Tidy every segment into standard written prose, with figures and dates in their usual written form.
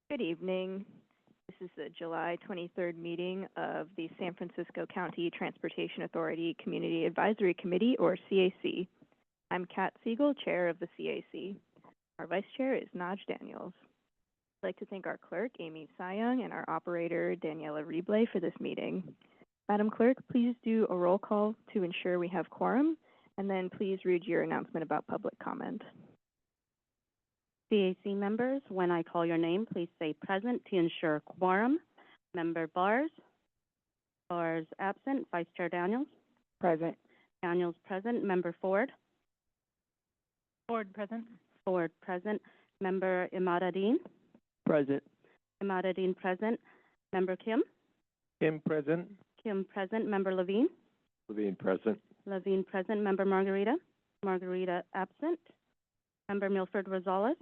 Good evening. This is the July 23rd meeting of the San Francisco County Transportation Authority Community Advisory Committee, or CAC. I'm Kat Siegel, chair of the CAC. Our vice chair is Naj Daniels. I'd like to thank our clerk, Amy Sayung, and our operator, Daniela Reblay, for this meeting. Madam Clerk, please do a roll call to ensure we have quorum, and then please read your announcement about public comment. CAC members, when I call your name, please say present to ensure quorum. Member Bars. Bars absent. Vice Chair Daniels. Present. Daniels present. Member Ford. Ford present. Ford present. Member Imadadeen. Present. Imadadeen present. Member Kim. Kim present. Kim present. Member Levine. Levine present. Levine present. Member Margarita. Margarita absent. Member Milford Rosales.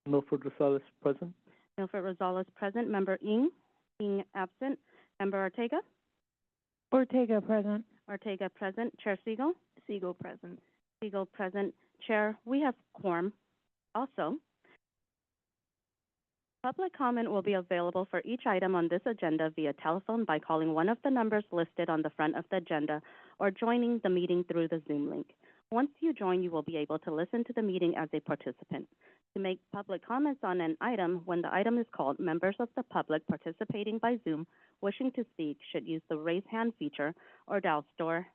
Milford Rosales present. Milford Rosales present. Member Ng. Ng absent. Member Ortega. Ortega present. Ortega present. Chair Siegel. Siegel present. Siegel present. Chair, we have quorum. Also, public comment will be available for each item on this agenda via telephone by calling one of the numbers listed on the front of the agenda or joining the meeting through the Zoom link. Once you join, you will be able to listen to the meeting as a participant. To make public comments on an item, when the item is called, members of the public participating by Zoom wishing to speak should use the raise hand feature or dial *9.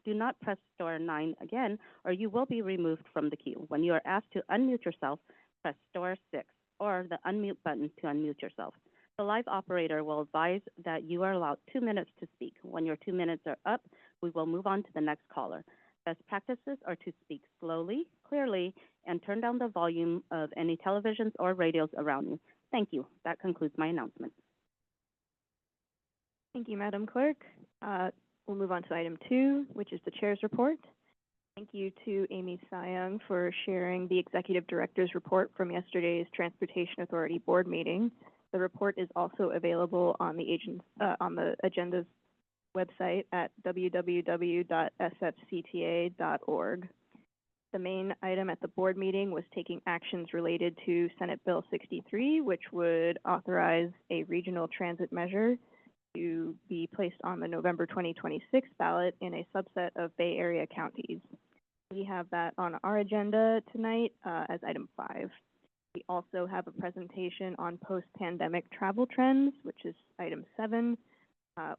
Do not press *9 again, or you will be removed from the queue. When you are asked to unmute yourself, press *6 or the unmute button to unmute yourself. The live operator will advise that you are allowed 2 minutes to speak. When your 2 minutes are up, we will move on to the next caller. Best practices are to speak slowly, clearly, and turn down the volume of any televisions or radios around you. Thank you. That concludes my announcement. Thank you, Madam Clerk. We'll move on to item 2, which is the chair's report. Thank you to Amy Sayung for sharing the executive director's report from yesterday's Transportation Authority board meeting. The report is also available on the agenda's website at www.sfcta.org. The main item at the board meeting was taking actions related to Senate Bill 63, which would authorize a regional transit measure to be placed on the November 2026 ballot in a subset of Bay Area counties. We have that on our agenda tonight as item 5. We also have a presentation on post-pandemic travel trends, which is item 7.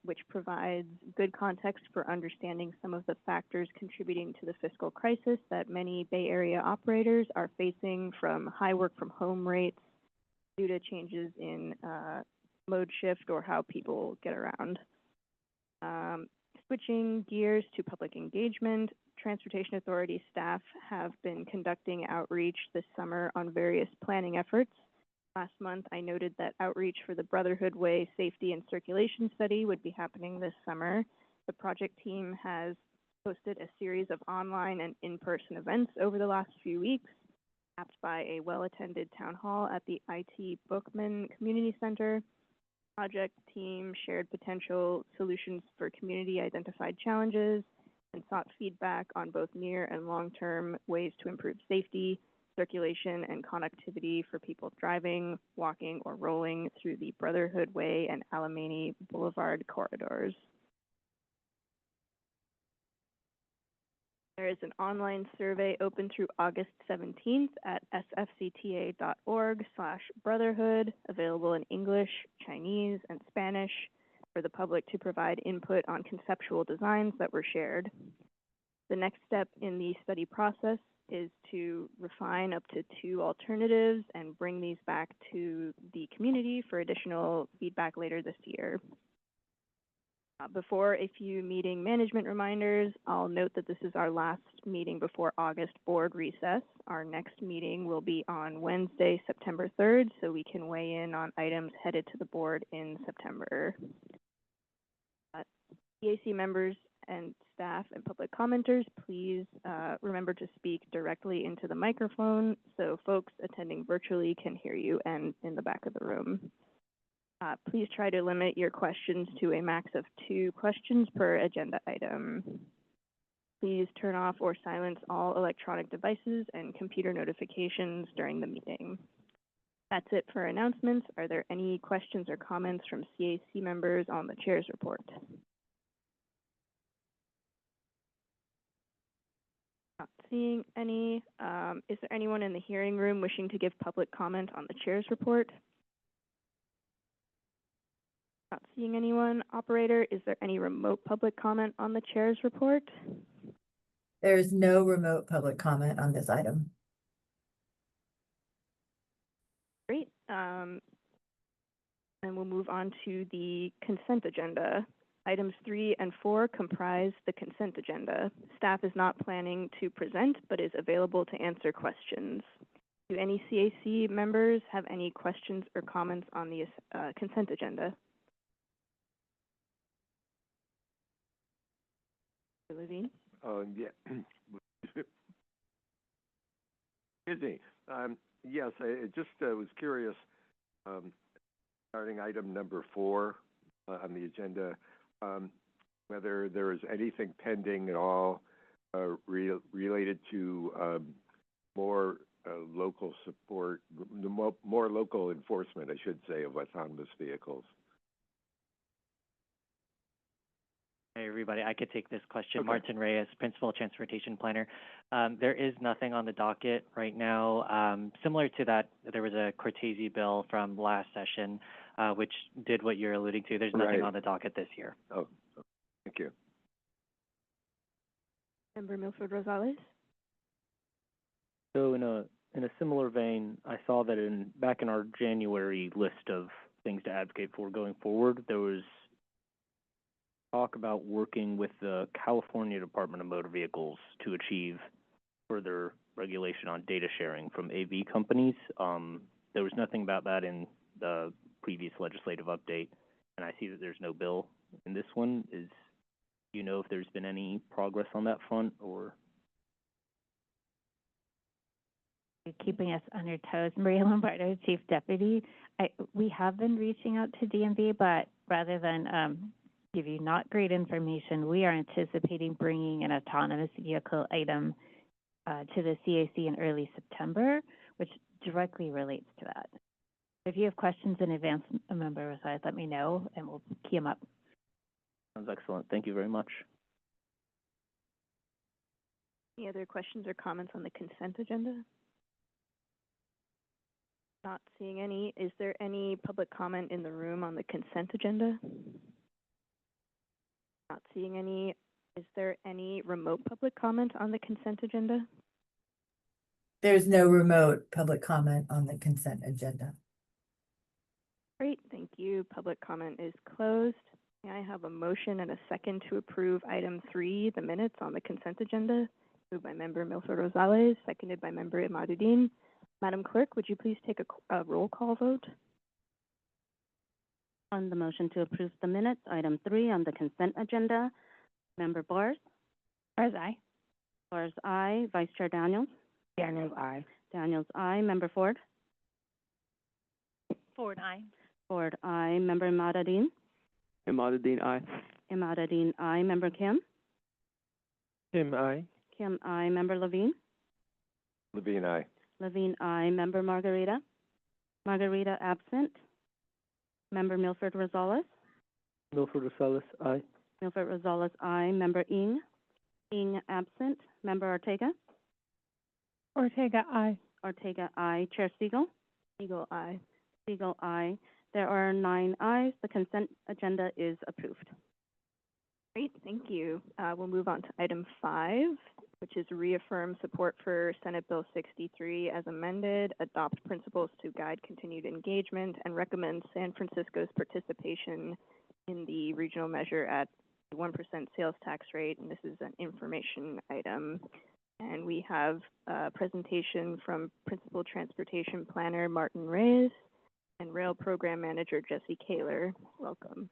Which provides good context for understanding some of the factors contributing to the fiscal crisis that many Bay Area operators are facing, from high work from home rates due to changes in mode shift or how people get around. Switching gears to public engagement, Transportation Authority staff have been conducting outreach this summer on various planning efforts. Last month, I noted that outreach for the Brotherhood Way Safety and Circulation Study would be happening this summer. The project team has hosted a series of online and in-person events over the last few weeks, capped by a well-attended town hall at the IT Bookman Community Center. The project team shared potential solutions for community-identified challenges and sought feedback on both near and long-term ways to improve safety, circulation, and connectivity for people driving, walking, or rolling through the Brotherhood Way and Alamany Boulevard corridors. There is an online survey open through August 17th at sfcta.org/brotherhood, available in English, Chinese, and Spanish for the public to provide input on conceptual designs that were shared. The next step in the study process is to refine up to 2 alternatives and bring these back to the community for additional feedback later this year. Before a few meeting management reminders, I'll note that this is our last meeting before August board recess. Our next meeting will be on Wednesday, September 3rd, so we can weigh in on items headed to the board in September. CAC members and staff and public commenters, please remember to speak directly into the microphone so folks attending virtually can hear you and in the back of the room. Please try to limit your questions to a max of 2 questions per agenda item. Please turn off or silence all electronic devices and computer notifications during the meeting. That's it for announcements. Are there any questions or comments from CAC members on the chair's report? Not seeing any. Is there anyone in the hearing room wishing to give public comment on the chair's report? Not seeing anyone. Operator, is there any remote public comment on the chair's report? There's no remote public comment on this item. Great. And we'll move on to the consent agenda. Items 3 and 4 comprise the consent agenda. Staff is not planning to present, but is available to answer questions. Do any CAC members have any questions or comments on the consent agenda? Levine? Yeah. Excuse me. Yes, I just was curious, regarding item number 4 on the agenda, whether there is anything pending at all related to more local support, more local enforcement, I should say, of autonomous vehicles. Hey, everybody, I could take this question. Okay. Martin Reyes, Principal Transportation Planner. There is nothing on the docket right now. Similar to that, there was a Cortese bill from last session, which did what you're alluding to. There's nothing Right. on the docket this year. Oh, thank you. Member Milford Rosales? So in a similar vein, I saw that back in our January list of things to advocate for going forward, there was talk about working with the California Department of Motor Vehicles to achieve further regulation on data sharing from AV companies. There was nothing about that in the previous legislative update, and I see that there's no bill in this one. Do you know if there's been any progress on that front, or? Keeping us on your toes, Maria Lombardo, Chief Deputy. We have been reaching out to DMV, but rather than give you not great information, we are anticipating bringing an autonomous vehicle item to the CAC in early September, which directly relates to that. If you have questions in advance, a member of us, let me know, and we'll key them up. Sounds excellent. Thank you very much. Any other questions or comments on the consent agenda? Not seeing any. Is there any public comment in the room on the consent agenda? Not seeing any. Is there any remote public comment on the consent agenda? There's no remote public comment on the consent agenda. Great, thank you. Public comment is closed. May I have a motion and a second to approve item 3, the minutes on the consent agenda? Moved by member Milford Rosales, seconded by member Imaduddin. Madam Clerk, would you please take a roll call vote? On the motion to approve the minutes, item 3 on the consent agenda, member Bars? Bars, aye. Bars, aye. Vice Chair Daniels? Daniels, aye. Daniels, aye. Member Ford? Ford, aye. Ford, aye. Member Imaduddin? Imaduddin, aye. Imaduddin, aye. Member Kim? Kim, aye. Kim, aye. Member Levine? Levine, aye. Levine, aye. Member Margarita? Margarita, absent. Member Milford Rosales? Milford Rosales, aye. Milford Rosales, aye. Member Ng? Ng, absent. Member Ortega? Ortega, aye. Ortega, aye. Chair Siegel? Eagle, aye. Siegel, aye. There are 9 ayes. The consent agenda is approved. Great, thank you. We'll move on to item 5, which is reaffirm support for Senate Bill 63 as amended, adopt principles to guide continued engagement, and recommend San Francisco's participation in the regional measure at 1% sales tax rate. And this is an information item. And we have a presentation from Principal Transportation Planner Martin Reyes and Rail Program Manager Jesse Kaler. Welcome.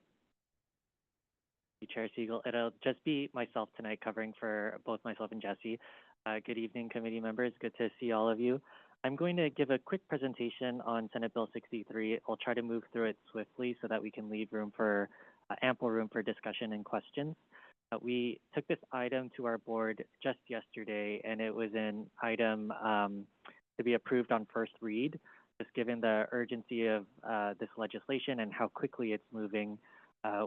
Chair Siegel, it'll just be myself tonight covering for both myself and Jesse. Good evening, committee members. Good to see all of you. I'm going to give a quick presentation on Senate Bill 63. I'll try to move through it swiftly so that we can leave room for ample room for discussion and questions. We took this item to our board just yesterday, and it was an item to be approved on first read. Just given the urgency of this legislation and how quickly it's moving,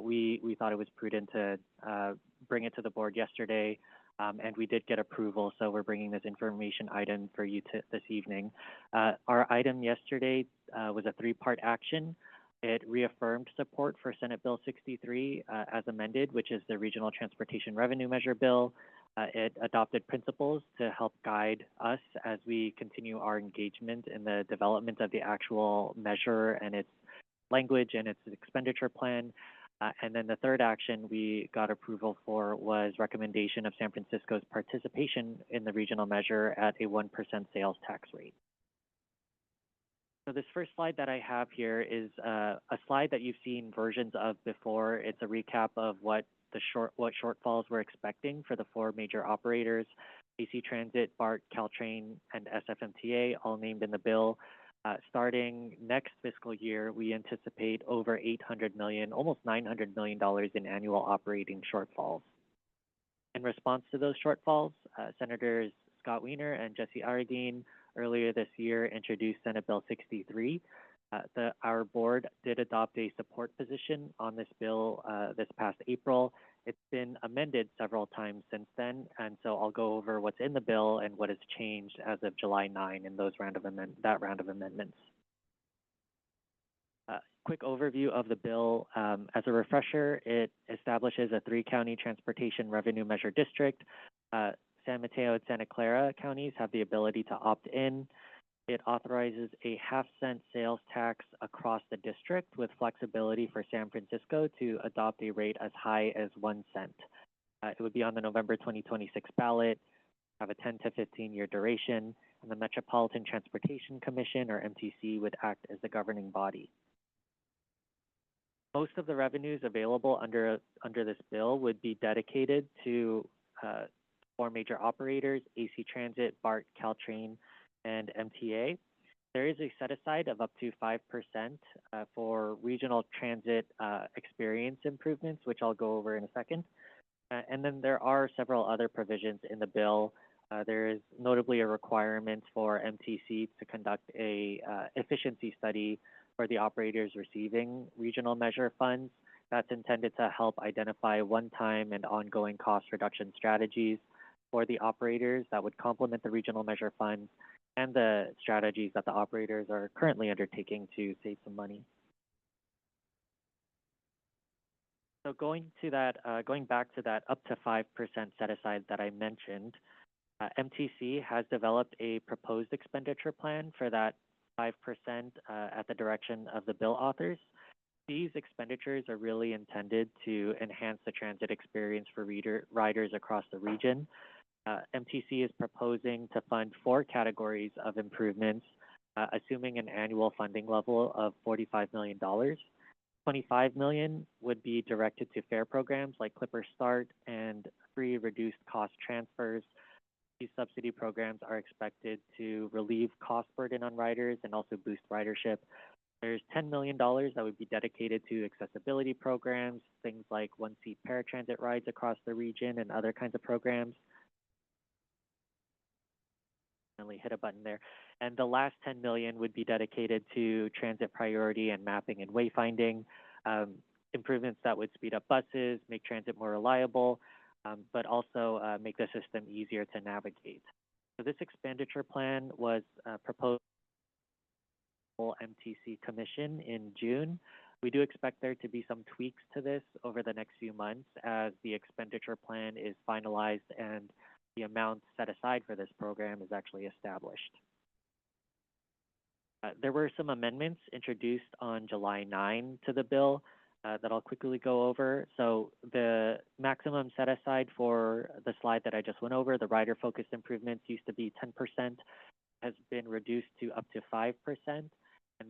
we thought it was prudent to bring it to the board yesterday, and we did get approval, so we're bringing this information item for you this evening. Our item yesterday was a three-part action. It reaffirmed support for Senate Bill 63 as amended, which is the Regional Transportation Revenue Measure Bill. It adopted principles to help guide us as we continue our engagement in the development of the actual measure and its language and its expenditure plan. And then the third action we got approval for was recommendation of San Francisco's participation in the regional measure at a 1% sales tax rate. So this first slide that I have here is a slide that you've seen versions of before. It's a recap of what shortfalls we're expecting for the four major operators: AC Transit, BART, Caltrain, and SFMTA, all named in the bill. Starting next fiscal year, we anticipate over $800 million, almost $900 million in annual operating shortfalls. In response to those shortfalls, Senators Scott Wiener and Jesse Arreguín earlier this year introduced Senate Bill 63. Our board did adopt a support position on this bill this past April. It's been amended several times since then, and so I'll go over what's in the bill and what has changed as of July 9 in that round of amendments. Quick overview of the bill. As a refresher, it establishes a three-county transportation revenue measure district. San Mateo and Santa Clara counties have the ability to opt in. It authorizes a half-cent sales tax across the district with flexibility for San Francisco to adopt a rate as high as 1 cent. It would be on the November 2026 ballot, have a 10 to 15-year duration, and the Metropolitan Transportation Commission, or MTC, would act as the governing body. Most of the revenues available under this bill would be dedicated to four major operators: AC Transit, BART, Caltrain, and MTA. There is a set-aside of up to 5% for regional transit experience improvements, which I'll go over in a second. And then there are several other provisions in the bill. There is notably a requirement for MTC to conduct a efficiency study for the operators receiving regional measure funds. That's intended to help identify one-time and ongoing cost reduction strategies for the operators that would complement the regional measure funds and the strategies that the operators are currently undertaking to save some money. So going back to that up to 5% set aside that I mentioned, MTC has developed a proposed expenditure plan for that 5% at the direction of the bill authors. These expenditures are really intended to enhance the transit experience for riders across the region. MTC is proposing to fund 4 categories of improvements, assuming an annual funding level of $45 million. $25 million would be directed to fare programs like Clipper Start and free reduced cost transfers. These subsidy programs are expected to relieve cost burden on riders and also boost ridership. There's $10 million that would be dedicated to accessibility programs, things like one-seat paratransit rides across the region and other kinds of programs. Hit a button there. And the last $10 million would be dedicated to transit priority and mapping and wayfinding, improvements that would speed up buses, make transit more reliable, but also make the system easier to navigate. So this expenditure plan was proposed by the MTC Commission in June. We do expect there to be some tweaks to this over the next few months as the expenditure plan is finalized and the amount set aside for this program is actually established. There were some amendments introduced on July 9 to the bill that I'll quickly go over. So the maximum set aside for the slide that I just went over, the rider-focused improvements, used to be 10%, has been reduced to up to 5%, and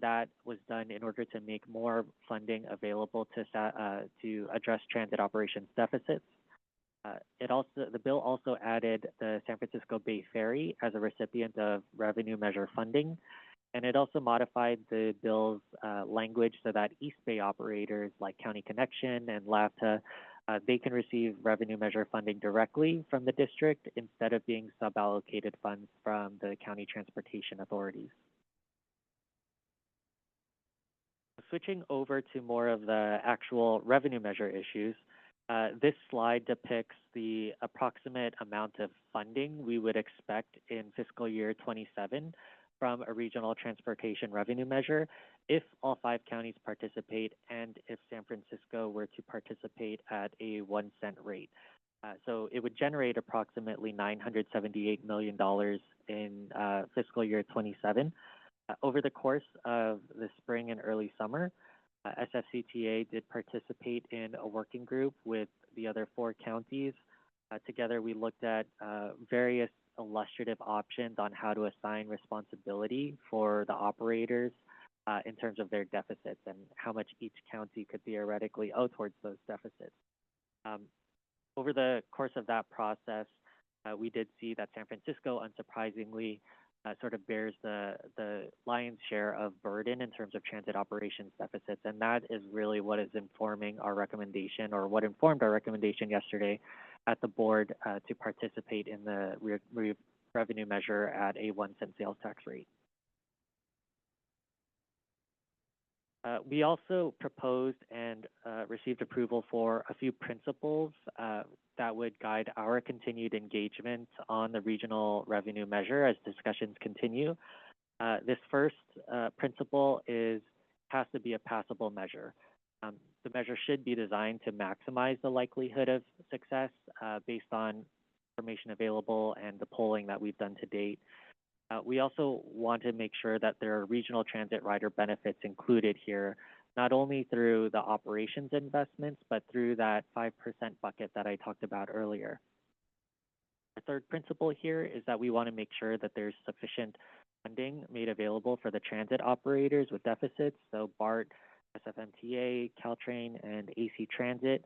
that was done in order to make more funding available to address transit operations deficits. The bill also added the San Francisco Bay Ferry as a recipient of revenue measure funding, and it also modified the bill's language so that East Bay operators like County Connection and LAVTA, they can receive revenue measure funding directly from the district instead of being suballocated funds from the county transportation authorities. switching over to more of the actual revenue measure issues, this slide depicts the approximate amount of funding we would expect in fiscal year 27 from a regional transportation revenue measure if all 5 counties participate and if San Francisco were to participate at a 1-cent rate. So it would generate approximately $978 million in fiscal year 27. Over the course of the spring and early summer, SFCTA did participate in a working group with the other 4 counties. Together, we looked at various illustrative options on how to assign responsibility for the operators in terms of their deficits and how much each county could theoretically owe towards those deficits. Over the course of that process, we did see that San Francisco, unsurprisingly, sort of bears the lion's share of burden in terms of transit operations deficits, and that is really what is informing our recommendation, or what informed our recommendation yesterday at the board to participate in the revenue measure at a 1-cent sales tax rate. We also proposed and received approval for a few principles that would guide our continued engagement on the regional revenue measure as discussions continue. This first principle has to be a passable measure. The measure should be designed to maximize the likelihood of success based on information available and the polling that we've done to date. We also want to make sure that there are regional transit rider benefits included here, not only through the operations investments, but through that 5% bucket that I talked about earlier. The third principle here is that we want to make sure that there's sufficient funding made available for the transit operators with deficits, so BART, SFMTA, Caltrain, and AC Transit,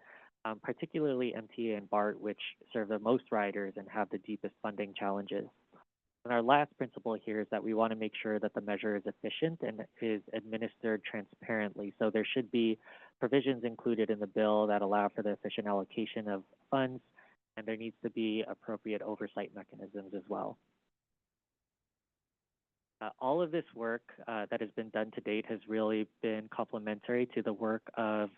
particularly MTA and BART, which serve the most riders and have the deepest funding challenges. And our last principle here is that we want to make sure that the measure is efficient and is administered transparently. So there should be provisions included in the bill that allow for the efficient allocation of funds, and there needs to be appropriate oversight mechanisms as well. All of this work that has been done to date has really been complementary to the work of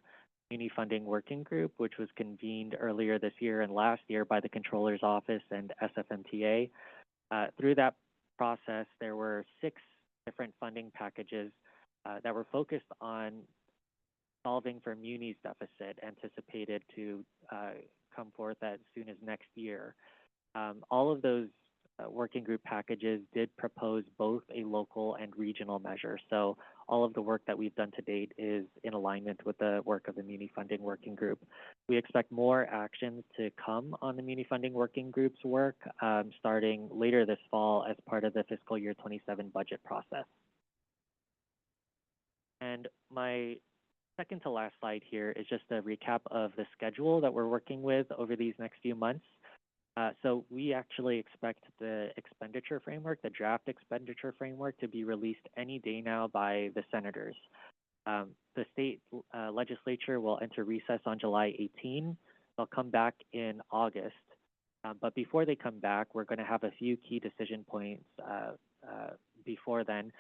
Muni Funding Working Group, which was convened earlier this year and last year by the Controller's Office and SFMTA. Through that process, there were 6 different funding packages that were focused on solving for Muni's deficit, anticipated to come forth as soon as next year. All of those working group packages did propose both a local and regional measure. So all of the work that we've done to date is in alignment with the work of the Muni Funding Working Group. We expect more actions to come on the Muni Funding Working Group's work starting later this fall as part of the fiscal year 27 budget process. And my second to last slide here is just a recap of the schedule that we're working with over these next few months. So we actually expect the expenditure framework, the draft expenditure framework, to be released any day now by the senators. The state legislature will enter recess on July 18. They'll come back in August. But before they come back, we're going to have a few key decision points before then.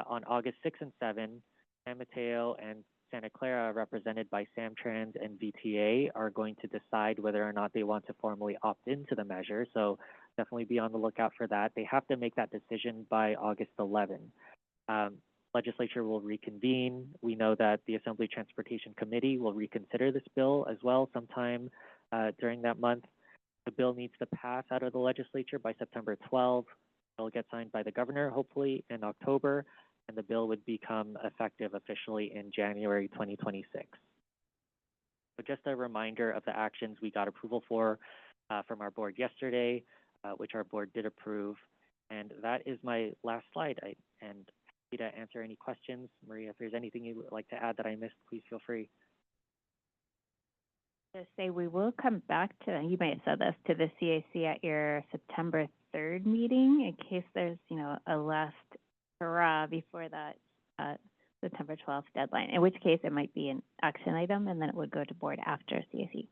On August 6 and 7, San Mateo and Santa Clara, represented by Samtrans and VTA, are going to decide whether or not they want to formally opt into the measure. So definitely be on the lookout for that. They have to make that decision by August 11. Legislature will reconvene. We know that the Assembly Transportation Committee will reconsider this bill as well sometime during that month. The bill needs to pass out of the legislature by September 12. It'll get signed by the governor, hopefully in October, and the bill would become effective officially in January 2026. So just a reminder of the actions we got approval for from our board yesterday, which our board did approve. And that is my last slide. And happy to answer any questions. Maria, if there's anything you would like to add that I missed, please feel free. To say we will come back to, you may have said this, to the CAC at your September 3rd meeting in case there's, a last hurrah before that September 12th deadline, in which case it might be an action item and then it would go to board after CAC. Thank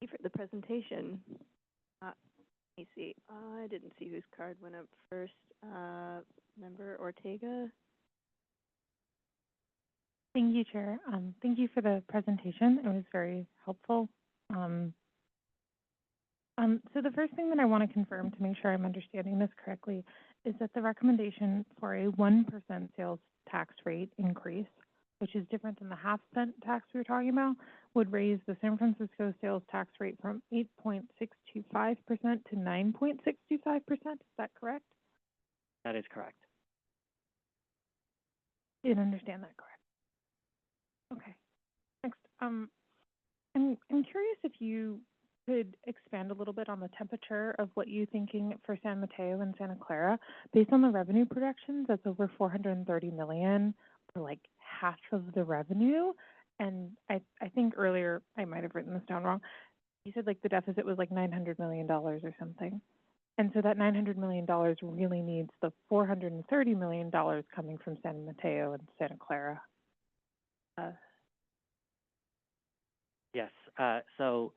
you for the presentation. Let me see. I didn't see whose card went up first. Member Ortega? Thank you, Chair. Thank you for the presentation. It was very helpful. So the first thing that I want to confirm to make sure I'm understanding this correctly is that the recommendation for a 1% sales tax rate increase, which is different than the half-cent tax we were talking about, would raise the San Francisco sales tax rate from 8.625% to 9.625%. Is that correct? That is correct. Didn't understand that correct. Okay. Next, I'm curious if you could expand a little bit on the temperature of what you're thinking for San Mateo and Santa Clara. Based on the revenue projections, that's over $430 million, for like half of the revenue. And I think earlier, I might have written this down wrong, you said like the deficit was like $900 million or something. And so that $900 million really needs the $430 million coming from San Mateo and Santa Clara. Yes. So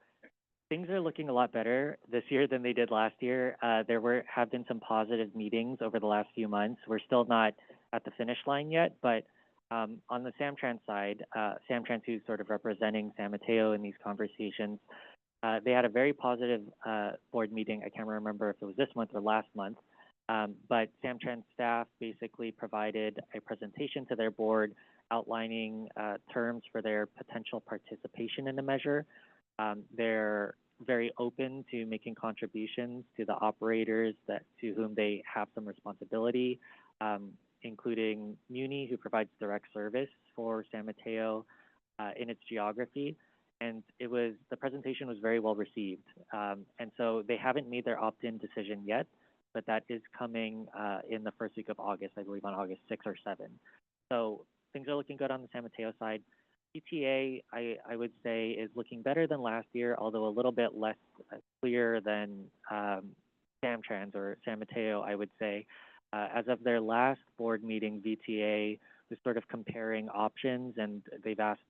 things are looking a lot better this year than they did last year. There have been some positive meetings over the last few months. We're still not at the finish line yet, but on the Samtrans side, Samtrans, who's sort of representing San Mateo in these conversations, they had a very positive board meeting. I can't remember if it was this month or last month, but Samtrans staff basically provided a presentation to their board outlining terms for their potential participation in the measure. They're very open to making contributions to the operators to whom they have some responsibility, including Muni, who provides direct service for San Mateo in its geography. And the presentation was very well received. And so they haven't made their opt-in decision yet, but that is coming in the first week of August, I believe on August 6 or 7. So things are looking good on the San Mateo side. CTA, I would say, is looking better than last year, although a little bit less clear than Samtrans or San Mateo, I would say. As of their last board meeting, VTA was sort of comparing options, and they've asked,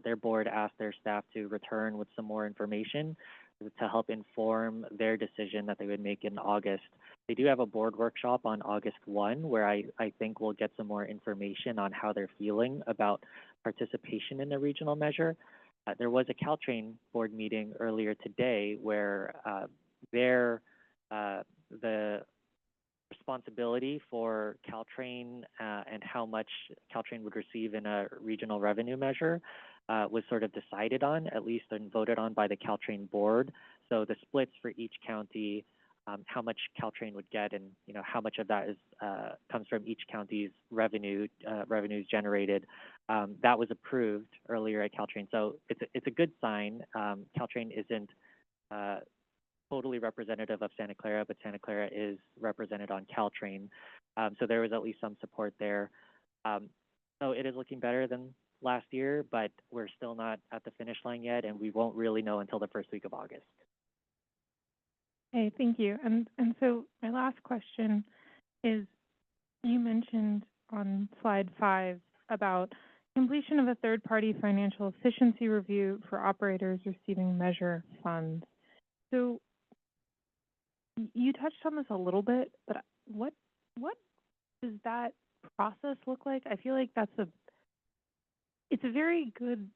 their board asked their staff to return with some more information to help inform their decision that they would make in August. They do have a board workshop on August 1, where I think we'll get some more information on how they're feeling about participation in the regional measure. There was a Caltrain board meeting earlier today where the responsibility for Caltrain and how much Caltrain would receive in a regional revenue measure was sort of decided on, at least, and voted on by the Caltrain board. So the splits for each county, how much Caltrain would get, and how much of that comes from each county's revenues generated. That was approved earlier at Caltrain, so it's a good sign. Caltrain isn't totally representative of Santa Clara, but Santa Clara is represented on Caltrain, so there was at least some support there. So it is looking better than last year, but we're still not at the finish line yet, and we won't really know until the first week of August. Okay, thank you. And so my last question is, you mentioned on slide 5 about completion of a third-party financial efficiency review for operators receiving measure funds. So you touched on this a little bit, but what does that process look like? I feel like it's a very good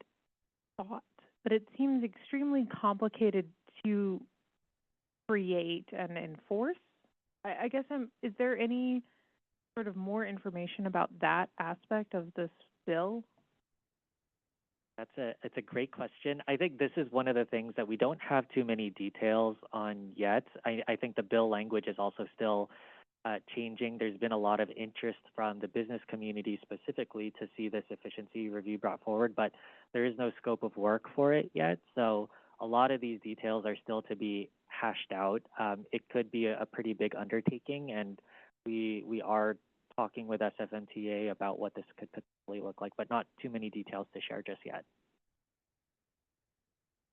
thought, but it seems extremely complicated to create and enforce. I guess is there any sort of more information about that aspect of this bill? It's a great question. I think this is one of the things that we don't have too many details on yet. I think the bill language is also still changing. There's been a lot of interest from the business community specifically to see this efficiency review brought forward, but there is no scope of work for it yet. So a lot of these details are still to be hashed out. It could be a pretty big undertaking, and we are talking with SFCTA about what this could potentially look like, but not too many details to share just yet.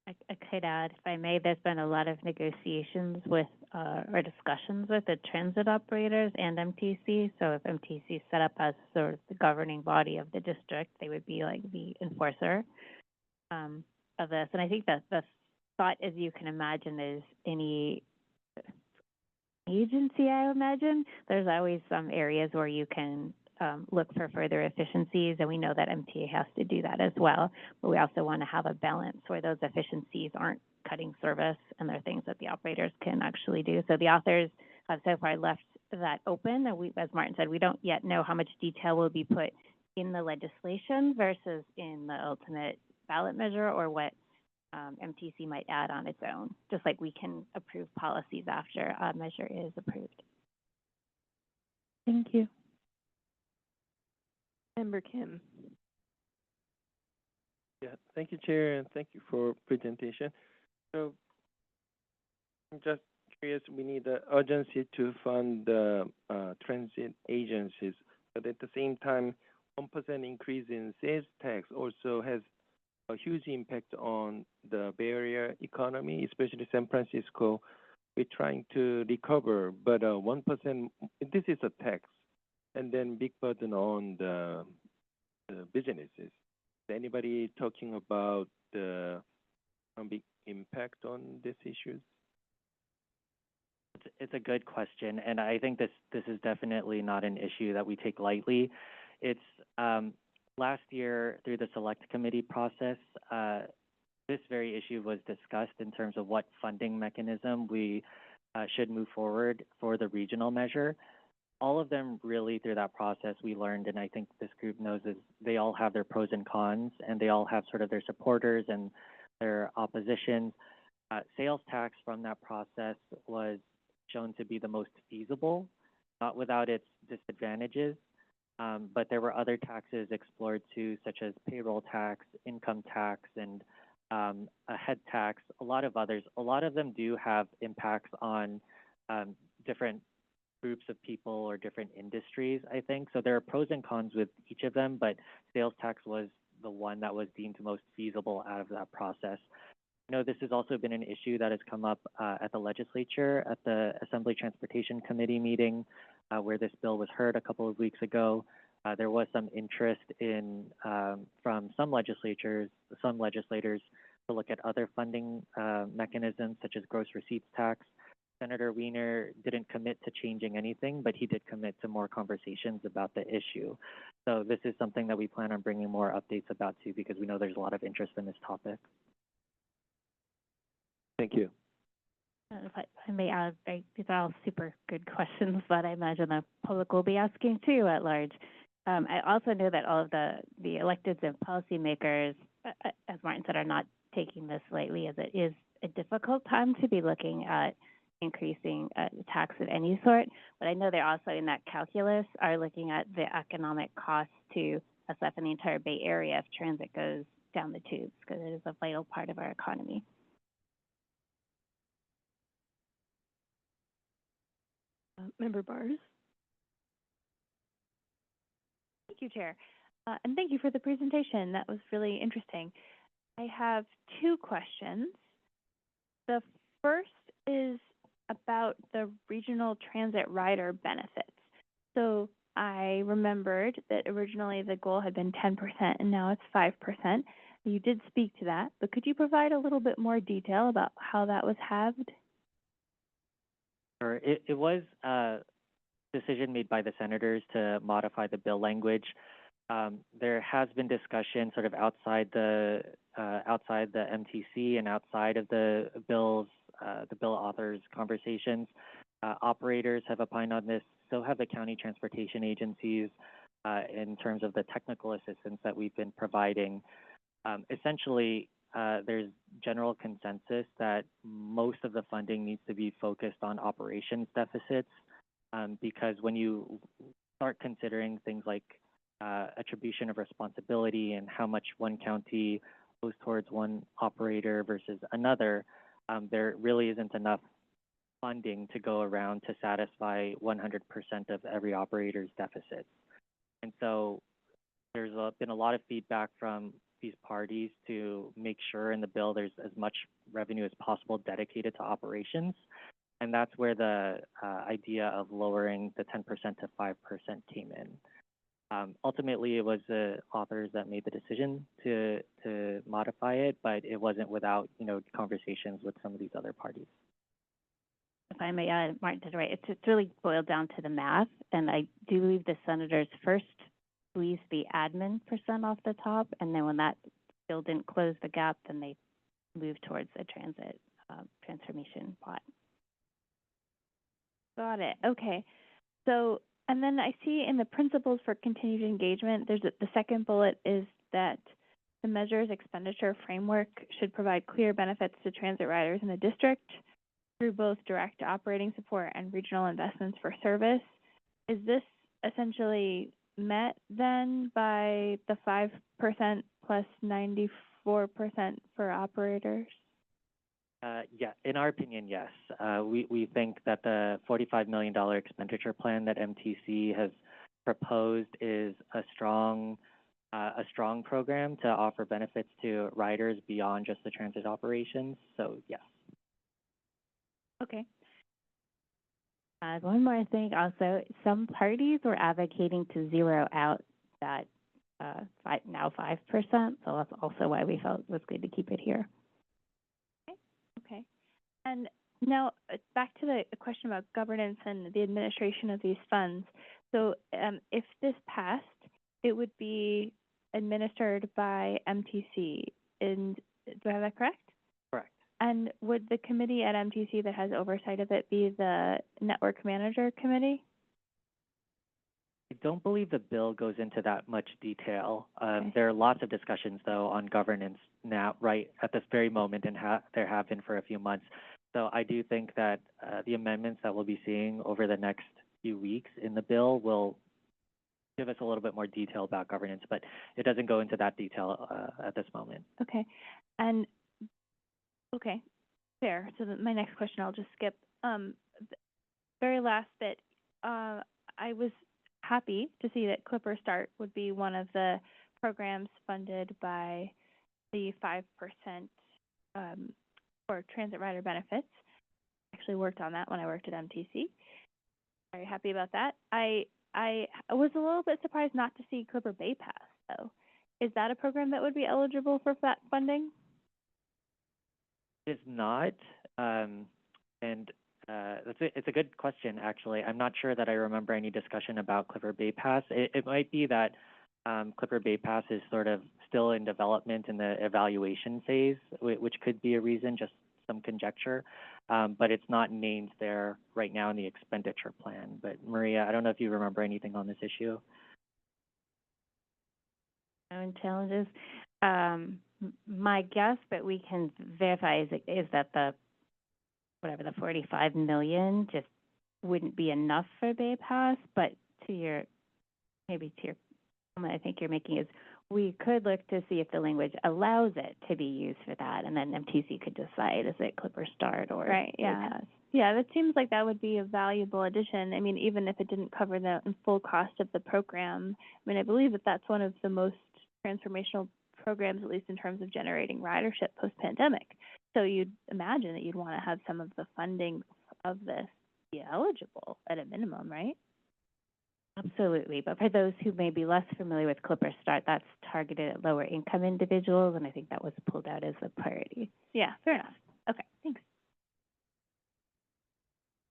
I could add, if I may, there's been a lot of negotiations with or discussions with the transit operators and MTC. So if MTC is set up as sort of the governing body of the district, they would be like the enforcer of this. And I think that the thought, as you can imagine, is any agency, I imagine, there's always some areas where you can look for further efficiencies, and we know that MTA has to do that as well. But we also want to have a balance where those efficiencies aren't cutting service and they're things that the operators can actually do. So the authors have so far left that open. And we, as Martin said, we don't yet know how much detail will be put in the legislation versus in the ultimate ballot measure, or what MTC might add on its own, just like we can approve policies after a measure is approved. Thank you. Member Kim. Yeah, thank you, Chair, and thank you for presentation. So I'm just curious, we need the urgency to fund the transit agencies, but at the same time, 1% increase in sales tax also has a huge impact on the Bay Area economy, especially San Francisco. We're trying to recover, but 1%, this is a tax, and then big burden on the businesses. Is anybody talking about the big impact on these issues? It's a good question, and I think this is definitely not an issue that we take lightly. It's last year through the select committee process, this very issue was discussed in terms of what funding mechanism we should move forward for the regional measure. All of them really through that process we learned, and I think this group knows, is they all have their pros and cons, and they all have sort of their supporters and their oppositions. Sales tax from that process was shown to be the most feasible, not without its disadvantages. But there were other taxes explored too, such as payroll tax, income tax, and a head tax, a lot of others. A lot of them do have impacts on different groups of people or different industries, I think. So there are pros and cons with each of them, but sales tax was the one that was deemed most feasible out of that process. You know, this has also been an issue that has come up at the legislature, at the Assembly Transportation Committee meeting, where this bill was heard a couple of weeks ago. There was some interest in from some legislators to look at other funding mechanisms, such as gross receipts tax. Senator Wiener didn't commit to changing anything, but he did commit to more conversations about the issue. So this is something that we plan on bringing more updates about too, because we know there's a lot of interest in this topic. Thank you. If I may add, these are all super good questions, but I imagine the public will be asking too at large. I also know that all of the electeds and policymakers, as Martin said, are not taking this lightly, as it is a difficult time to be looking at increasing tax of any sort. But I know they're also in that calculus are looking at the economic cost to SF and the entire Bay Area if transit goes down the tubes, because it is a vital part of our economy. Member Bars. Thank you, Chair. And thank you for the presentation. That was really interesting. I have two questions. The first is about the regional transit rider benefits. So I remembered that originally the goal had been 10% and now it's 5%. You did speak to that, but could you provide a little bit more detail about how that was halved? Sure. It was a decision made by the senators to modify the bill language. There has been discussion sort of outside the MTC and outside of the bill authors' conversations. Operators have opined on this, so have the county transportation agencies in terms of the technical assistance that we've been providing. Essentially, there's general consensus that most of the funding needs to be focused on operations deficits, because when you start considering things like attribution of responsibility and how much one county goes towards one operator versus another, there really isn't enough funding to go around to satisfy 100% of every operator's deficits. And so there's been a lot of feedback from these parties to make sure in the bill there's as much revenue as possible dedicated to operations. And that's where the idea of lowering the 10% to 5% came in. Ultimately, it was the authors that made the decision to modify it, but it wasn't without, conversations with some of these other parties. if I may add, Martin did it right. It's really boiled down to the math, and I do believe the senators first squeezed the admin percent off the top, and then when that still didn't close the gap, then they moved towards a transit transformation pot. Got it. Okay. So, and then I see in the principles for continued engagement, there's the second bullet is that the measure's expenditure framework should provide clear benefits to transit riders in the district through both direct operating support and regional investments for service. Is this essentially met then by the 5% plus 94% for operators? Yeah, in our opinion, yes. We think that the $45 million expenditure plan that MTC has proposed is a strong program to offer benefits to riders beyond just the transit operations. So yes. Okay. One more thing also, some parties were advocating to zero out that now 5%, so that's also why we felt it was good to keep it here. Okay. And now back to the question about governance and the administration of these funds. So if this passed, it would be administered by MTC. And do I have that correct? Correct. And would the committee at MTC that has oversight of it be the network manager committee? I don't believe the bill goes into that much detail. Okay. There are lots of discussions, though, on governance now, right at this very moment, and there have been for a few months. So I do think that the amendments that we'll be seeing over the next few weeks in the bill will give us a little bit more detail about governance, but it doesn't go into that detail at this moment. Okay. And, okay, fair. So my next question I'll just skip. Very last bit, I was happy to see that Clipper Start would be one of the programs funded by the 5% for transit rider benefits. Actually worked on that when I worked at MTC. Very happy about that. I was a little bit surprised not to see Clipper Bay Pass, though. Is that a program that would be eligible for that funding? It is not, it's a good question, actually. I'm not sure that I remember any discussion about Clipper Bay Pass. It might be that Clipper Bay Pass is sort of still in development in the evaluation phase, which could be a reason, just some conjecture. But it's not named there right now in the expenditure plan. But Maria, I don't know if you remember anything on this issue. Challenges. My guess, but we can verify, is that the 45 million just wouldn't be enough for Bay Pass. But to your comment I think you're making is we could look to see if the language allows it to be used for that, and then MTC could decide, is it Clipper Start or right, yeah. Bay Pass. Yeah, that seems like that would be a valuable addition. I mean, even if it didn't cover the full cost of the program. I mean, I believe that that's one of the most transformational programs, at least in terms of generating ridership post-pandemic. So you'd imagine that you'd want to have some of the funding of this be eligible at a minimum, right? Absolutely, but for those who may be less familiar with Clipper Start, that's targeted at lower income individuals, and I think that was pulled out as a priority. Yeah, fair enough. Okay, thanks.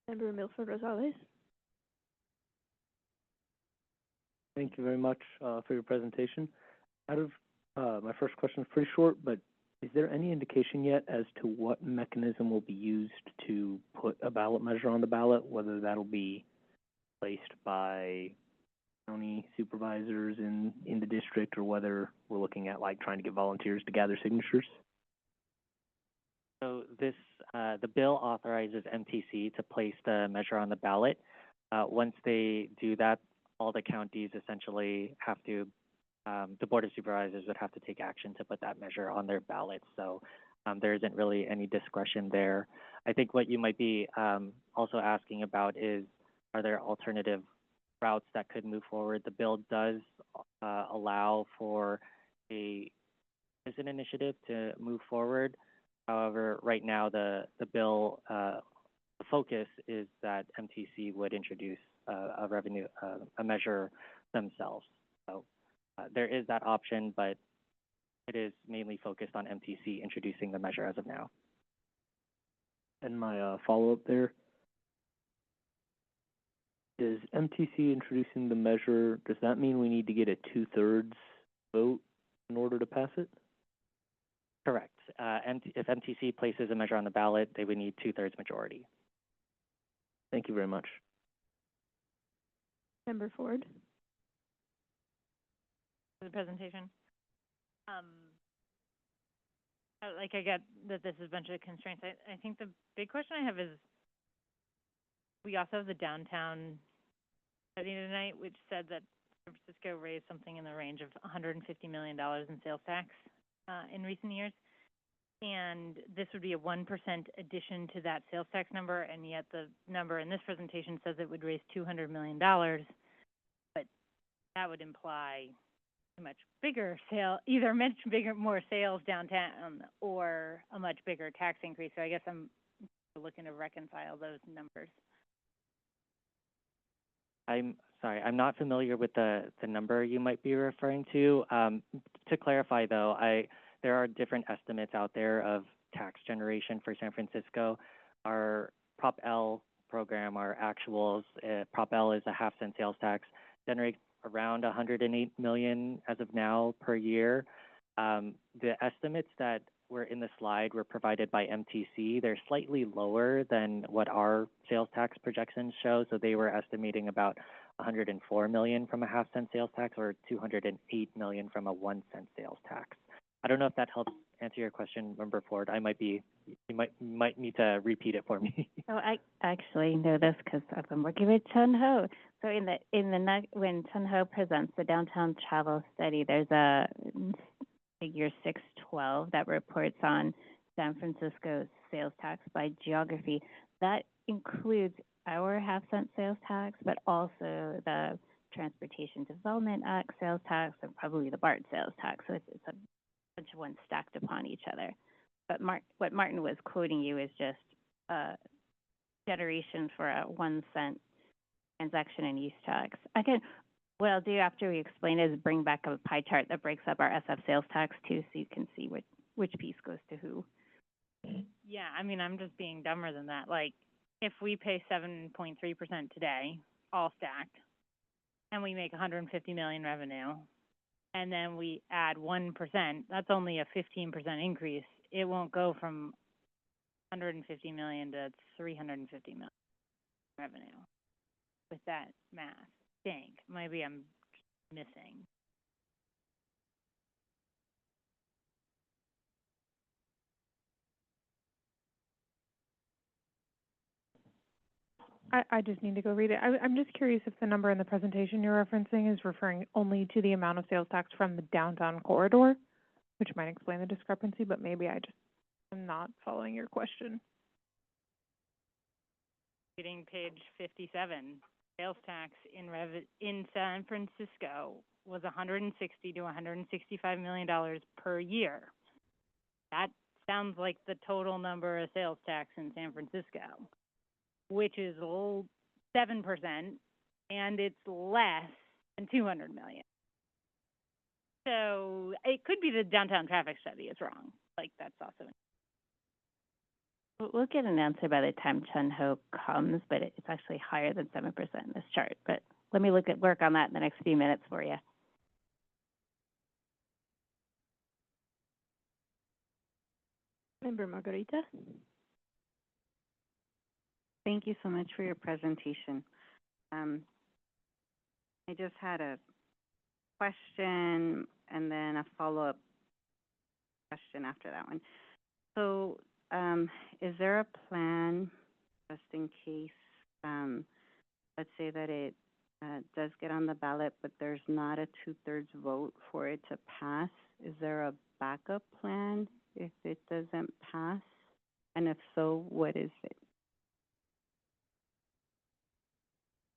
Member Milford Rosales. Thank you very much for your presentation. My first question is pretty short, but is there any indication yet as to what mechanism will be used to put a ballot measure on the ballot, whether that'll be placed by county supervisors in the district, or whether we're looking at trying to get volunteers to gather signatures? So this, the bill authorizes MTC to place the measure on the ballot. Once they do that, all the counties essentially have to, the Board of Supervisors would have to take action to put that measure on their ballot. So there isn't really any discretion there. I think what you might be also asking about is, are there alternative routes that could move forward? The bill does allow for a citizen initiative to move forward. However, right now the bill, the focus is that MTC would introduce a measure themselves. So there is that option, but it is mainly focused on MTC introducing the measure as of now. And my follow-up there, Does MTC introducing the measure, does that mean we need to get a 2/3 vote in order to pass it? Correct. If MTC places a measure on the ballot, they would need 2/3 majority. Thank you very much. Member Ford? For the presentation. Like, I get that this is a bunch of constraints. I think the big question I have is, we also have the downtown study tonight, which said that San Francisco raised something in the range of $150 million in sales tax in recent years. And this would be a 1% addition to that sales tax number, and yet the number in this presentation says it would raise $200 million. But that would imply a much bigger either much bigger, more sales downtown, or a much bigger tax increase. So I guess I'm looking to reconcile those numbers. I'm sorry, I'm not familiar with the number you might be referring to. To clarify, though, there are different estimates out there of tax generation for San Francisco. Our Prop L program, our actuals, Prop L is a half-cent sales tax, generates around $108 million as of now per year. The estimates that were in the slide were provided by MTC. They're slightly lower than what our sales tax projections show. So they were estimating about $104 million from a half-cent sales tax, or $208 million from a 1-cent sales tax. I don't know if that helps answer your question, Member Ford. You might need to repeat it for me. So I actually know this because I've been working with Chun Ho. So when Chun Ho presents the downtown travel study, there's a figure 612 that reports on San Francisco's sales tax by geography. That includes our half-cent sales tax, but also the Transportation Development Act sales tax, and probably the BART sales tax. So it's a bunch of ones stacked upon each other. But what Martin was quoting you is just generation for a 1-cent transaction and use tax. What I'll do after we explain is bring back a pie chart that breaks up our SF sales tax too, so you can see which piece goes to who. Yeah, I mean, I'm just being dumber than that. Like, if we pay 7.3% today, all stacked, and we make 150 million revenue, and then we add 1%, that's only a 15% increase. It won't go from 150 million to 350 million revenue with that math. Think maybe I'm missing. I just need to go read it. I'm just curious if the number in the presentation you're referencing is referring only to the amount of sales tax from the downtown corridor, which might explain the discrepancy, but maybe I just am not following your question. Reading page 57, sales tax in San Francisco was $160 to $165 million per year. That sounds like the total number of sales tax in San Francisco, which is 7%, and it's less than 200 million. So it could be the downtown traffic study is wrong. Like, that's also. We'll get an answer by the time Chun Ho comes, but it's actually higher than 7% in this chart. But let me work on that in the next few minutes for you. Member Margarita? Thank you so much for your presentation. I just had a question and then a follow-up question after that one. So, is there a plan, just in case, let's say that it does get on the ballot, but there's not a 2/3 vote for it to pass? Is there a backup plan if it doesn't pass? And if so, what is it?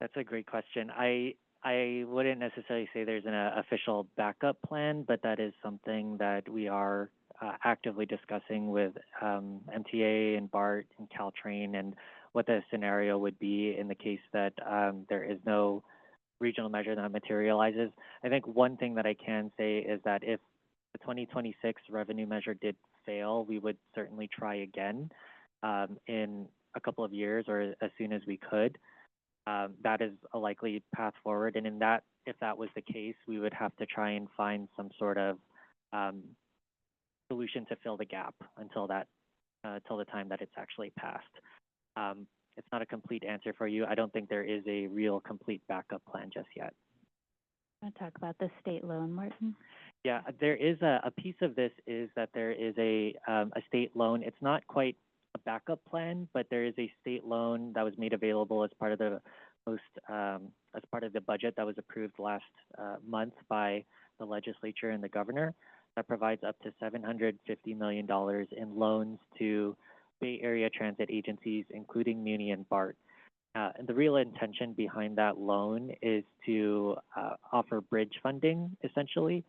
That's a great question. I wouldn't necessarily say there's an official backup plan, but that is something that we are actively discussing with MTA and BART and Caltrain, and what the scenario would be in the case that there is no regional measure that materializes. I think one thing that I can say is that if the 2026 revenue measure did fail, we would certainly try again in a couple of years, or as soon as we could. that is a likely path forward. And if that was the case, we would have to try and find some sort of solution to fill the gap until the time that it's actually passed. It's not a complete answer for you. I don't think there is a real complete backup plan just yet. Want to talk about the state loan, Martin? Yeah, there is a piece of this is that there is a state loan. It's not quite a backup plan, but there is a state loan that was made available as part of the budget that was approved last month by the legislature and the governor that provides up to $750 million in loans to Bay Area transit agencies, including Muni and BART. And the real intention behind that loan is to offer bridge funding, essentially,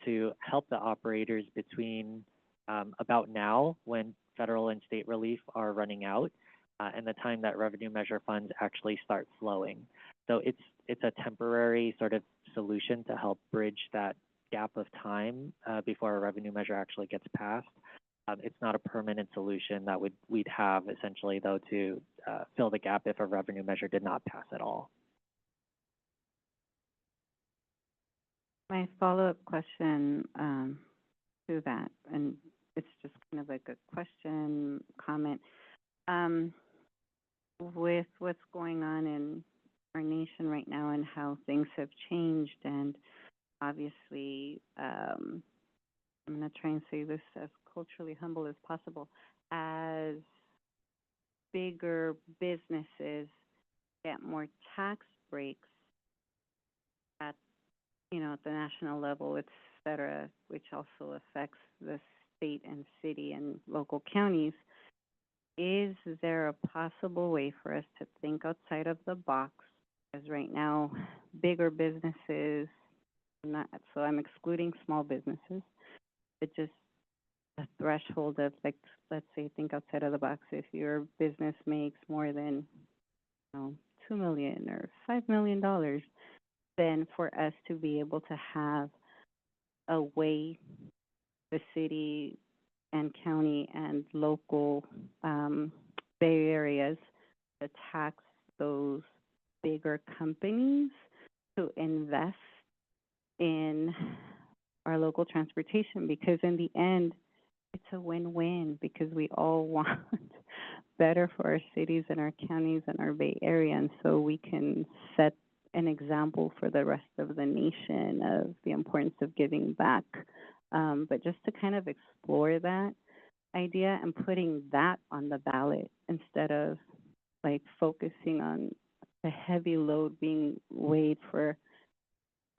to help the operators between about now, when federal and state relief are running out, and the time that revenue measure funds actually start flowing. So it's a temporary sort of solution to help bridge that gap of time before a revenue measure actually gets passed. It's not a permanent solution that we'd have essentially, though, to fill the gap if a revenue measure did not pass at all. My follow-up question to that, and it's just kind of like a question, comment. With what's going on in our nation right now and how things have changed, and obviously, I'm going to try and say this as culturally humble as possible, as bigger businesses get more tax breaks at, at the national level, et cetera, which also affects the state and city and local counties. Is there a possible way for us to think outside of the box? Because right now, bigger businesses, so I'm excluding small businesses, but just a threshold of, like, let's say, think outside of the box. If your business makes more than $2 million or $5 million, then for us to be able to have a way, the city and county and local Bay Areas to tax those bigger companies to invest in our local transportation, because in the end, it's a win-win, because we all want better for our cities and our counties and our Bay Area, and so we can set an example for the rest of the nation of the importance of giving back. But just to kind of explore that idea and putting that on the ballot instead of like focusing on the heavy load being weighed for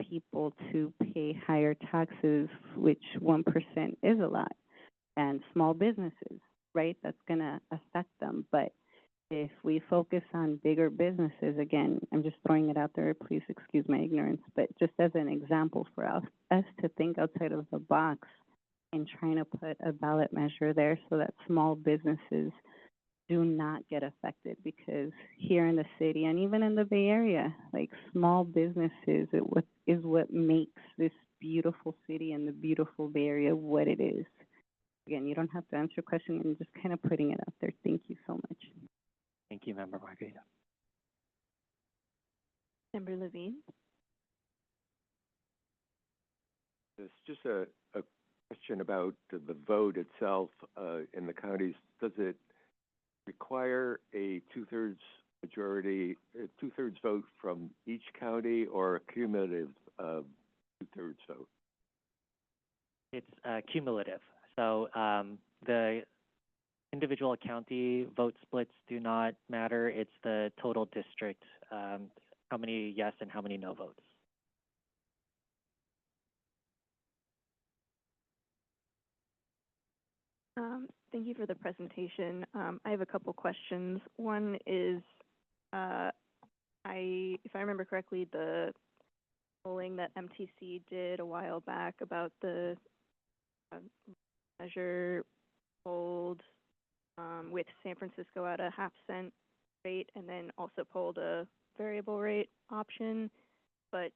people to pay higher taxes, which 1% is a lot, and small businesses, right? That's going to affect them. But if we focus on bigger businesses, again, I'm just throwing it out there, please excuse my ignorance, but just as an example for us to think outside of the box and trying to put a ballot measure there so that small businesses do not get affected, because here in the city and even in the Bay Area, like, small businesses is what makes this beautiful city and the beautiful Bay Area what it is. Again, you don't have to answer a question, I'm just kind of putting it out there. Thank you so much. Thank you, Member Margarita. Member Levine? It's just a question about the vote itself in the counties. Does it require a two-thirds majority, a two-thirds vote from each county, or a cumulative two-thirds vote? It's cumulative. So the individual county vote splits do not matter. It's the total district, how many yes and how many no votes. Thank you for the presentation. I have a couple questions. One is, if I remember correctly, the polling that MTC did a while back about the measure polled with San Francisco at a half-cent rate, and then also polled a variable rate option, but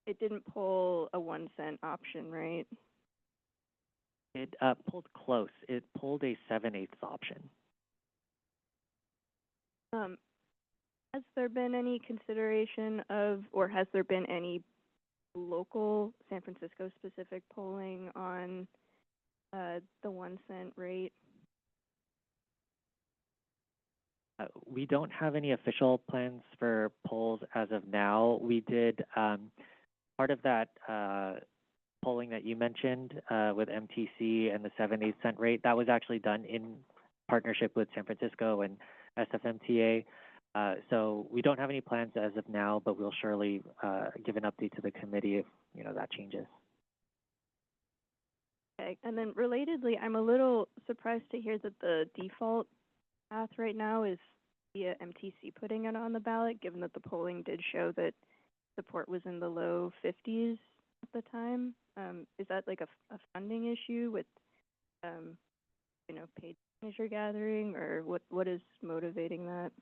it didn't poll a 1-cent option, right? It pulled close. It pulled a 7/8 option. Has there been any consideration of, or has there been any local San Francisco specific polling on the 1 cent rate? We don't have any official plans for polls as of now. We did part of that polling that you mentioned with MTC and the 7/8 cent rate. That was actually done in partnership with San Francisco and SFMTA. So we don't have any plans as of now, but we'll surely give an update to the committee if that changes. Okay, and then relatedly, I'm a little surprised to hear that the default path right now is via MTC putting it on the ballot, given that the polling did show that support was in the low 50s at the time. Is that like a funding issue with, paid signature gathering, or what is motivating that?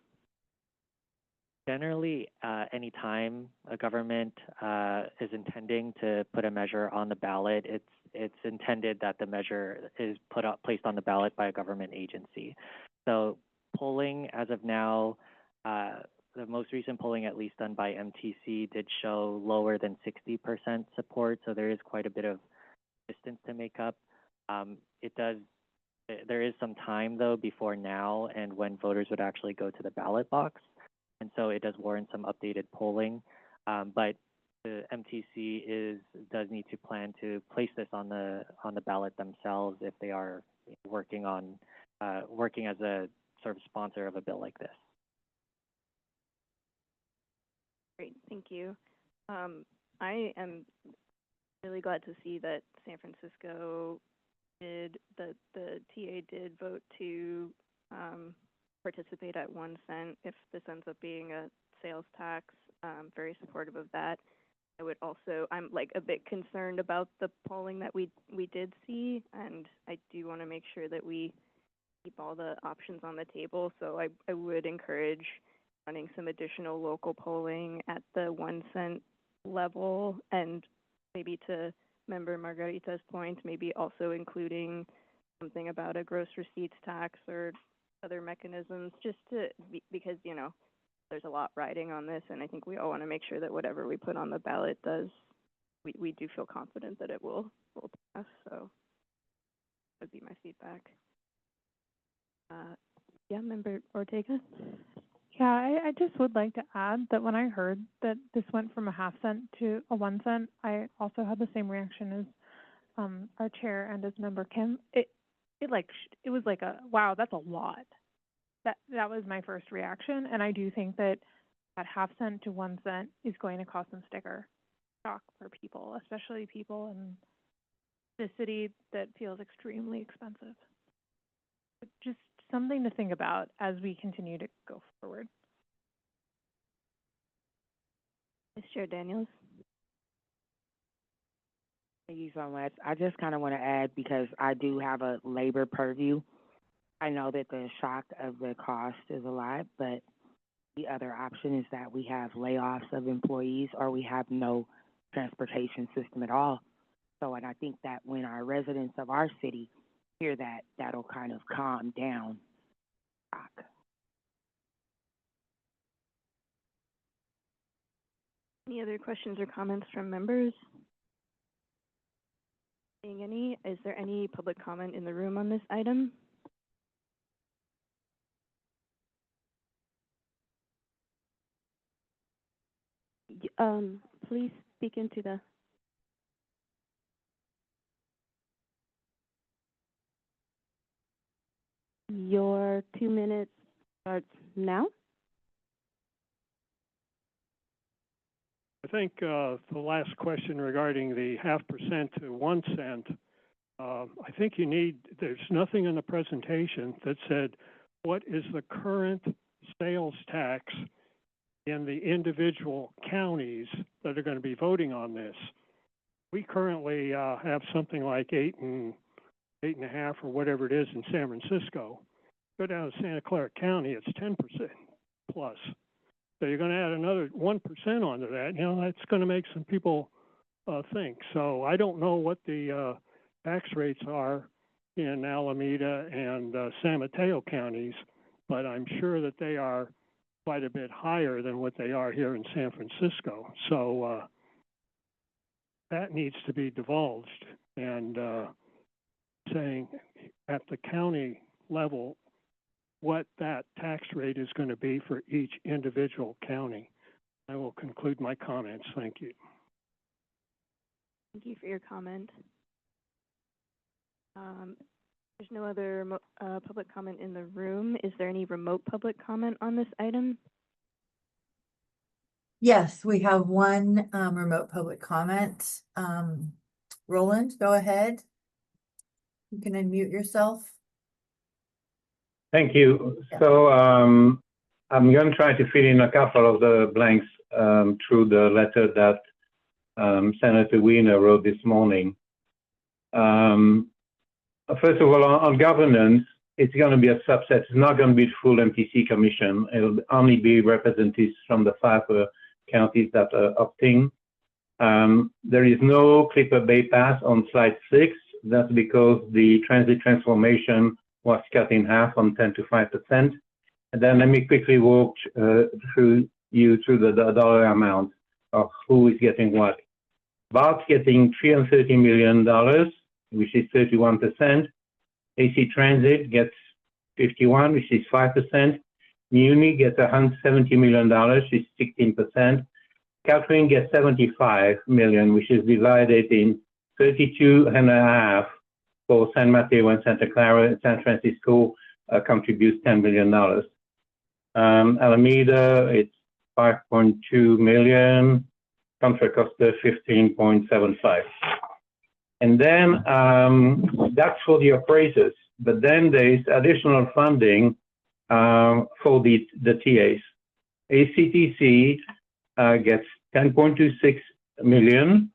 Generally, any time a government is intending to put a measure on the ballot, it's intended that the measure is placed on the ballot by a government agency. So polling as of now, the most recent polling, at least done by MTC, did show lower than 60% support. So there is quite a bit of distance to make up. There is some time though before now and when voters would actually go to the ballot box. And so it does warrant some updated polling, but the MTC does need to plan to place this on the ballot themselves if they are working as a sort of sponsor of a bill like this. Great, thank you. I am really glad to see that San Francisco the TA did vote to participate at 1 cent if this ends up being a sales tax. Very supportive of that. I'm like a bit concerned about the polling that we did see, and I do want to make sure that we keep all the options on the table. So I would encourage running some additional local polling at the 1 cent level, and maybe to Member Margarita's point, maybe also including something about a gross receipts tax or other mechanisms, just because there's a lot riding on this, and I think we all want to make sure that whatever we put on the ballot we do feel confident that it will pass. So that would be my feedback. Yeah, Member Ortega. Yeah, I just would like to add that when I heard that this went from a 1/2 cent to a 1 cent, I also had the same reaction as our chair and as Member Kim. It was like wow, that's a lot. That was my first reaction, and I do think that 1/2 cent to 1 cent is going to cause some sticker shock for people, especially people in the city that feels extremely expensive. Just something to think about as we continue to go forward. Vice Chair Daniels. Thank you so much. I just kind of want to add, because I do have a labor purview. I know that the shock of the cost is a lot, but the other option is that we have layoffs of employees or we have no transportation system at all. So, and I think that when our residents of our city hear that, that'll kind of calm down shock. Any other questions or comments from members? Seeing any, is there any public comment in the room on this item? Please speak into the. Your 2 minutes starts now. I think the last question regarding the 0.5% to 1 cent, I think there's nothing in the presentation that said what is the current sales tax in the individual counties that are going to be voting on this. We currently have something like 8.5 or whatever it is in San Francisco. Go down to Santa Clara County, it's 10% plus. So you're going to add another 1% onto that. That's going to make some people think. So I don't know what the tax rates are in Alameda and San Mateo counties, but I'm sure that they are quite a bit higher than what they are here in San Francisco. So that needs to be divulged, and saying at the county level what that tax rate is going to be for each individual county. I will conclude my comments. Thank you. Thank you for your comment. There's no other public comment in the room. Is there any remote public comment on this item? Yes, we have one remote public comment. Roland, go ahead. You can unmute yourself. Thank you. Yeah. So I'm going to try to fill in a couple of the blanks through the letter that Senator Wiener wrote this morning. First of all, on governance, it's going to be a subset. It's not going to be the full MTC commission. It'll only be representatives from the 5 counties that are opting. There is no Clipper Bay Pass on slide 6. That's because the transit transformation was cut in half from 10 to 5%. And then let me quickly walk through the dollar amount of who is getting what. BART's getting $330 million, which is 31%. AC Transit gets 51, which is 5%. Muni gets $170 million, which is 16%. Caltrain gets $75 million, which is divided in 32.5 for San Mateo and Santa Clara. San Francisco contributes $10 million. Alameda, it's 5.2 million. Contra Costa, 15.75. And then that's for the appraisers. But then there's additional funding for the TAs. ACTC gets 10.26 million.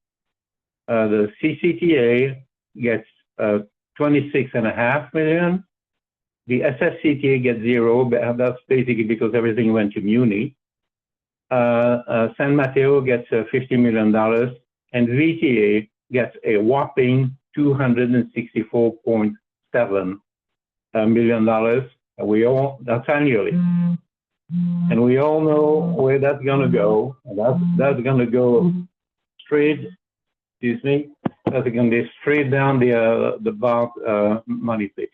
The CCTA gets 26.5 million. The SFCTA gets 0. That's basically because everything went to Muni. San Mateo gets $50 million, and VTA gets a whopping $264.7 million. That's annually. And we all know where that's going to go. That's going to go straight, excuse me, that's going to be straight down the BART money pit.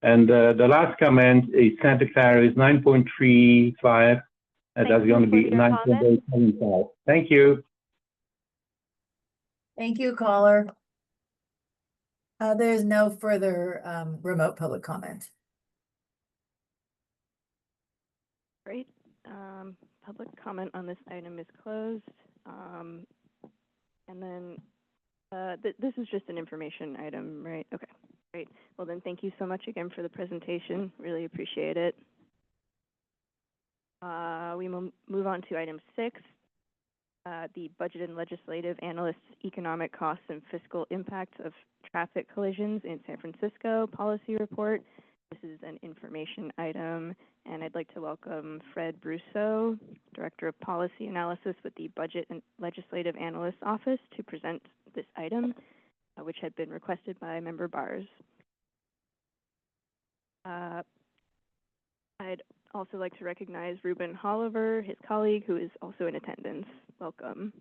And the last comment is Santa Clara is 9.35, and that's going to be 9.875. Thank you. Thank you, caller. There's no further remote public comment. Great. Public comment on this item is closed. And then this is just an information item, right? Okay, great. Well then, thank you so much again for the presentation. Really appreciate it. We will move on to item 6, the Budget and Legislative Analyst's Economic Costs and Fiscal Impacts of Traffic Collisions in San Francisco Policy Report. This is an information item, and I'd like to welcome Fred Brousseau, Director of Policy Analysis with the Budget and Legislative Analyst's Office, to present this item, which had been requested by Member Bars. I'd also like to recognize Ruben Holliver, his colleague, who is also in attendance. Welcome.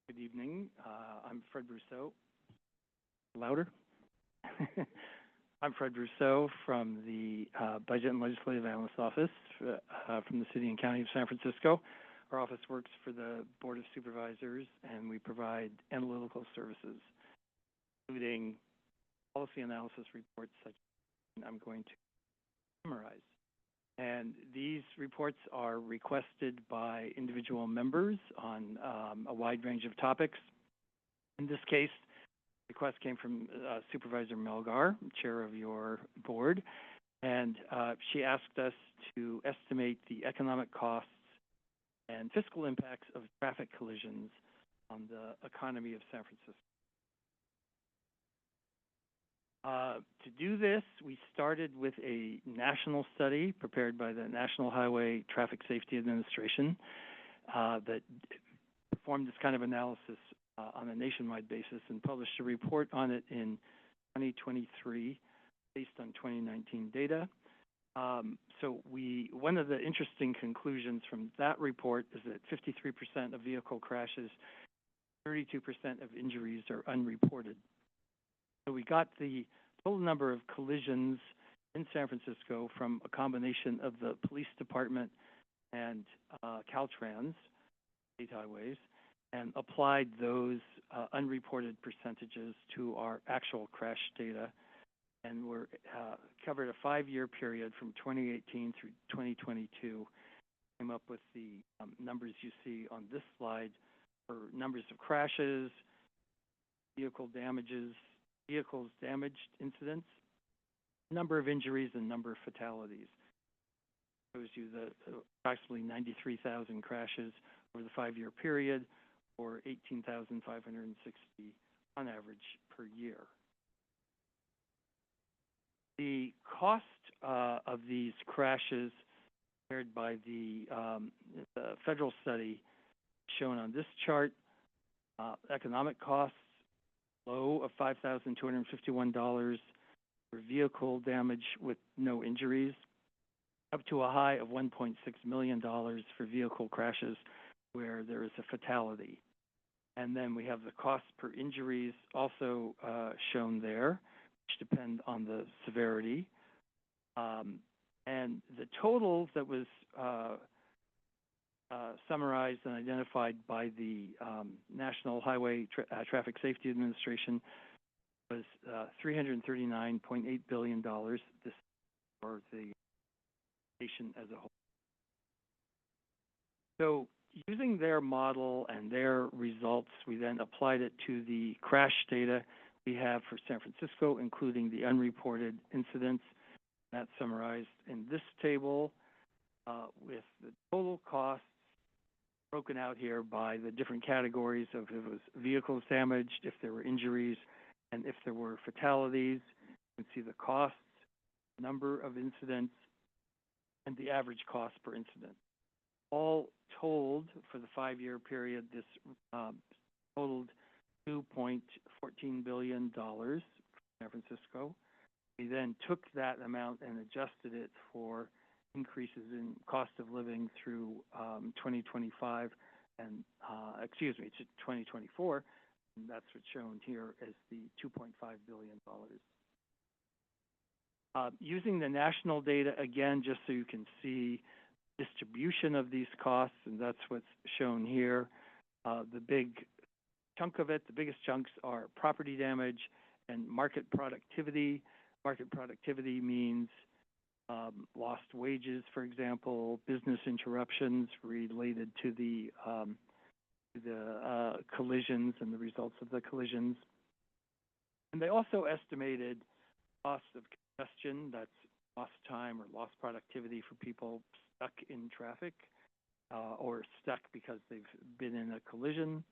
Good evening. I'm Fred Brousseau. Louder? I'm Fred Brousseau from the Budget and Legislative Analyst's Office from the City and County of San Francisco. Our office works for the Board of Supervisors, and we provide analytical services, including policy analysis reports such as I'm going to summarize. And these reports are requested by individual members on a wide range of topics. In this case, the request came from Supervisor Melgar, chair of your board, and she asked us to estimate the economic costs and fiscal impacts of traffic collisions on the economy of San Francisco. To do this, we started with a national study prepared by the National Highway Traffic Safety Administration that performed this kind of analysis on a nationwide basis and published a report on it in 2023 based on 2019 data. So one of the interesting conclusions from that report is that 53% of vehicle crashes, 32% of injuries are unreported. So we got the total number of collisions in San Francisco from a combination of the police department and Caltrans, state highways, and applied those unreported percentages to our actual crash data. And we're covered a 5-year period from 2018 through 2022. Came up with the numbers you see on this slide for numbers of crashes, vehicles damaged incidents, number of injuries, and number of fatalities. Shows you the approximately 93,000 crashes over the 5-year period, or 18,560 on average per year. The cost of these crashes compared by the federal study shown on this chart, economic costs, low of $5,251 for vehicle damage with no injuries, up to a high of $1.6 million for vehicle crashes where there is a fatality. And then we have the cost per injuries also shown there, which depend on the severity. And the totals that was summarized and identified by the National Highway Traffic Safety Administration was $339.8 billion this for the nation as a whole. So using their model and their results, we then applied it to the crash data we have for San Francisco, including the unreported incidents. That's summarized in this table with the total costs broken out here by the different categories of if it was vehicles damaged, if there were injuries, and if there were fatalities. You can see the costs, number of incidents, and the average cost per incident. All told for the 5-year period, this totaled $2.14 billion for San Francisco. We then took that amount and adjusted it for increases in cost of living through 2025 and, to 2024. And that's what's shown here as the $2.5 billion. Using the national data, again, just so you can see distribution of these costs, and that's what's shown here. The big chunk of it, the biggest chunks are property damage and market productivity. Market productivity means lost wages, for example, business interruptions related to the collisions and the results of the collisions. And they also estimated cost of congestion, that's lost time or lost productivity for people stuck in traffic or stuck because they've been in a collision.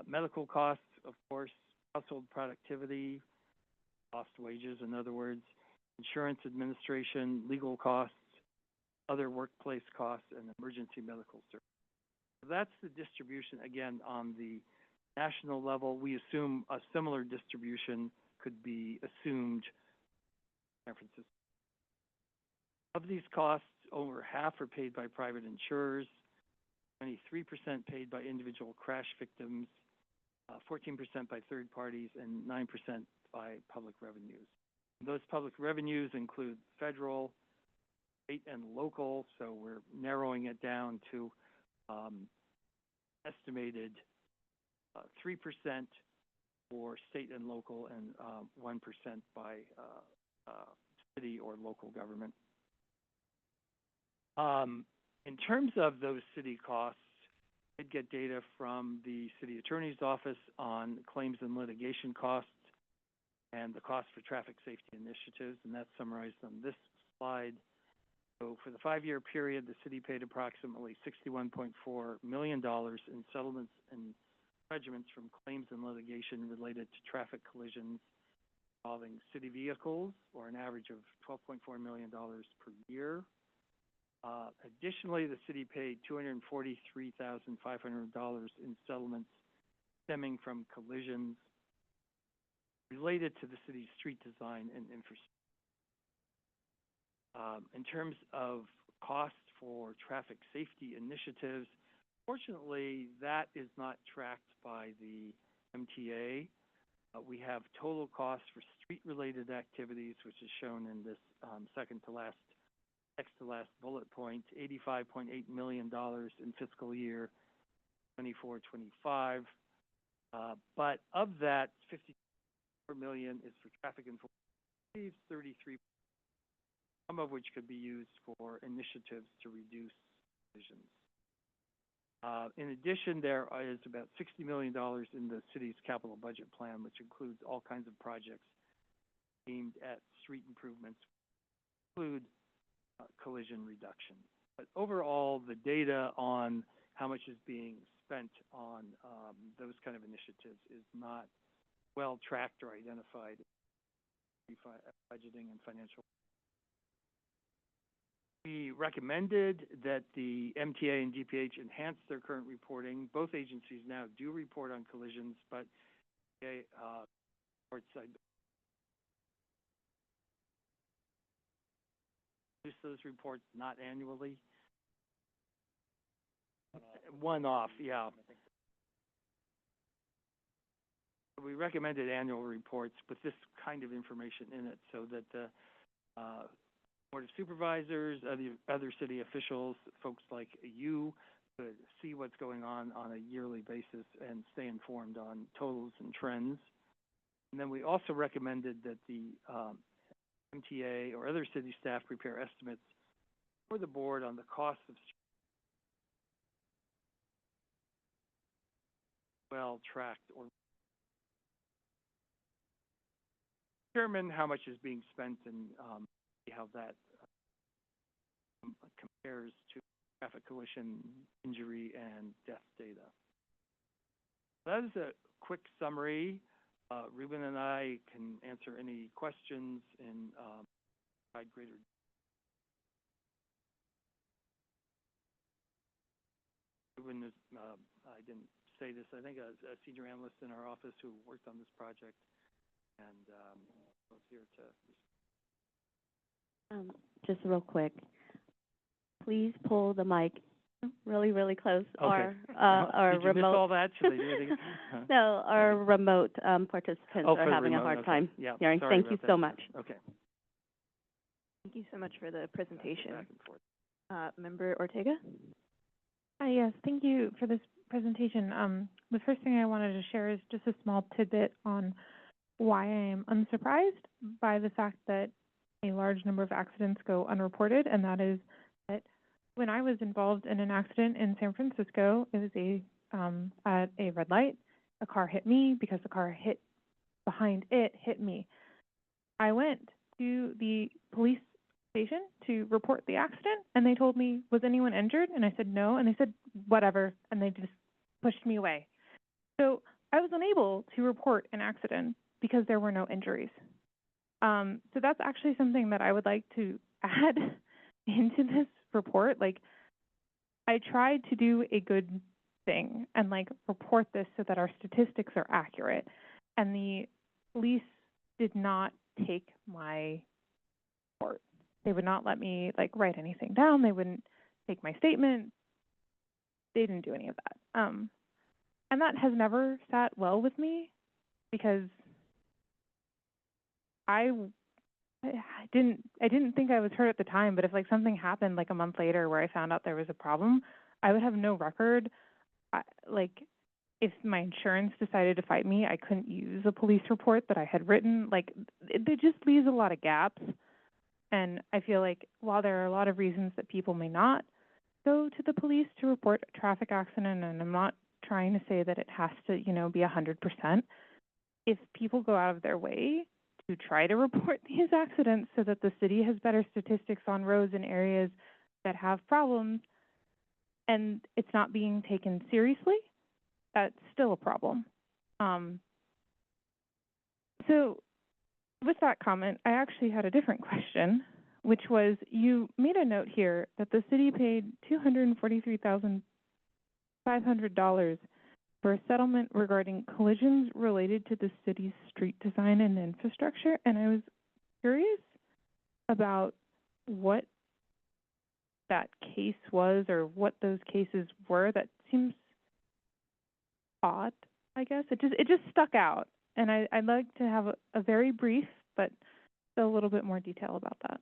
Medical costs, of course, household productivity, lost wages, in other words, insurance administration, legal costs, other workplace costs, and emergency medical services. So that's the distribution, again, on the national level. We assume a similar distribution could be assumed in San Francisco. Of these costs, over half are paid by private insurers, 23% paid by individual crash victims, 14% by third parties, and 9% by public revenues. Those public revenues include federal, state, and local, so we're narrowing it down to estimated 3% for state and local and 1% by city or local government. In terms of those city costs, I did get data from the city attorney's office on claims and litigation costs and the cost for traffic safety initiatives, and that's summarized on this slide. So for the 5-year period, the city paid approximately $61.4 million in settlements and judgments from claims and litigation related to traffic collisions involving city vehicles, or an average of $12.4 million per year. Additionally, the city paid $243,500 in settlements stemming from collisions related to the city's street design and infrastructure. In terms of costs for traffic safety initiatives, fortunately, that is not tracked by the MTA. We have total costs for street-related activities, which is shown in this next to last bullet point, $85.8 million in fiscal year 24-25. But of that, $54 million is for traffic enforcement, 33, some of which could be used for initiatives to reduce collisions. In addition, there is about $60 million in the city's capital budget plan, which includes all kinds of projects aimed at street improvements, include collision reduction. But overall, the data on how much is being spent on those kind of initiatives is not well tracked or identified in budgeting and financial. We recommended that the MTA and DPH enhance their current reporting. Both agencies now do report on collisions, but produce those reports not annually. One-off, yeah. We recommended annual reports with this kind of information in it so that the Board of Supervisors, other city officials, folks like you, could see what's going on a yearly basis and stay informed on totals and trends. And then we also recommended that the MTA or other city staff prepare estimates for the board on the cost of well-tracked or determine how much is being spent and see how that compares to traffic collision, injury, and death data. That is a quick summary. Ruben and I can answer any questions and provide greater. Ruben is, I didn't say this, I think a senior analyst in our office who worked on this project, and was here to. Just real quick, please pull the mic really, really close. Okay. Our Did you remote. miss all that? Should they do it again? No, our remote participants are having a hard time hearing. Thank you so much. Okay. Thank you so much for the presentation. Member Ortega? Hi, yes, thank you for this presentation. The first thing I wanted to share is just a small tidbit on why I am unsurprised by the fact that a large number of accidents go unreported, and that is that when I was involved in an accident in San Francisco, it was at a red light. A car hit me because the car behind it hit me. I went to the police station to report the accident, and they told me, was anyone injured? And I said no, and they said whatever, and they just pushed me away. So I was unable to report an accident because there were no injuries. So that's actually something that I would like to add into this report. Like, I tried to do a good thing and like report this so that our statistics are accurate, and the police did not take my report. They would not let me like write anything down. They wouldn't take my statement. They didn't do any of that. And that has never sat well with me because I didn't think I was hurt at the time, but if like something happened like a month later where I found out there was a problem, I would have no record. Like if my insurance decided to fight me, I couldn't use a police report that I had written. Like it just leaves a lot of gaps. And I feel like while there are a lot of reasons that people may not go to the police to report a traffic accident, and I'm not trying to say that it has to, be 100%, if people go out of their way to try to report these accidents so that the city has better statistics on roads in areas that have problems and it's not being taken seriously, that's still a problem. So with that comment, I actually had a different question, which was you made a note here that the city paid $243,500 for a settlement regarding collisions related to the city's street design and infrastructure. And I was curious about what that case was or what those cases were. That seems odd, I guess. It just stuck out. And I'd like to have a very brief, but a little bit more detail about that.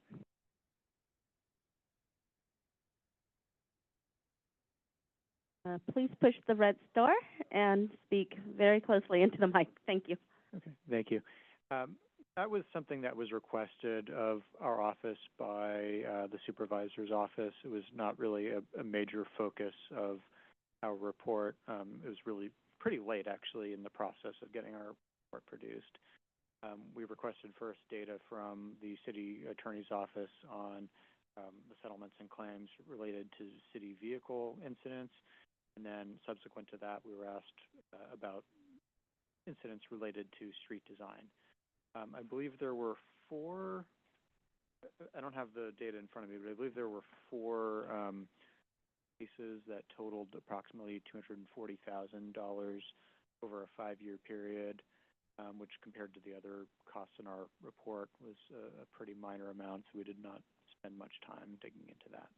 Please push the red star and speak very closely into the mic. Thank you. Okay, thank you. That was something that was requested of our office by the supervisor's office. It was not really a major focus of our report. It was really pretty late, actually, in the process of getting our report produced. We requested first data from the city attorney's office on the settlements and claims related to city vehicle incidents. And then subsequent to that, we were asked about incidents related to street design. I believe there were 4, I don't have the data in front of me, but I believe there were 4 cases that totaled approximately $240,000 over a 5-year period, which compared to the other costs in our report was a pretty minor amount, so we did not spend much time digging into that.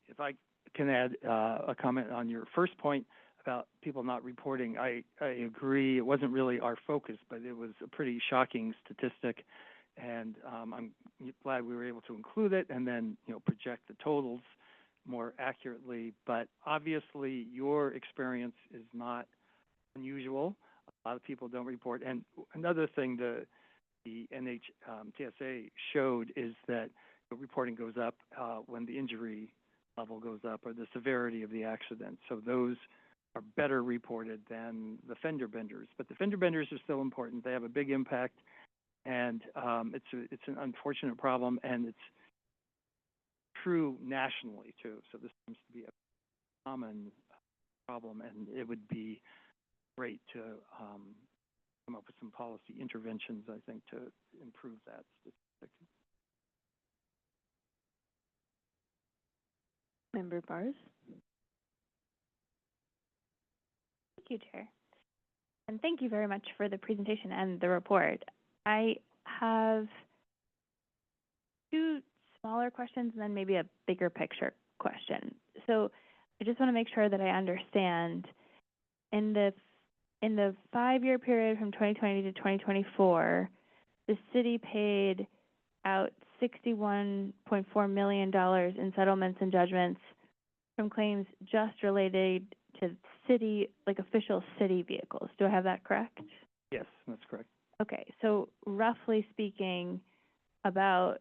If I can add a comment on your first point about people not reporting, I agree. It wasn't really our focus, but it was a pretty shocking statistic, and I'm glad we were able to include it and then project the totals more accurately. But obviously, your experience is not unusual. A lot of people don't report. And another thing the NHTSA showed is that reporting goes up when the injury level goes up or the severity of the accident. So those are better reported than the fender benders. But the fender benders are still important. They have a big impact, and it's an unfortunate problem, and it's true nationally too. So this seems to be a common problem, and it would be great to come up with some policy interventions, I think, to improve that statistic. Member Bars. Thank you, Chair. And thank you very much for the presentation and the report. I have 2 smaller questions and then maybe a bigger picture question. So I just want to make sure that I understand. In the 5-year period from 2020 to 2024, the city paid out $61.4 million in settlements and judgments from claims just related to city, like official city vehicles. Do I have that correct? Yes, that's correct. Okay, so roughly speaking, about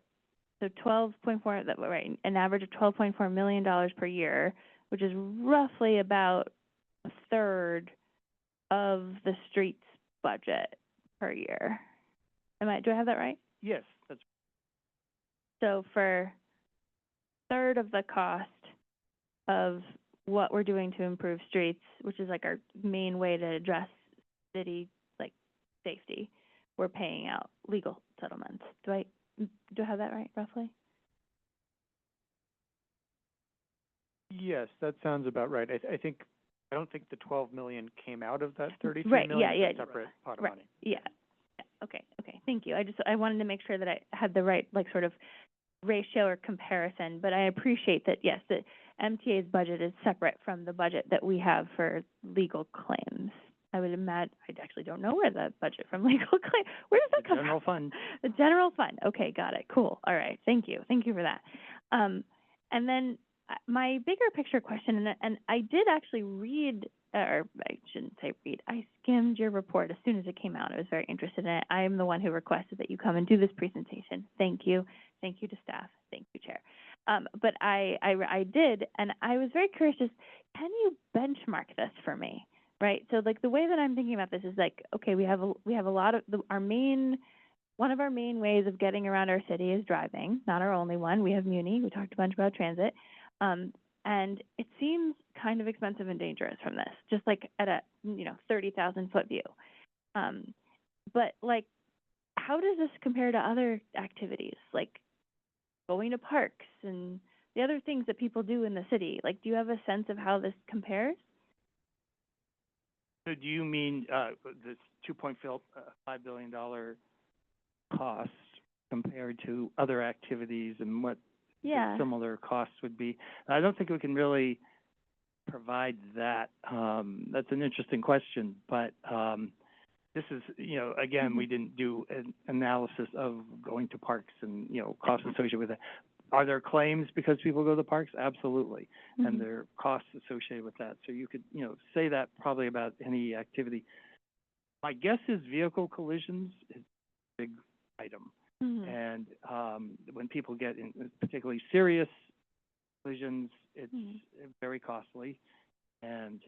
12.4, right, an average of $12.4 million per year, which is roughly about a third of the streets budget per year. Do I have that right? Yes, that's so for a third of the cost of what we're doing to improve streets, which is like our main way to address city safety, we're paying out legal settlements. Do I have that right, roughly? Yes, that sounds about right. I don't think the 12 million came out of that 33 right, million. Yeah, It's a separate pot of money. Yeah. Okay, thank you. I wanted to make sure that I had the right sort of ratio or comparison, but I appreciate that, yes, the MTA's budget is separate from the budget that we have for legal claims. I would imagine, I actually don't know where the budget from legal claims, where does that come from? The general fund. The general fund, okay, got it, cool, all right, thank you for that. And then my bigger picture question, and I did actually read, or I shouldn't say read, I skimmed your report as soon as it came out. I was very interested in it. I am the one who requested that you come and do this presentation. Thank you to staff, thank you, Chair. But I did, and I was very curious, just can you benchmark this for me, right? So the way that I'm thinking about this is okay, we have a lot of, one of our main ways of getting around our city is driving, not our only one. We have Muni, we talked a bunch about transit. And it seems kind of expensive and dangerous from this, just at a 30,000 foot view. But how how does this compare to other activities, like going to parks and the other things that people do in the city? Like, do you have a sense of how this compares? So do you mean this $2.5 billion cost compared to other activities and what Yeah. similar costs would be? I don't think we can really provide that. That's an interesting question, but this is, again, we didn't do an analysis of going to parks and, costs associated with it. Are there claims because people go to the parks? Absolutely. And there are costs associated with that. So you could, say that probably about any activity. My guess is vehicle collisions is a big item. And when people get in particularly serious collisions, it's very costly. And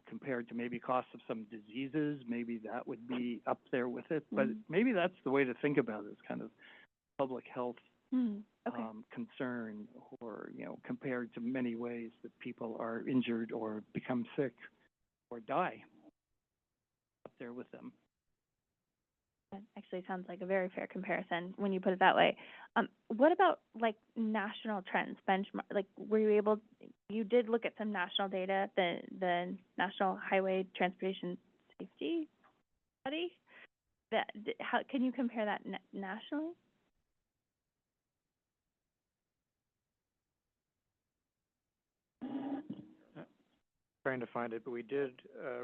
compared to maybe costs of some diseases, maybe that would be up there with it. But maybe that's the way to think about it, is kind of public health concern, or, compared to many ways that people are injured or become sick or die, up there with them. That actually sounds like a very fair comparison when you put it that way. What about like national trends, benchmark? Like, were you able? You did look at some national data, the National Highway Transportation Safety Study. How can you compare that nationally? Trying to find it, but we did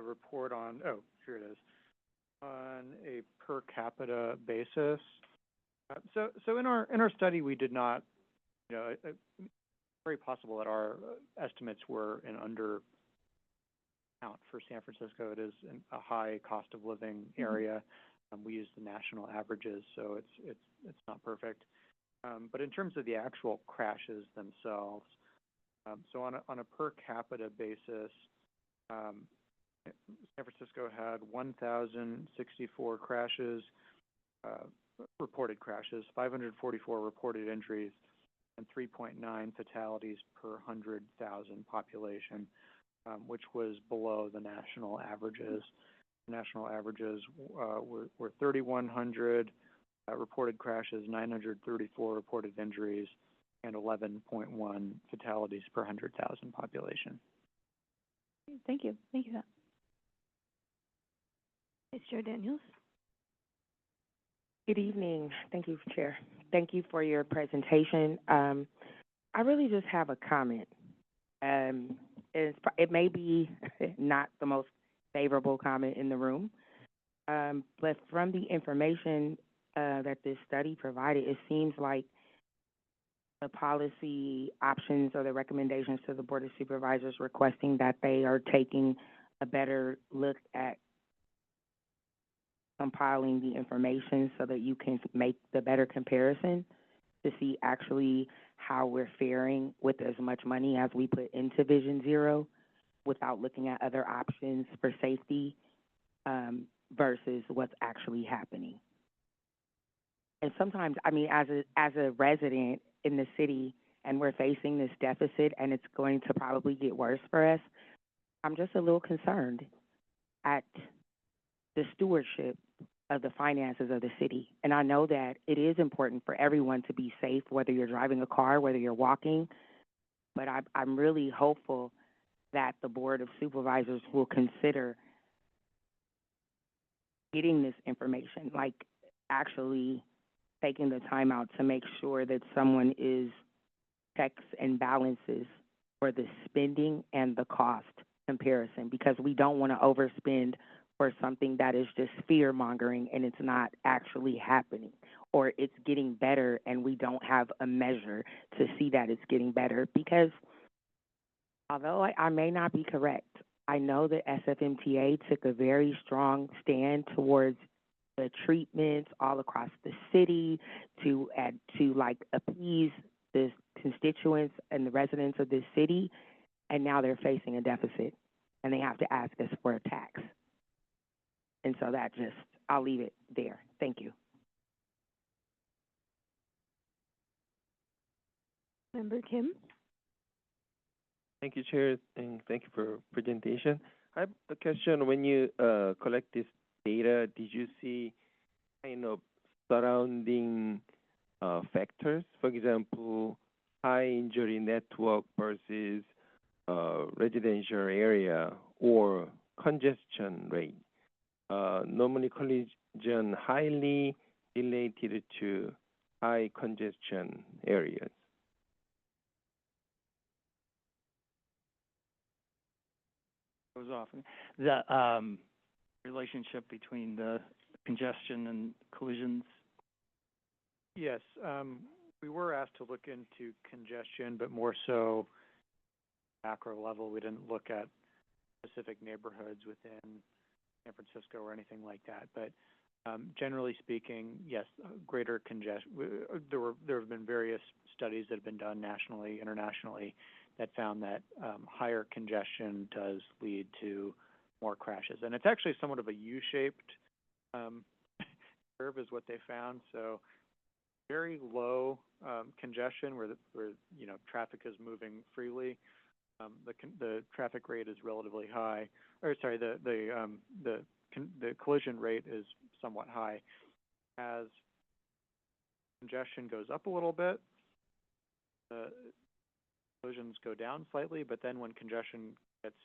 report on, oh, here it is, on a per capita basis. So in our study, we did not, it's very possible that our estimates were an under count for San Francisco. It is a high cost of living area. We use the national averages, so it's not perfect. But in terms of the actual crashes themselves, so on a per capita basis, San Francisco had 1,064 crashes, reported crashes, 544 reported injuries, and 3.9 fatalities per 100,000 population, which was below the national averages. The national averages were 3,100 reported crashes, 934 reported injuries, and 11.1 fatalities per 100,000 population. Thank you. Thank you for that. Vice Chair Daniels. Good evening. Thank you, Chair. Thank you for your presentation. I really just have a comment. It may be not the most favorable comment in the room, but from the information that this study provided, it seems like the policy options or the recommendations to the Board of Supervisors requesting that they are taking a better look at compiling the information so that you can make the better comparison to see actually how we're faring with as much money as we put into Vision Zero without looking at other options for safety versus what's actually happening. And sometimes, I mean, as a resident in the city, and we're facing this deficit, and it's going to probably get worse for us, I'm just a little concerned at the stewardship of the finances of the city. And I know that it is important for everyone to be safe, whether you're driving a car, whether you're walking, but I'm really hopeful that the Board of Supervisors will consider getting this information, like actually taking the time out to make sure that someone is checks and balances for the spending and the cost comparison, because we don't want to overspend for something that is just fear-mongering and it's not actually happening, or it's getting better and we don't have a measure to see that it's getting better. Because although I may not be correct, I know that SFMTA took a very strong stand towards the treatments all across the city to appease the constituents and the residents of this city, and now they're facing a deficit and they have to ask us for a tax. And so I'll leave it there. Thank you. Member Kim. Thank you, Chair, and thank you for presentation. I have a question. When you collect this data, did you see kind of surrounding factors. For example, high injury network versus residential area or congestion rate. Normally collision highly related to high congestion areas. Goes off. The relationship between the congestion and collisions. Yes, we were asked to look into congestion, but more so macro level. We didn't look at specific neighborhoods within San Francisco or anything like that. But generally speaking, yes, greater congestion. There have been various studies that have been done nationally, internationally, that found that higher congestion does lead to more crashes. And it's actually somewhat of a U-shaped curve is what they found. So very low congestion where you know, traffic is moving freely. The traffic rate is relatively high, or sorry, the collision rate is somewhat high. As congestion goes up a little bit, collisions go down slightly, but then when congestion gets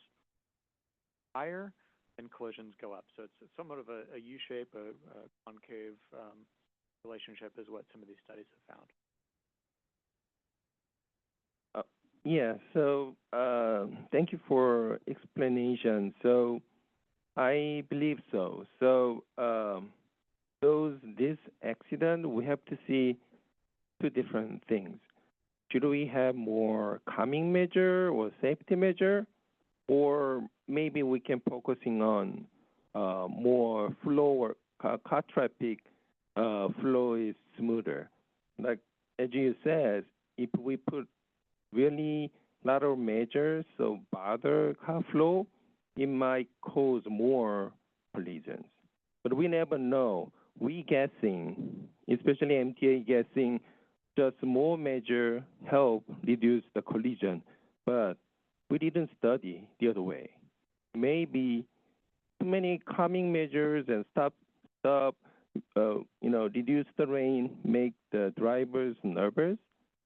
higher, then collisions go up. So it's somewhat of a U-shape, a concave relationship is what some of these studies have found. Yeah, so thank you for explanation. So I believe so. So this accident, we have to see two different things. Should we have more calming measure or safety measure, or maybe we can focusing on more flow or car traffic flow is smoother. Like as you said, if we put really lot of measures so bother car flow, it might cause more collisions. But we never know. We guessing, especially MTA guessing, just more measure help reduce the collision, but we didn't study the other way. Maybe too many calming measures and stop, reduce the rain, make the drivers nervous,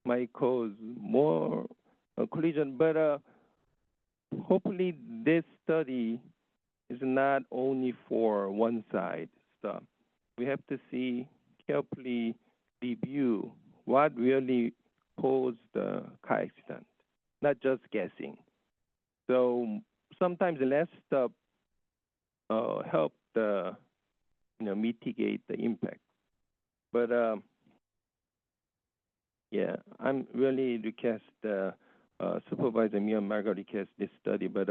might cause more collision. But hopefully this study is not only for one side stuff. We have to see, carefully review what really caused the car accident, not just guessing. So sometimes less stuff help the mitigate the impact. But yeah, I'm really request Supervisor Mia Margaret request this study, but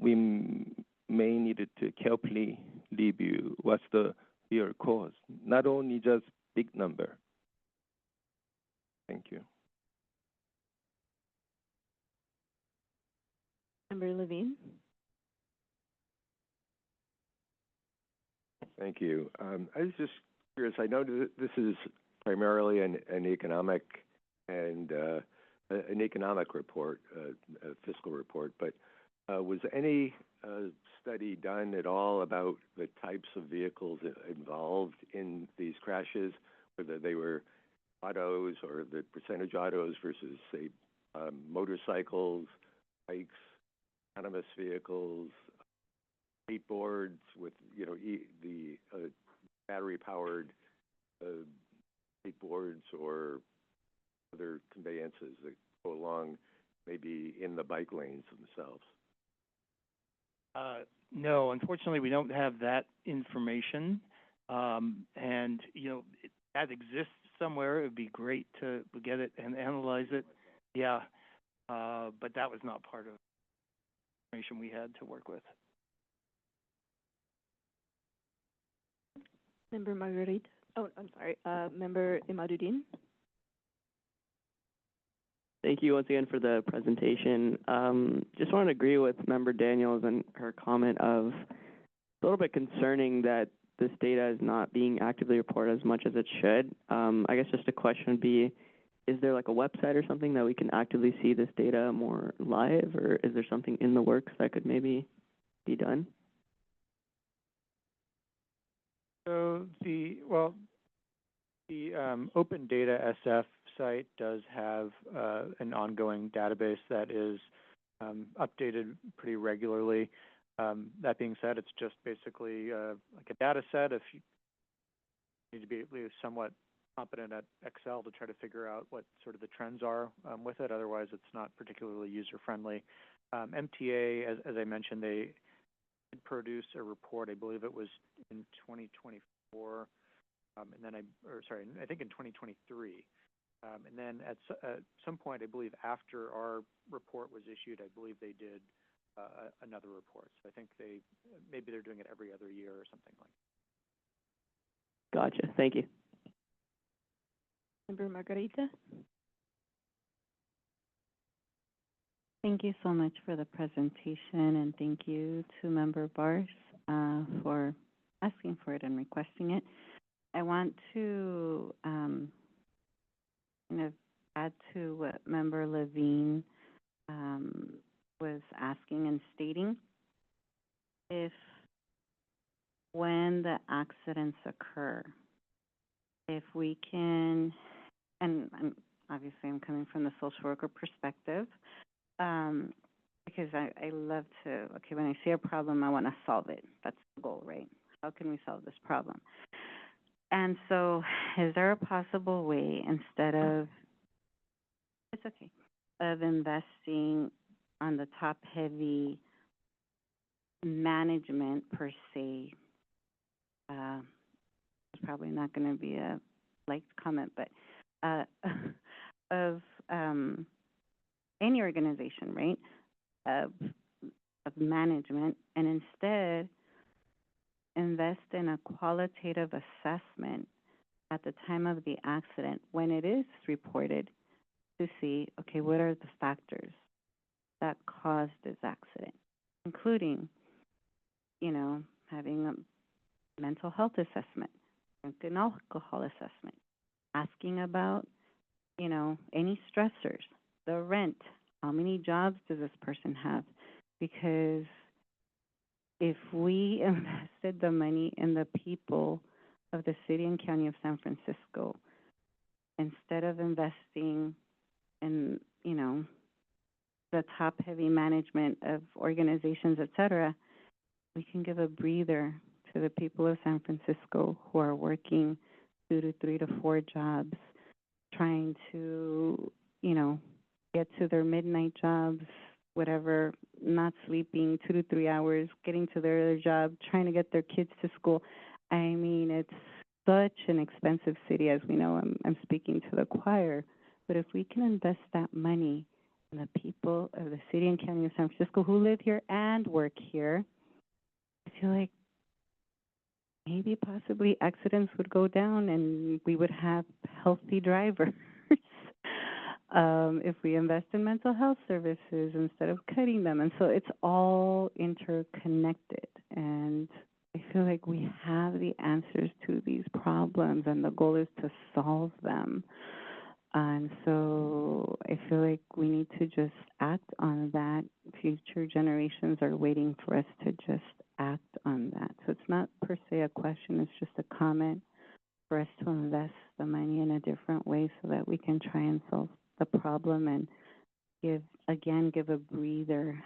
we may need to carefully review what's the real cause, not only just big number. Thank you. Member Levine. Thank you. I was just curious. I know that this is primarily an economic and an economic report, a fiscal report, but was any study done at all about the types of vehicles involved in these crashes, whether they were autos or the percentage autos versus, say, motorcycles, bikes, autonomous vehicles, skateboards with, the battery-powered skateboards or other conveyances that go along maybe in the bike lanes themselves? No, unfortunately, we don't have that information. And, that exists somewhere. It would be great to get it and analyze it. Yeah, but that was not part of the information we had to work with. Member Marguerite. Oh, I'm sorry. Member Imaduddin. Thank you once again for the presentation. Just want to agree with Member Daniels and her comment of a little bit concerning that this data is not being actively reported as much as it should. I guess just a question would be, is there like a website or something that we can actively see this data more live, or is there something in the works that could maybe be done? So So the Open Data SF site does have an ongoing database that is updated pretty regularly. That being said, it's just basically like a data set. If you need to be at least somewhat competent at Excel to try to figure out what sort of the trends are with it. Otherwise, it's not particularly user-friendly. MTA, as I mentioned, they did produce a report. I believe it was in 2024, and then I think in 2023. And then at some point, I believe after our report was issued, I believe they did another report. So I think maybe they're doing it every other year or something like that. Gotcha. Thank you. Member Margarita? Thank you so much for the presentation, and thank you to Member Bars for asking for it and requesting it. I want to kind of add to what Member Levine was asking and stating. If when the accidents occur, if we can, and obviously I'm coming from the social worker perspective, because I love to, okay, when I see a problem, I want to solve it. That's the goal, right? How can we solve this problem? And so is there a possible way, instead of, it's okay, of investing on the top-heavy management per se? It's probably not going to be a liked comment, but of any organization, right, of management, and instead invest in a qualitative assessment at the time of the accident when it is reported to see, okay, what are the factors that caused this accident, including, you know, having a mental health assessment, an alcohol assessment, asking about, you know, any stressors, the rent, how many jobs does this person have? Because if we invested the money in the people of the city and county of San Francisco, instead of investing in, you know, the top-heavy management of organizations, et cetera, we can give a breather to the people of San Francisco who are working 2 to 3 to 4 jobs, trying to, you know, get to their midnight jobs, whatever, not sleeping 2 to 3 hours, getting to their other job, trying to get their kids to school. I mean, it's such an expensive city, as we know. I'm speaking to the choir. But if we can invest that money in the people of the city and county of San Francisco who live here and work here, I feel like maybe possibly accidents would go down and we would have healthy drivers. If we invest in mental health services instead of cutting them. And so it's all interconnected. And I feel like we have the answers to these problems, and the goal is to solve them. And so I feel like we need to just act on that. Future generations are waiting for us to just act on that. So it's not per se a question, it's just a comment for us to invest the money in a different way so that we can try and solve the problem and give a breather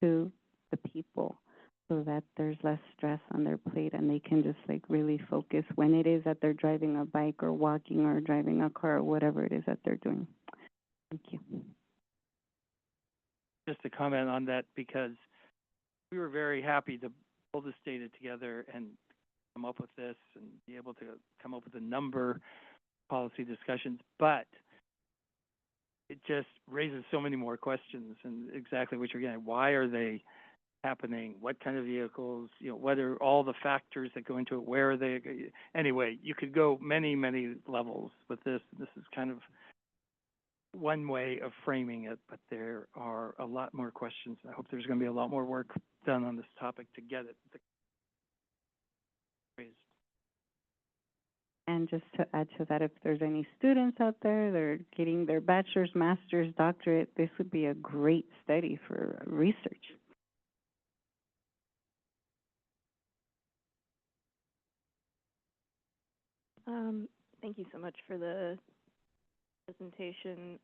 to the people so that there's less stress on their plate and they can just like really focus when it is that they're driving a bike or walking or driving a car or whatever it is that they're doing. Thank you. Just to comment on that, because we were very happy to pull this data together and come up with this and be able to come up with a number of policy discussions, but it just raises so many more questions, and exactly what you're getting. Why are they happening? What kind of vehicles? You know, what are all the factors that go into it? Where are they? Anyway, you could go many, many levels with this. This is kind of one way of framing it, but there are a lot more questions. I hope there's going to be a lot more work done on this topic to get it raised. And just to add to that, if there's any students out there that are getting their bachelor's, master's, doctorate, this would be a great study for research. Thank you so much for the presentation.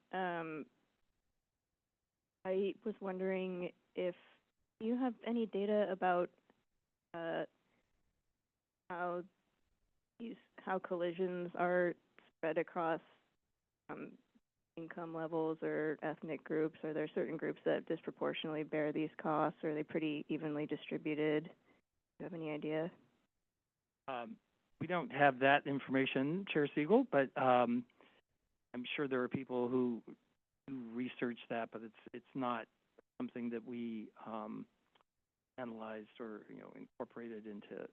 I was wondering if you have any data about how how collisions are spread across income levels or ethnic groups. Are there certain groups that disproportionately bear these costs, or are they pretty evenly distributed? Do you have any idea? We don't have that information, Chair Siegel, but I'm sure there are people who research that, but it's not something that we analyzed or incorporated into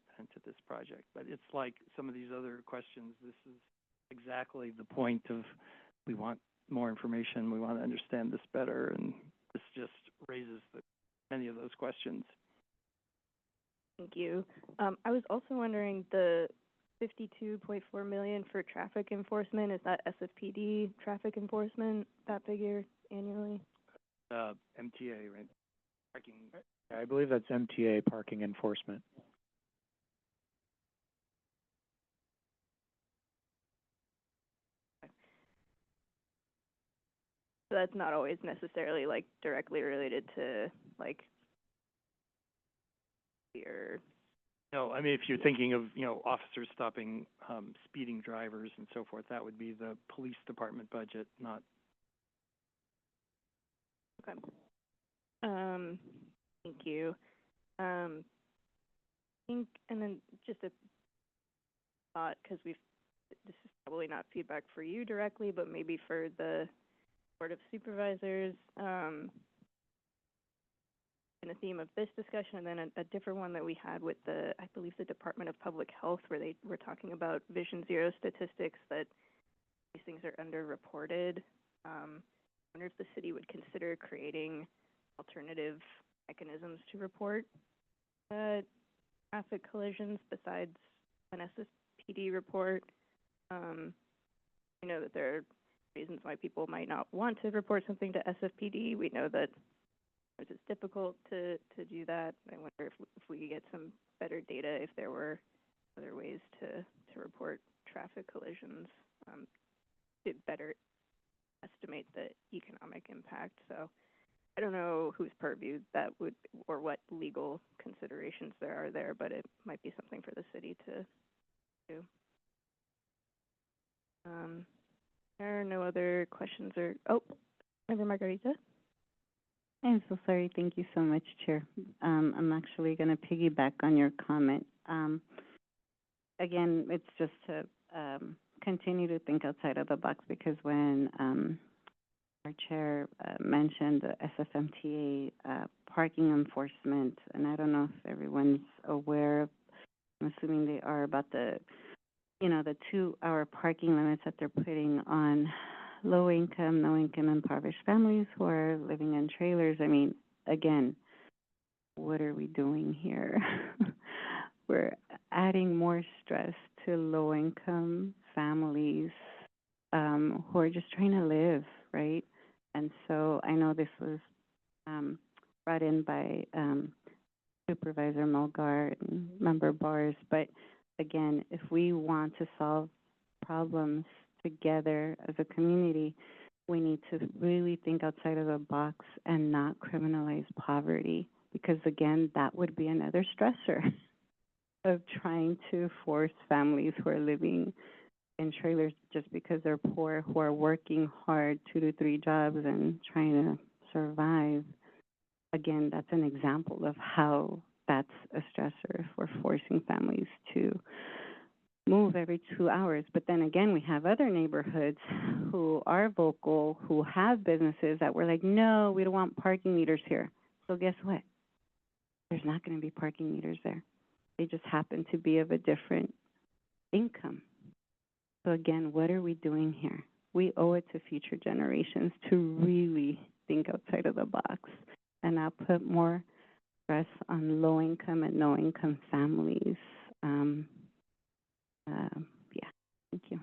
this project. But it's like some of these other questions. This is exactly the point of we want more information. We want to understand this better, and this just raises many of those questions. Thank you. I was also wondering, the $52.4 million for traffic enforcement, is that SFPD traffic enforcement, that figure annually? MTA, right? Parking. Yeah, I believe that's MTA parking enforcement. So that's not always necessarily like directly related to like your. No, I mean, if you're thinking of, officers stopping speeding drivers and so forth, that would be the police department budget, not. Okay. Thank you. I think, and then just a thought, because this is probably not feedback for you directly, but maybe for the Board of Supervisors. In a theme of this discussion, and then a different one that we had with I believe the Department of Public Health, where they were talking about Vision Zero statistics, that these things are underreported. I wonder if the city would consider creating alternative mechanisms to report traffic collisions besides an SFPD report. We know that there are reasons why people might not want to report something to SFPD. We know that it's difficult to do that. I wonder if we could get some better data, if there were other ways to report traffic collisions to better estimate the economic impact. So I don't know whose purview that would, or what legal considerations there are there, but it might be something for the city to do. There are no other questions or, Member Margarita? I'm so sorry. Thank you so much, Chair. I'm actually going to piggyback on your comment. Again, it's just to continue to think outside of the box, because when our chair mentioned the SFMTA parking enforcement, and I don't know if everyone's aware of, I'm assuming they are, about the 2-hour parking limits that they're putting on low-income, no-income, impoverished families who are living in trailers. I mean, again, what are we doing here? We're adding more stress to low-income families who are just trying to live, right? And so I know this was brought in by Supervisor Mulgar and Member Bars, but again, if we want to solve problems together as a community, we need to really think outside of the box and not criminalize poverty, because again, that would be another stressor of trying to force families who are living in trailers just because they're poor, who are working hard 2 to 3 jobs and trying to survive. Again, that's an example of how that's a stressor if we're forcing families to move every 2 hours. But then again, we have other neighborhoods who are vocal, who have businesses that were like, no, we don't want parking meters here. So guess what? There's not going to be parking meters there. They just happen to be of a different income. So again, what are we doing here? We owe it to future generations to really think outside of the box and not put more stress on low-income and no-income families. Yeah, thank you.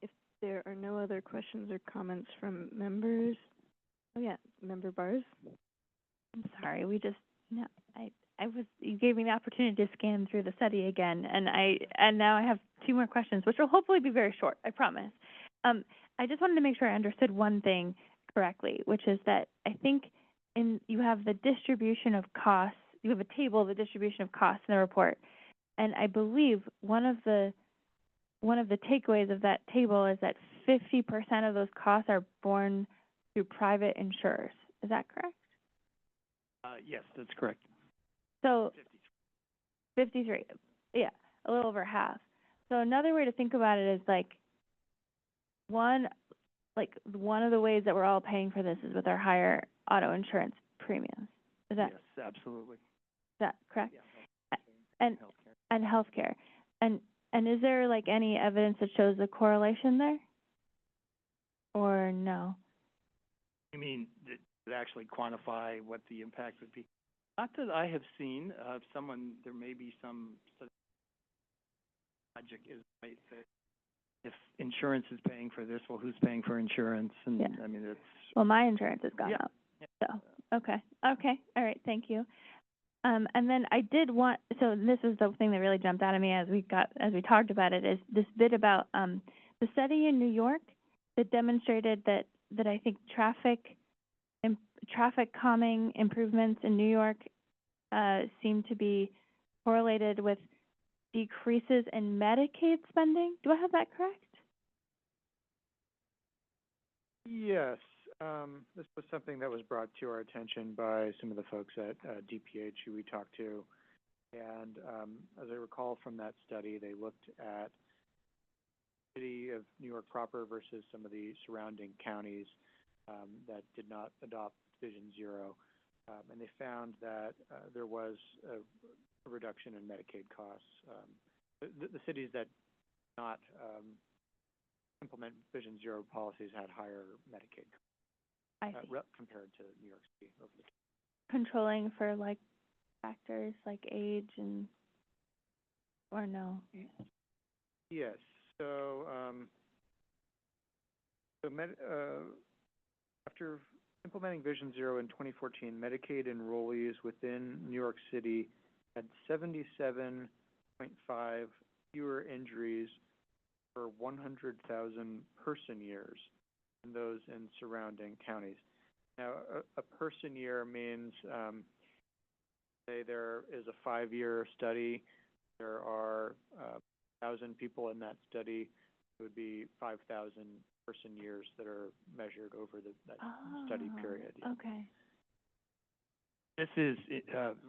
If there are no other questions or comments from members, Member Bars. I'm sorry, we just, you gave me the opportunity to scan through the study again, and now I have two more questions, which will hopefully be very short, I promise. I just wanted to make sure I understood one thing correctly, which is that I think you have the distribution of costs, you have a table of the distribution of costs in the report, and I believe one of the takeaways of that table is that 50% of those costs are borne through private insurers. Is that correct? Yes, that's correct. So 53, yeah, a little over half. So another way to think about it is one of the ways that we're all paying for this is with our higher auto insurance premiums. Is that? Yes, absolutely. Is that correct? Yeah, and healthcare. And is there any evidence that shows a correlation there? Or no? You mean to actually quantify what the impact would be? Not that I have seen. There may be some logic is right that if insurance is paying for this, well, who's paying for insurance? And yeah. I mean, it's well, my insurance has gone yeah. up. So okay, all right, thank you. And then I did want, so this is the thing that really jumped out at me as we talked about it, is this bit about the study in New York that demonstrated that I think traffic calming improvements in New York seem to be correlated with decreases in Medicaid spending. Do I have that correct? Yes. This was something that was brought to our attention by some of the folks at DPH who we talked to. And as I recall from that study, they looked at the city of New York proper versus some of the surrounding counties that did not adopt Vision Zero. And they found that there was a reduction in Medicaid costs. The cities that did not implement Vision Zero policies had higher Medicaid costs. Compared to New York City. Controlling for factors like age or no? Yes. So, after implementing Vision Zero in 2014, Medicaid enrollees within New York City had 77.5 fewer injuries per 100,000 person years than those in surrounding counties. Now, a person year means, say there is a 5-year study, there are 1,000 people in that study, it would be 5,000 person years that are measured over that study period. Yeah. Okay. This is,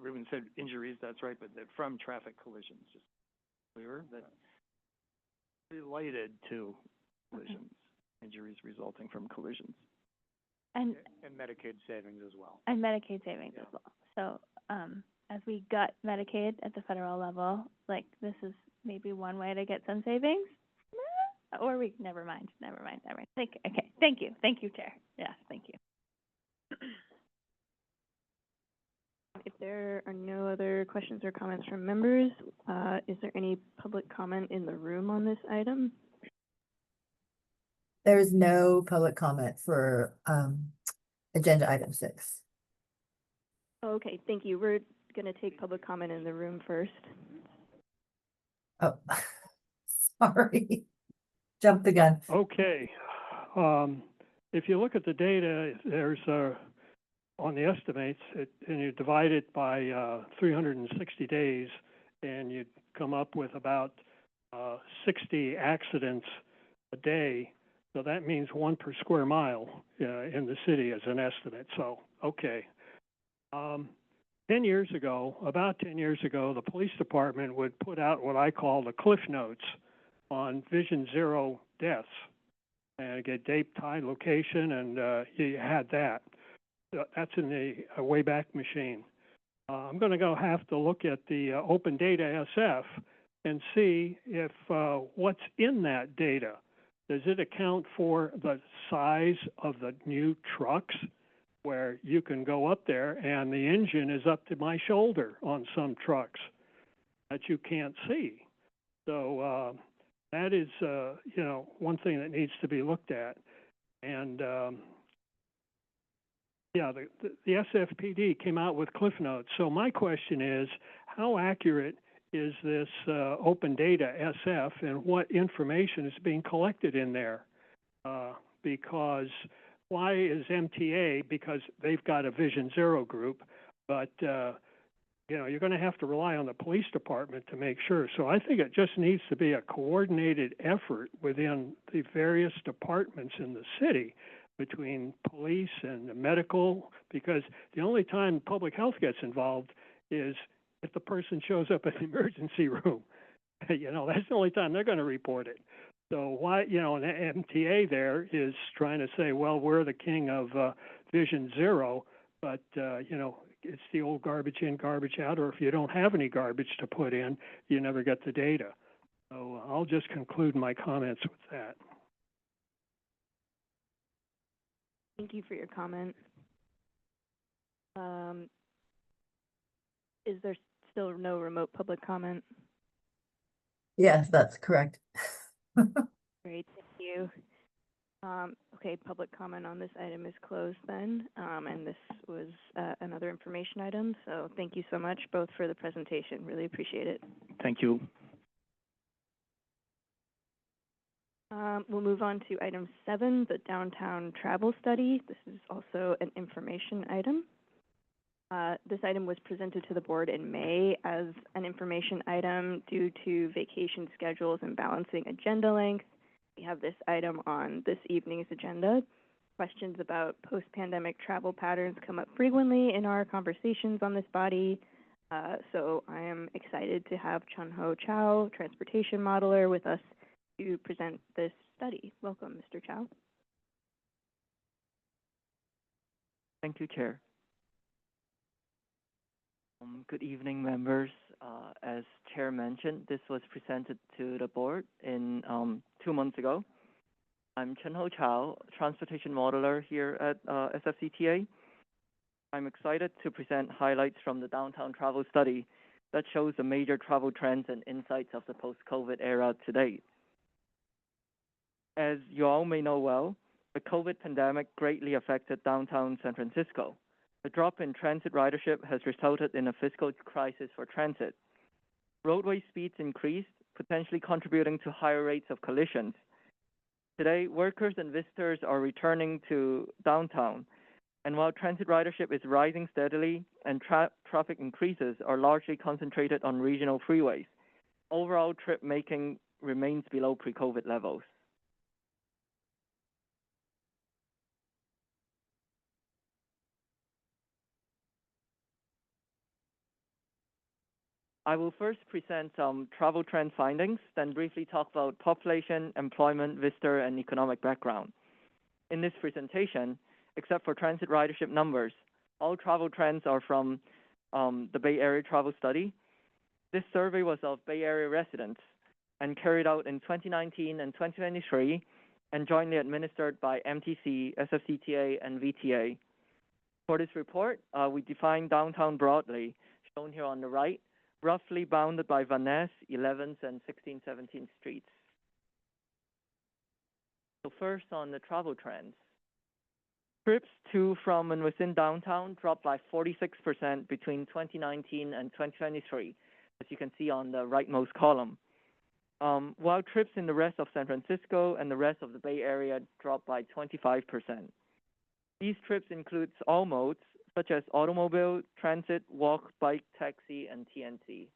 Ruben said injuries, that's right, but from traffic collisions, just clear that related to collisions, injuries resulting from collisions. And Medicaid savings as well. And Medicaid savings as well. So as we gut Medicaid at the federal level, this is maybe one way to get some savings. Or never mind. Okay, thank you, Chair. Yes, thank you. If there are no other questions or comments from members, is there any public comment in the room on this item? There is no public comment for agenda item 6. Okay, thank you. We're going to take public comment in the room first. Oh, sorry. Jump the gun. Okay. If you look at the data, there's on the estimates, and you divide it by 360 days, and you come up with about 60 accidents a day. So that means 1 per square mile in the city as an estimate. So, okay. 10 years ago, about 10 years ago, the police department would put out what I call the Cliff Notes on Vision Zero deaths. And get date, time, location, and you had that. That's in the Wayback Machine. I'm going to have to look at the Open Data SF and see if what's in that data. Does it account for the size of the new trucks where you can go up there and the engine is up to my shoulder on some trucks that you can't see? So that is, one thing that needs to be looked at. And Yeah, the SFPD came out with Cliff Notes. So my question is, how accurate is this open data SF, and what information is being collected in there? Because why is MTA? Because they've got a Vision Zero group, but you're going to have to rely on the police department to make sure. So I think it just needs to be a coordinated effort within the various departments in the city, between police and the medical, because the only time public health gets involved is if the person shows up at the emergency room. That's the only time they're going to report it. So why, and the MTA there is trying to say, well, we're the king of Vision Zero, but, it's the old garbage in, garbage out, or if you don't have any garbage to put in, you never get the data. So I'll just conclude my comments with that. Thank you for your comment. Is there still no remote public comment? Yes, that's correct. Great, thank you. Okay, public comment on this item is closed then, and this was another information item, so thank you so much both for the presentation. Really appreciate it. Thank you. We'll move on to item 7, the downtown travel study. This is also an information item. This item was presented to the board in May as an information item due to vacation schedules and balancing agenda length. We have this item on this evening's agenda. Questions about post-pandemic travel patterns come up frequently in our conversations on this body. So I am excited to have Chun-Ho Chow, transportation modeler, with us to present this study. Welcome, Mr. Chow. Thank you, Chair. Good evening, members. As Chair mentioned, this was presented to the board in 2 months ago. I'm Chun-Ho Chow, transportation modeler here at SFCTA. I'm excited to present highlights from the downtown travel study that shows the major travel trends and insights of the post-COVID era to date. As you all may know well, the COVID pandemic greatly affected downtown San Francisco. The drop in transit ridership has resulted in a fiscal crisis for transit. Roadway speeds increased, potentially contributing to higher rates of collisions. Today, workers and visitors are returning to downtown, and while transit ridership is rising steadily and traffic increases are largely concentrated on regional freeways, overall trip making remains below pre-COVID levels. I will first present some travel trend findings, then briefly talk about population, employment, visitor, and economic background. In this presentation, except for transit ridership numbers, all travel trends are from the Bay Area Travel Study. This survey was of Bay Area residents and carried out in 2019 and 2023 and jointly administered by MTC, SFCTA, and VTA. For this report, we define downtown broadly, shown here on the right, roughly bounded by Van Ness, 11th, and 16th, 17th Streets. So first on the travel trends. Trips to, from, and within downtown dropped by 46% between 2019 and 2023, as you can see on the rightmost column. While trips in the rest of San Francisco and the rest of the Bay Area dropped by 25%. These trips include all modes, such as automobile, transit, walk, bike, taxi, and TNC.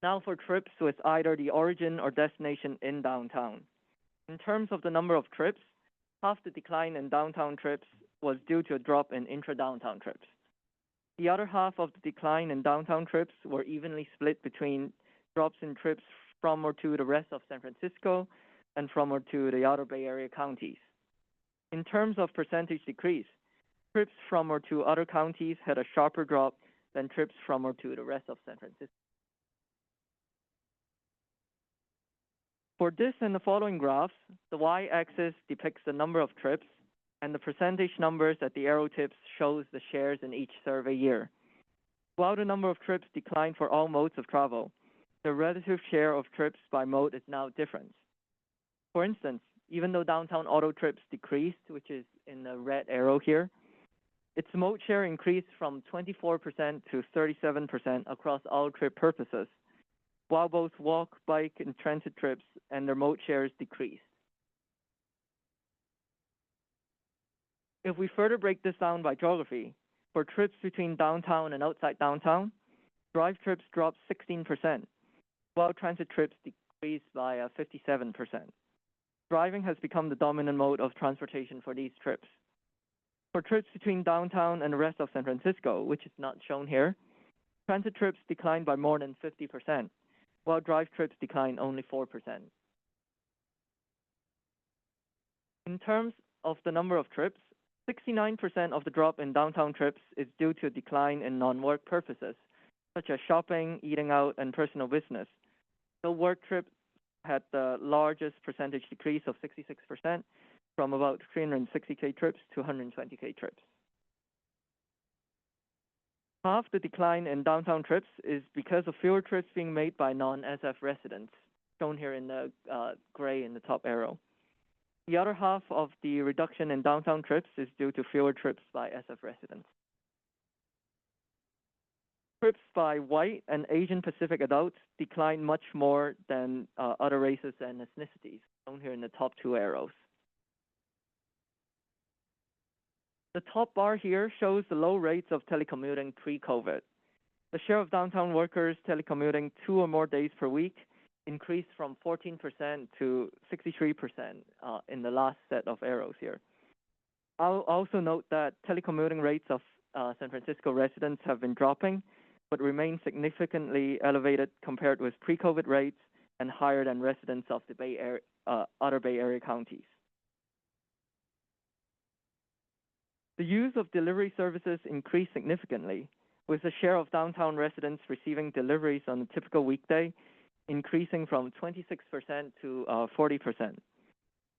Now for trips with either the origin or destination in downtown. In terms of the number of trips, half the decline in downtown trips was due to a drop in intra-downtown trips. The other half of the decline in downtown trips were evenly split between drops in trips from or to the rest of San Francisco and from or to the outer Bay Area counties. In terms of percentage decrease, trips from or to other counties had a sharper drop than trips from or to the rest of San Francisco. For this and the following graphs, the y-axis depicts the number of trips, and the percentage numbers at the arrow tips shows the shares in each survey year. While the number of trips declined for all modes of travel, the relative share of trips by mode is now different. For instance, even though downtown auto trips decreased, which is in the red arrow here, its mode share increased from 24% to 37% across all trip purposes, while both walk, bike, and transit trips and their mode shares decreased. If we further break this down by geography, for trips between downtown and outside downtown, drive trips dropped 16%, while transit trips decreased by 57%. Driving has become the dominant mode of transportation for these trips. For trips between downtown and the rest of San Francisco, which is not shown here, transit trips declined by more than 50%, while drive trips declined only 4%. In terms of the number of trips, 69% of the drop in downtown trips is due to a decline in non-work purposes, such as shopping, eating out, and personal business. The work trips had the largest percentage decrease of 66%, from about 360K trips to 120K trips. Half the decline in downtown trips is because of fewer trips being made by non-SF residents, shown here in the gray in the top arrow. The other half of the reduction in downtown trips is due to fewer trips by SF residents. Trips by white and Asian Pacific adults declined much more than other races and ethnicities, shown here in the top two arrows. The top bar here shows the low rates of telecommuting pre-COVID. The share of downtown workers telecommuting 2 or more days per week increased from 14% to 63% in the last set of arrows here. I'll also note that telecommuting rates of San Francisco residents have been dropping, but remain significantly elevated compared with pre-COVID rates and higher than residents of the Bay Area, other Bay Area counties. The use of delivery services increased significantly, with the share of downtown residents receiving deliveries on a typical weekday increasing from 26% to 40%.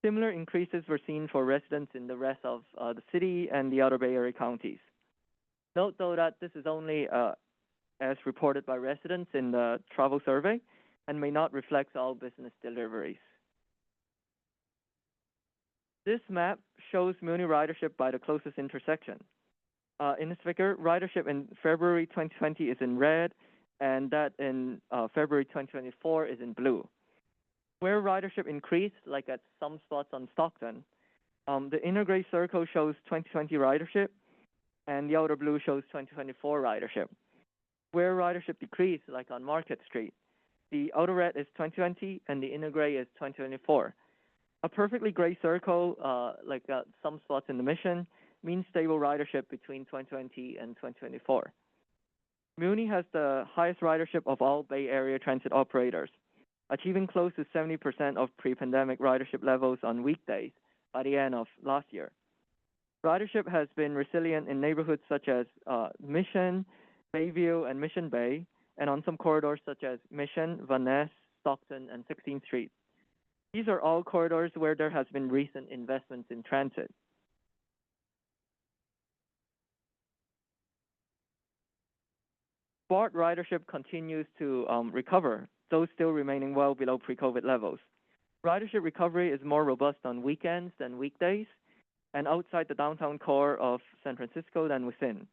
Similar increases were seen for residents in the rest of the city and the outer Bay Area counties. Note, though, that this is only as reported by residents in the travel survey and may not reflect all business deliveries. This map shows Muni ridership by the closest intersection. In this figure, ridership in February 2020 is in red, and that in February 2024 is in blue. Where ridership increased, like at some spots on Stockton, the inner gray circle shows 2020 ridership, and the outer blue shows 2024 ridership. Where ridership decreased, like on Market Street, the outer red is 2020, and the inner gray is 2024. A perfectly gray circle, like some spots in the Mission, means stable ridership between 2020 and 2024. Muni has the highest ridership of all Bay Area transit operators, achieving close to 70% of pre-pandemic ridership levels on weekdays by the end of last year. Ridership has been resilient in neighborhoods such as Mission, Bayview, and Mission Bay, and on some corridors such as Mission, Van Ness, Stockton, and 16th Street. These are all corridors where there has been recent investments in transit. BART ridership continues to recover, though still remaining well below pre-COVID levels. Ridership recovery is more robust on weekends than weekdays, and outside the downtown core of San Francisco than within.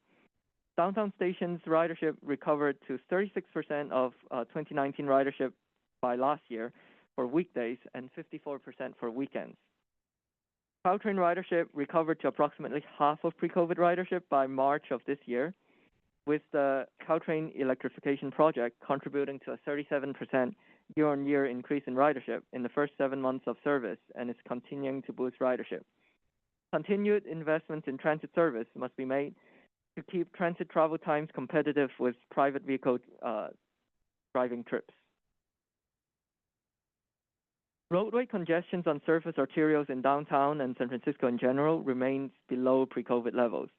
Downtown station's ridership recovered to 36% of 2019 ridership by last year for weekdays and 54% for weekends. Caltrain ridership recovered to approximately half of pre-COVID ridership by March of this year, with the Caltrain electrification project contributing to a 37% year-on-year increase in ridership in the first 7 months of service, and is continuing to boost ridership. Continued investments in transit service must be made to keep transit travel times competitive with private vehicle driving trips. Roadway congestions on surface arterials in downtown and San Francisco in general remains below pre-COVID levels.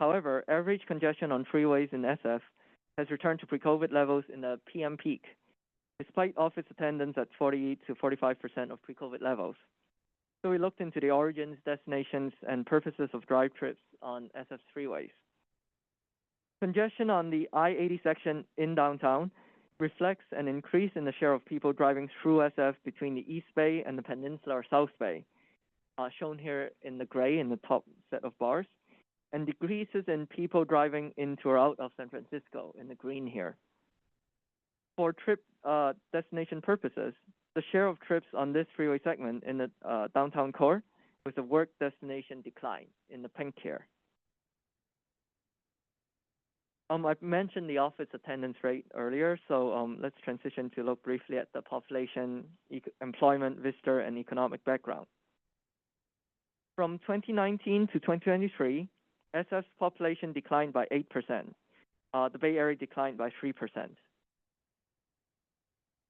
However, average congestion on freeways in SF has returned to pre-COVID levels in the PM peak, despite office attendance at 40 to 45% of pre-COVID levels. So we looked into the origins, destinations, and purposes of drive trips on SF's freeways. Congestion on the I-80 section in downtown reflects an increase in the share of people driving through SF between the East Bay and the Peninsula or South Bay, shown here in the gray in the top set of bars, and decreases in people driving into or out of San Francisco in the green here. For trip destination purposes, the share of trips on this freeway segment in the downtown core with a work destination decline in the pink here. I've mentioned the office attendance rate earlier, so let's transition to look briefly at the population, employment, visitor, and economic background. From 2019 to 2023, SF's population declined by 8%. The Bay Area declined by 3%.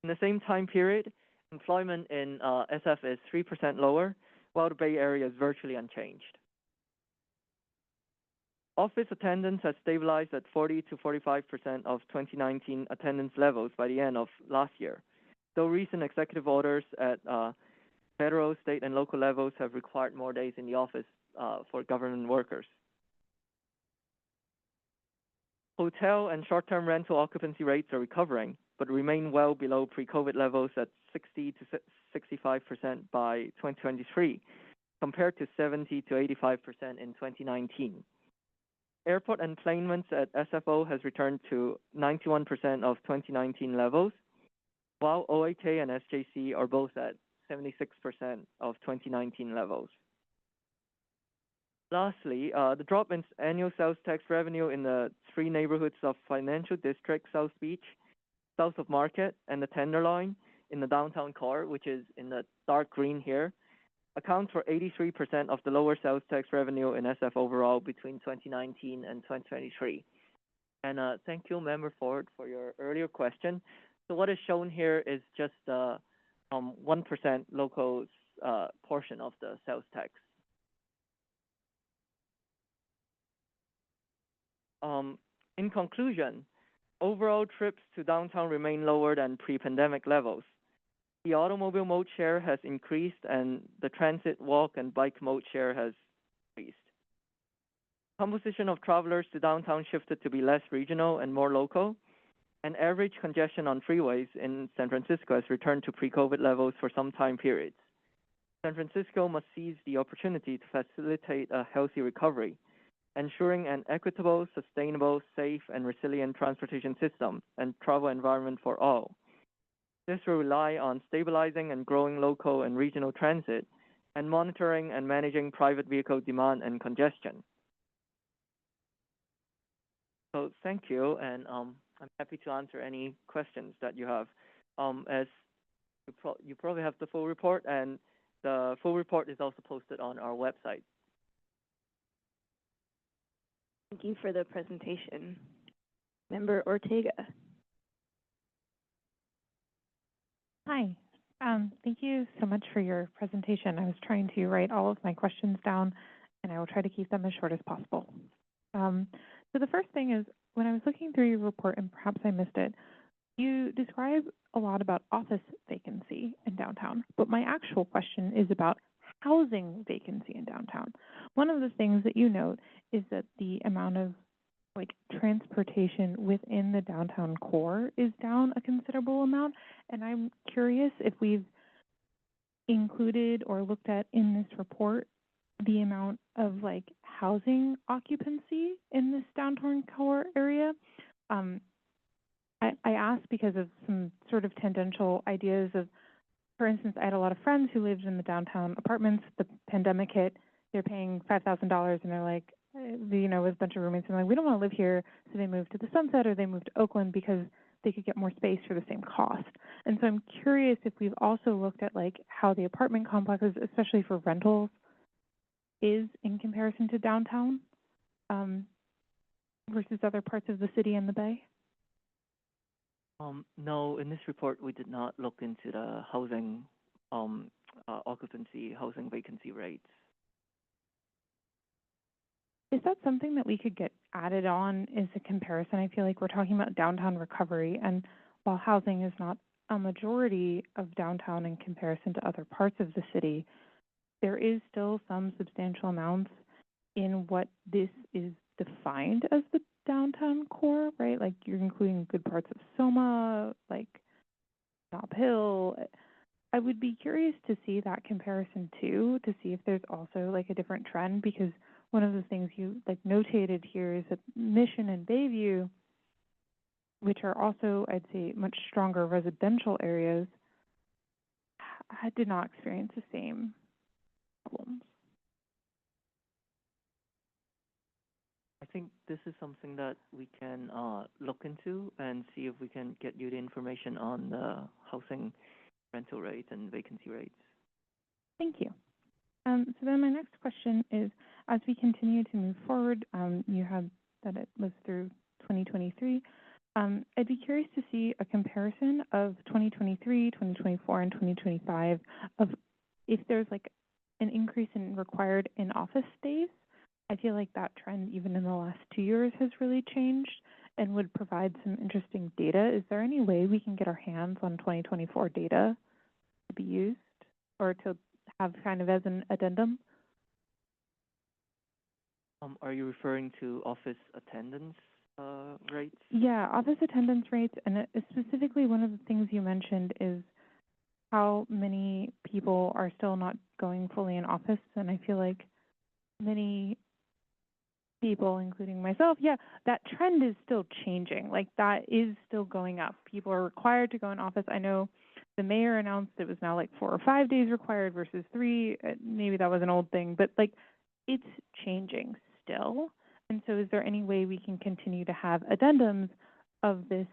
In the same time period, employment in SF is 3% lower, while the Bay Area is virtually unchanged. Office attendance has stabilized at 40 to 45% of 2019 attendance levels by the end of last year, though recent executive orders at federal, state, and local levels have required more days in the office for government workers. Hotel and short-term rental occupancy rates are recovering, but remain well below pre-COVID levels at 60 to 65% by 2023, compared to 70 to 85% in 2019. Airport enplanements at SFO has returned to 91% of 2019 levels, while OAK and SJC are both at 76% of 2019 levels. Lastly, the drop in annual sales tax revenue in the three neighborhoods of Financial District, South Beach, south of Market, and the Tenderloin in the downtown core, which is in the dark green here, accounts for 83% of the lower sales tax revenue in SF overall between 2019 and 2023. And thank you, Member Ford, for your earlier question. So what is shown here is just 1% local portion of the sales tax. In conclusion, overall trips to downtown remain lower than pre-pandemic levels. The automobile mode share has increased and the transit, walk, and bike mode share has increased. Composition of travelers to downtown shifted to be less regional and more local, and average congestion on freeways in San Francisco has returned to pre-COVID levels for some time periods. San Francisco must seize the opportunity to facilitate a healthy recovery, ensuring an equitable, sustainable, safe, and resilient transportation system and travel environment for all. This will rely on stabilizing and growing local and regional transit and monitoring and managing private vehicle demand and congestion. So thank you, and I'm happy to answer any questions that you have. As you probably have the full report, and the full report is also posted on our website. Thank you for the presentation. Member Ortega. Hi. Thank you so much for your presentation. I was trying to write all of my questions down, and I will try to keep them as short as possible. So the first thing is, when I was looking through your report, and perhaps I missed it, you describe a lot about office vacancy in downtown, but my actual question is about housing vacancy in downtown. One of the things that you note is that the amount of transportation within the downtown core is down a considerable amount, and I'm curious if we've included or looked at in this report the amount of housing occupancy in this downtown core area. I ask because of some sort of tangential ideas of, for instance, I had a lot of friends who lived in the downtown apartments. The pandemic hit, they're paying $5,000, and they're like, with a bunch of roommates, and we don't want to live here, so they moved to the Sunset or they moved to Oakland because they could get more space for the same cost. And so I'm curious if we've also looked at how the apartment complexes, especially for rentals, is in comparison to downtown versus other parts of the city and the Bay. No, in this report we did not look into the housing occupancy, housing vacancy rates. Is that something that we could get added on as a comparison? I feel like we're talking about downtown recovery, and while housing is not a majority of downtown in comparison to other parts of the city, there is still some substantial amounts in what this is defined as the downtown core, right? like you're including good parts of Soma, like Nob Hill. I would be curious to see that comparison too, to see if there's also like a different trend, because one of the things you like notated here is that Mission and Bayview, which are also, I'd say, much stronger residential areas, I did not experience the same problems. I think this is something that we can look into and see if we can get you the information on the housing rental rates and vacancy rates. Thank you. So then my next question is, as we continue to move forward, you had that it was through 2023. I'd be curious to see a comparison of 2023, 2024, and 2025 of if there's like an increase in required in-office days. I feel like that trend, even in the last 2 years, has really changed and would provide some interesting data. Is there any way we can get our hands on 2024 data to be used or to have kind of as an addendum? Are you referring to office attendance rates? Yeah, office attendance rates, and specifically one of the things you mentioned is how many people are still not going fully in office, and I feel like many people, including myself, that trend is still changing. Like that is still going up. People are required to go in office. I know the mayor announced it was now like 4 or 5 days required versus 3. Maybe that was an old thing, but like it's changing still. And so is there any way we can continue to have addendums of this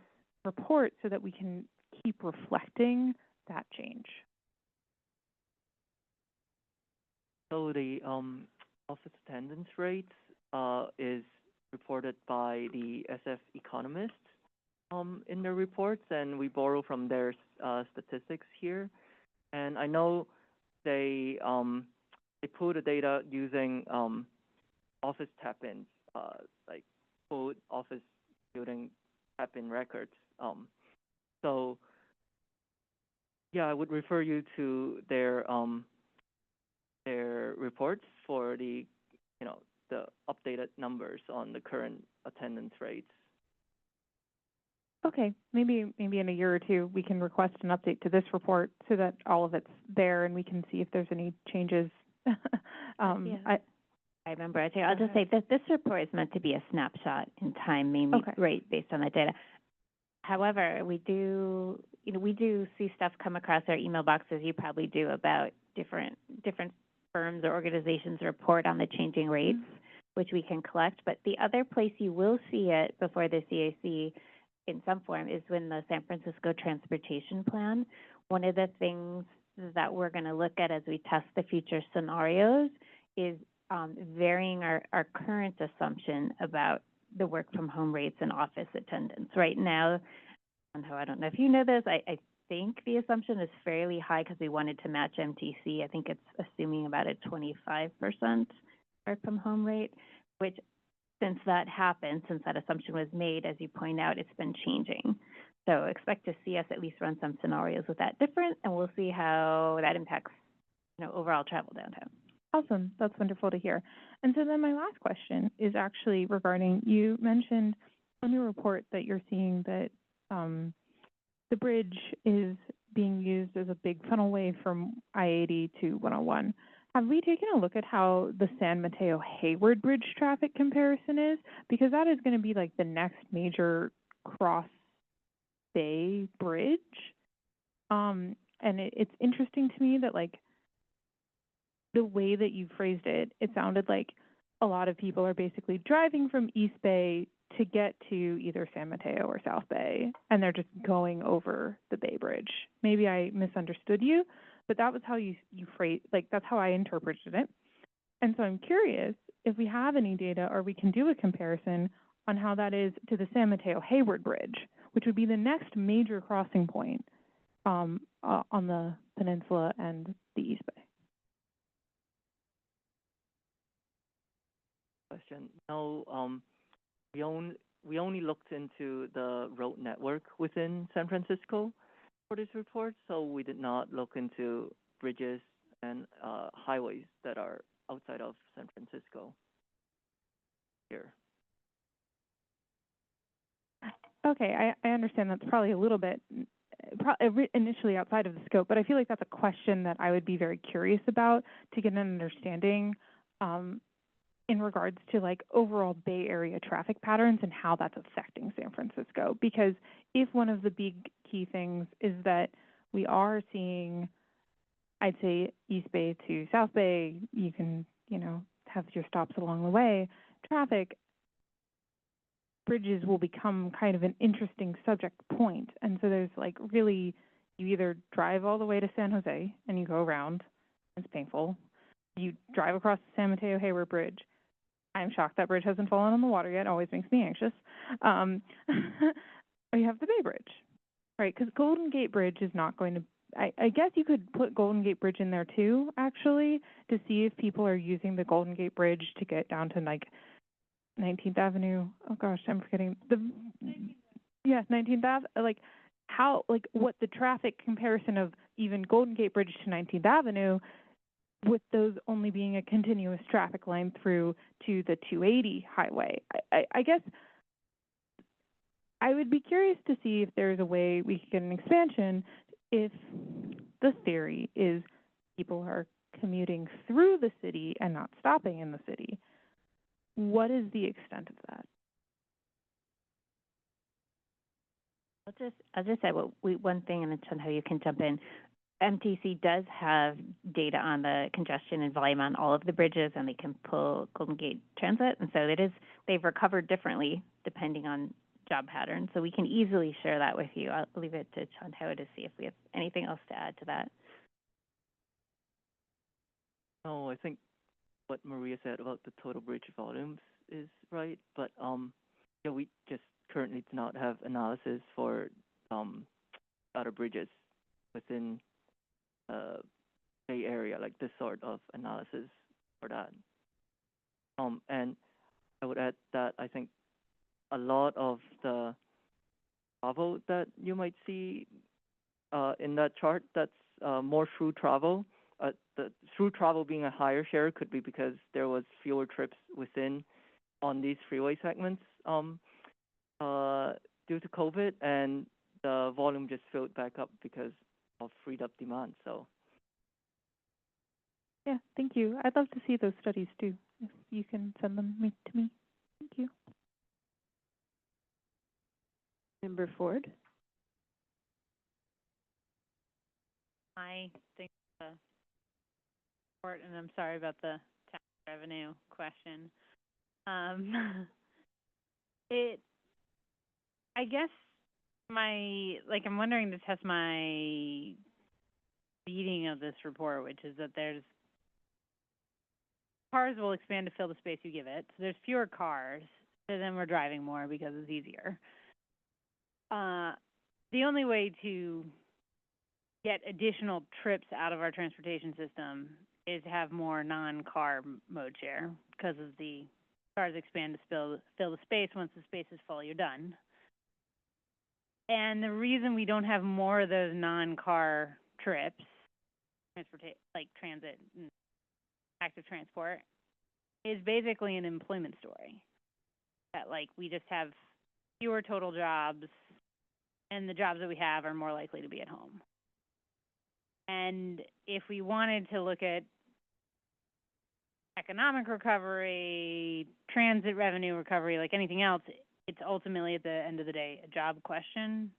report so that we can keep reflecting that change? So the office attendance rates is reported by the SF economists in their reports, and we borrow from their statistics here. And I know they pull the data using office tap-ins, like full office building tap-in records. So yeah, I would refer you to their reports for the the updated numbers on the current attendance rates. Okay, maybe in a year or two we can request an update to this report so that all of it's there and we can see if there's any changes. I remember. I'll just say that this report is meant to be a snapshot in time, maybe right based on the data. However, we do see stuff come across our email boxes. You probably do about different firms or organizations report on the changing rates, which we can collect. But the other place you will see it before the CAC in some form is when the San Francisco Transportation Plan. One of the things that we're going to look at as we test the future scenarios is varying our current assumption about the work from home rates and office attendance. Right now, I don't know if you know this, I think the assumption is fairly high because we wanted to match MTC. I think it's assuming about a 25% work from home rate, which since that happened, since that assumption was made, as you point out, it's been changing. So expect to see us at least run some scenarios with that different, and we'll see how that impacts overall travel downtown. Awesome. That's wonderful to hear. And so then my last question is actually regarding, you mentioned on your report that you're seeing that the bridge is being used as a big funnel way from I-80 to 101. Have we taken a look at how the San Mateo Hayward Bridge traffic comparison is? Because that is going to be like the next major cross bay bridge. And it's interesting to me that like the way that you phrased it, it sounded like a lot of people are basically driving from East Bay to get to either San Mateo or South Bay, and they're just going over the Bay Bridge. Maybe I misunderstood you, but that was how you phrased, like that's how I interpreted it. And so I'm curious if we have any data or we can do a comparison on how that is to the San Mateo Hayward Bridge, which would be the next major crossing point on the peninsula and the East Bay. Question. No, we only looked into the road network within San Francisco for this report, so we did not look into bridges and highways that are outside of San Francisco here. Okay, I understand that's probably a little bit initially outside of the scope, but I feel like that's a question that I would be very curious about to get an understanding in regards to like overall Bay Area traffic patterns and how that's affecting San Francisco. Because if one of the big key things is that we are seeing, I'd say, East Bay to South Bay, you can, have your stops along the way, traffic, bridges will become kind of an interesting subject point. And so there's like really, you either drive all the way to San Jose and you go around, it's painful. You drive across the San Mateo Hayward Bridge. I'm shocked that bridge hasn't fallen on the water yet, always makes me anxious. Or you have the Bay Bridge, right? Because Golden Gate Bridge is not going to, I guess you could put Golden Gate Bridge in there too, actually, to see if people are using the Golden Gate Bridge to get down to like 19th Avenue. Oh gosh, I'm forgetting the 19th Ave. Like how, like what the traffic comparison of even Golden Gate Bridge to 19th Avenue, with those only being a continuous traffic line through to the 280 highway. I guess I would be curious to see if there's a way we could get an expansion if the theory is people are commuting through the city and not stopping in the city. What is the extent of that? I'll just say one thing, and then Chun-Ho, you can jump in. MTC does have data on the congestion and volume on all of the bridges, and they can pull Golden Gate Transit, and so they've recovered differently depending on job patterns. So we can easily share that with you. I'll leave it to Chun-Ho to see if we have anything else to add to that. No, I think what Maria said about the total bridge volumes is right, but yeah, we just currently do not have analysis for other bridges within Bay Area, like this sort of analysis for that. And I would add that I think a lot of the travel that you might see in that chart, that's more through travel. The through travel being a higher share could be because there was fewer trips on these freeway segments due to COVID, and the volume just filled back up because of freed up demand. So yeah, thank you. I'd love to see those studies too, if you can send them to me. Thank you. Member Ford. Hi, thanks for the report, and I'm sorry about the tax revenue question. I guess I'm wondering to test my reading of this report, which is that cars will expand to fill the space you give it. So there's fewer cars, so then we're driving more because it's easier. The only way to get additional trips out of our transportation system is to have more non-car mode share, because of the cars expand to fill the space. Once the space is full, you're done. And the reason we don't have more of those non-car trips, like transit and active transport, is basically an employment story. That we just have fewer total jobs, and the jobs that we have are more likely to be at home. And if we wanted to look at economic recovery, transit revenue recovery, like anything else, it's ultimately, at the end of the day, a job question.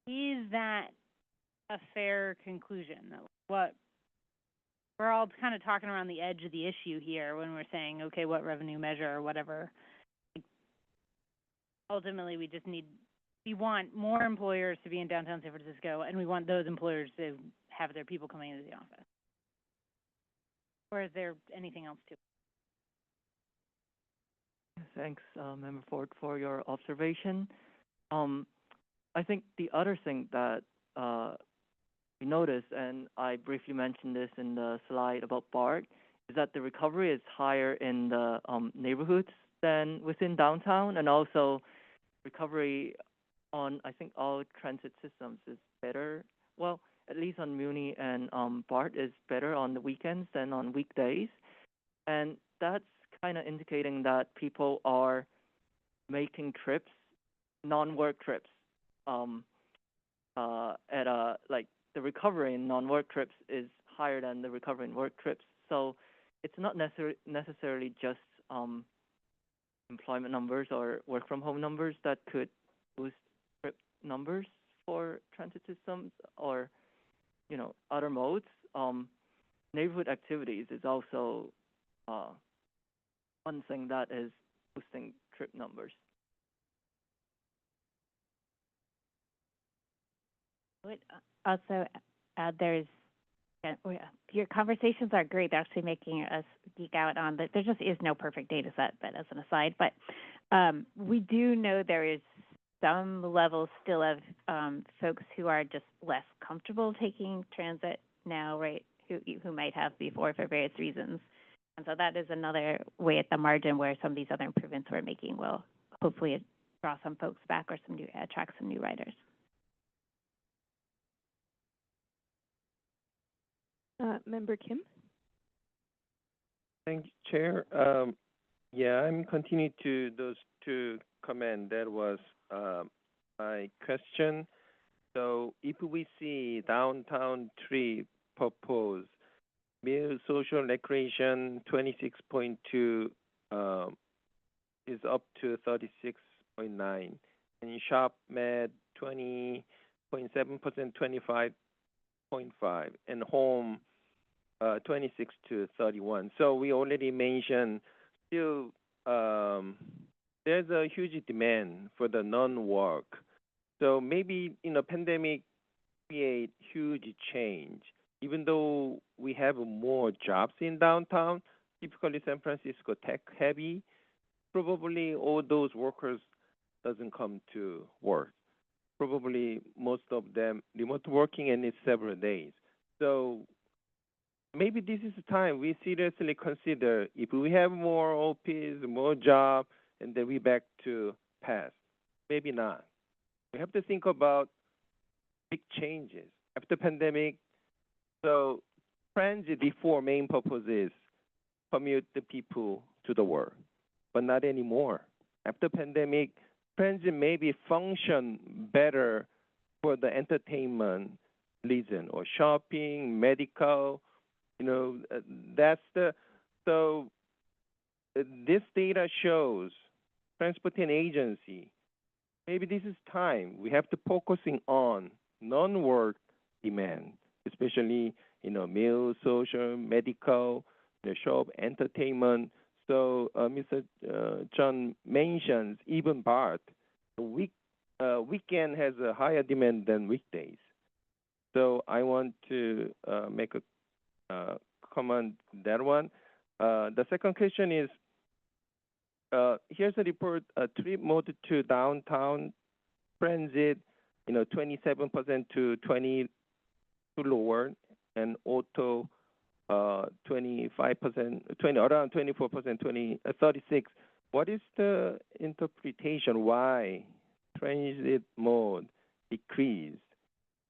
Is that a fair conclusion? What we're all kind of talking around the edge of the issue here when we're saying, okay, what revenue measure or whatever. Ultimately, we want more employers to be in downtown San Francisco, and we want those employers to have their people coming into the office. Or is there anything else to it? thanks, Member Ford, for your observation. I think the other thing that we noticed, and I briefly mentioned this in the slide about BART, is that the recovery is higher in the neighborhoods than within downtown, and also recovery on, I think, all transit systems is better. Well, at least on Muni and BART is better on the weekends than on weekdays. And that's kind of indicating that people are making trips non-work trips. At a like the recovery in non-work trips is higher than the recovery in work trips. So it's not necessarily just employment numbers or work from home numbers that could boost trip numbers for transit systems or other modes. Neighborhood activities is also one thing that is boosting trip numbers. I would also add your conversations are great. They're actually making us geek out on that. There just is no perfect data set, but as an aside. But we do know there is some level still of folks who are just less comfortable taking transit now, right, who might have before for various reasons. And so that is another way at the margin where some of these other improvements we're making will hopefully draw some folks back or attract some new riders. Member Kim? Thank you, Chair. I'm continuing to those two comments. That was my question. So if we see downtown tree proposed, meal social recreation 26.2 is up to 36.9, and shop med 20.7%, 25.5, and home 26 to 31. So we already mentioned still there's a huge demand for the non-work. So maybe pandemic create huge change. Even though we have more jobs in downtown, typically San Francisco tech heavy, probably all those workers doesn't come to work. Probably most of them remote working, and it's several days. So maybe this is the time we seriously consider if we have more OPs, more jobs, and then we back to past. Maybe not. We have to think about big changes after pandemic. So transit before main purpose is commute the people to the work, but not anymore. After pandemic, transit maybe function better for the entertainment reason or shopping, medical. So this data shows transportation agency. Maybe this is time we have to focusing on non-work demand, especially meal, social, medical, shop, entertainment. So Mr. John mentions even part. Weekend has a higher demand than weekdays. So I want to make a comment that one. The second question is, here's a report, trip mode to downtown transit, 27% to 20 to lower, and auto 25%, around 24%, 36. What is the interpretation why transit mode decreased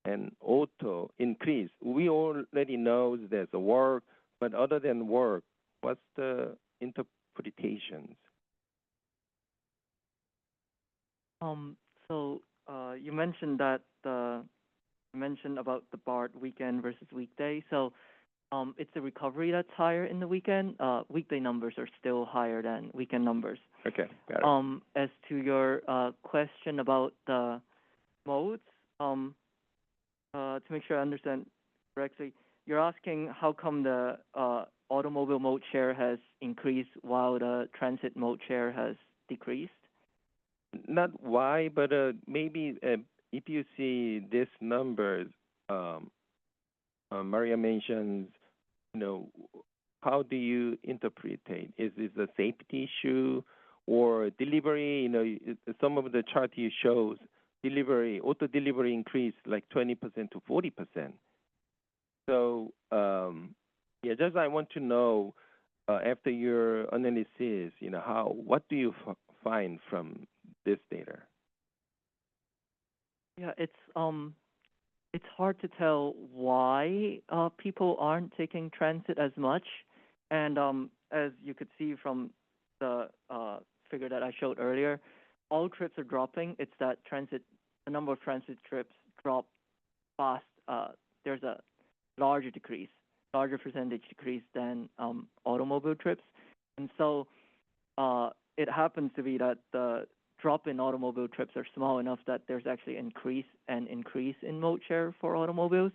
and auto increased? We already know there's a work, but other than work, what's the interpretations? You mentioned that about the BART weekend versus weekday. So it's the recovery that's higher in the weekend. Weekday numbers are still higher than weekend numbers. Okay, got it. As to your question about the modes, to make sure I understand correctly, you're asking how come the automobile mode share has increased while the transit mode share has decreased? Not why, but maybe if you see these numbers, Maria mentions, how do you interpret it? Is this a safety issue or delivery? Some of the chart you shows auto delivery increased like 20% to 40%. So just I want to know after your analysis, what do you find from this data? Yeah, it's hard to tell why people aren't taking transit as much, and as you could see from the figure that I showed earlier, all trips are dropping. It's that the number of transit trips drop fast. There's a larger percentage decrease than automobile trips. And so it happens to be that the drop in automobile trips are small enough that there's actually an increase in mode share for automobiles.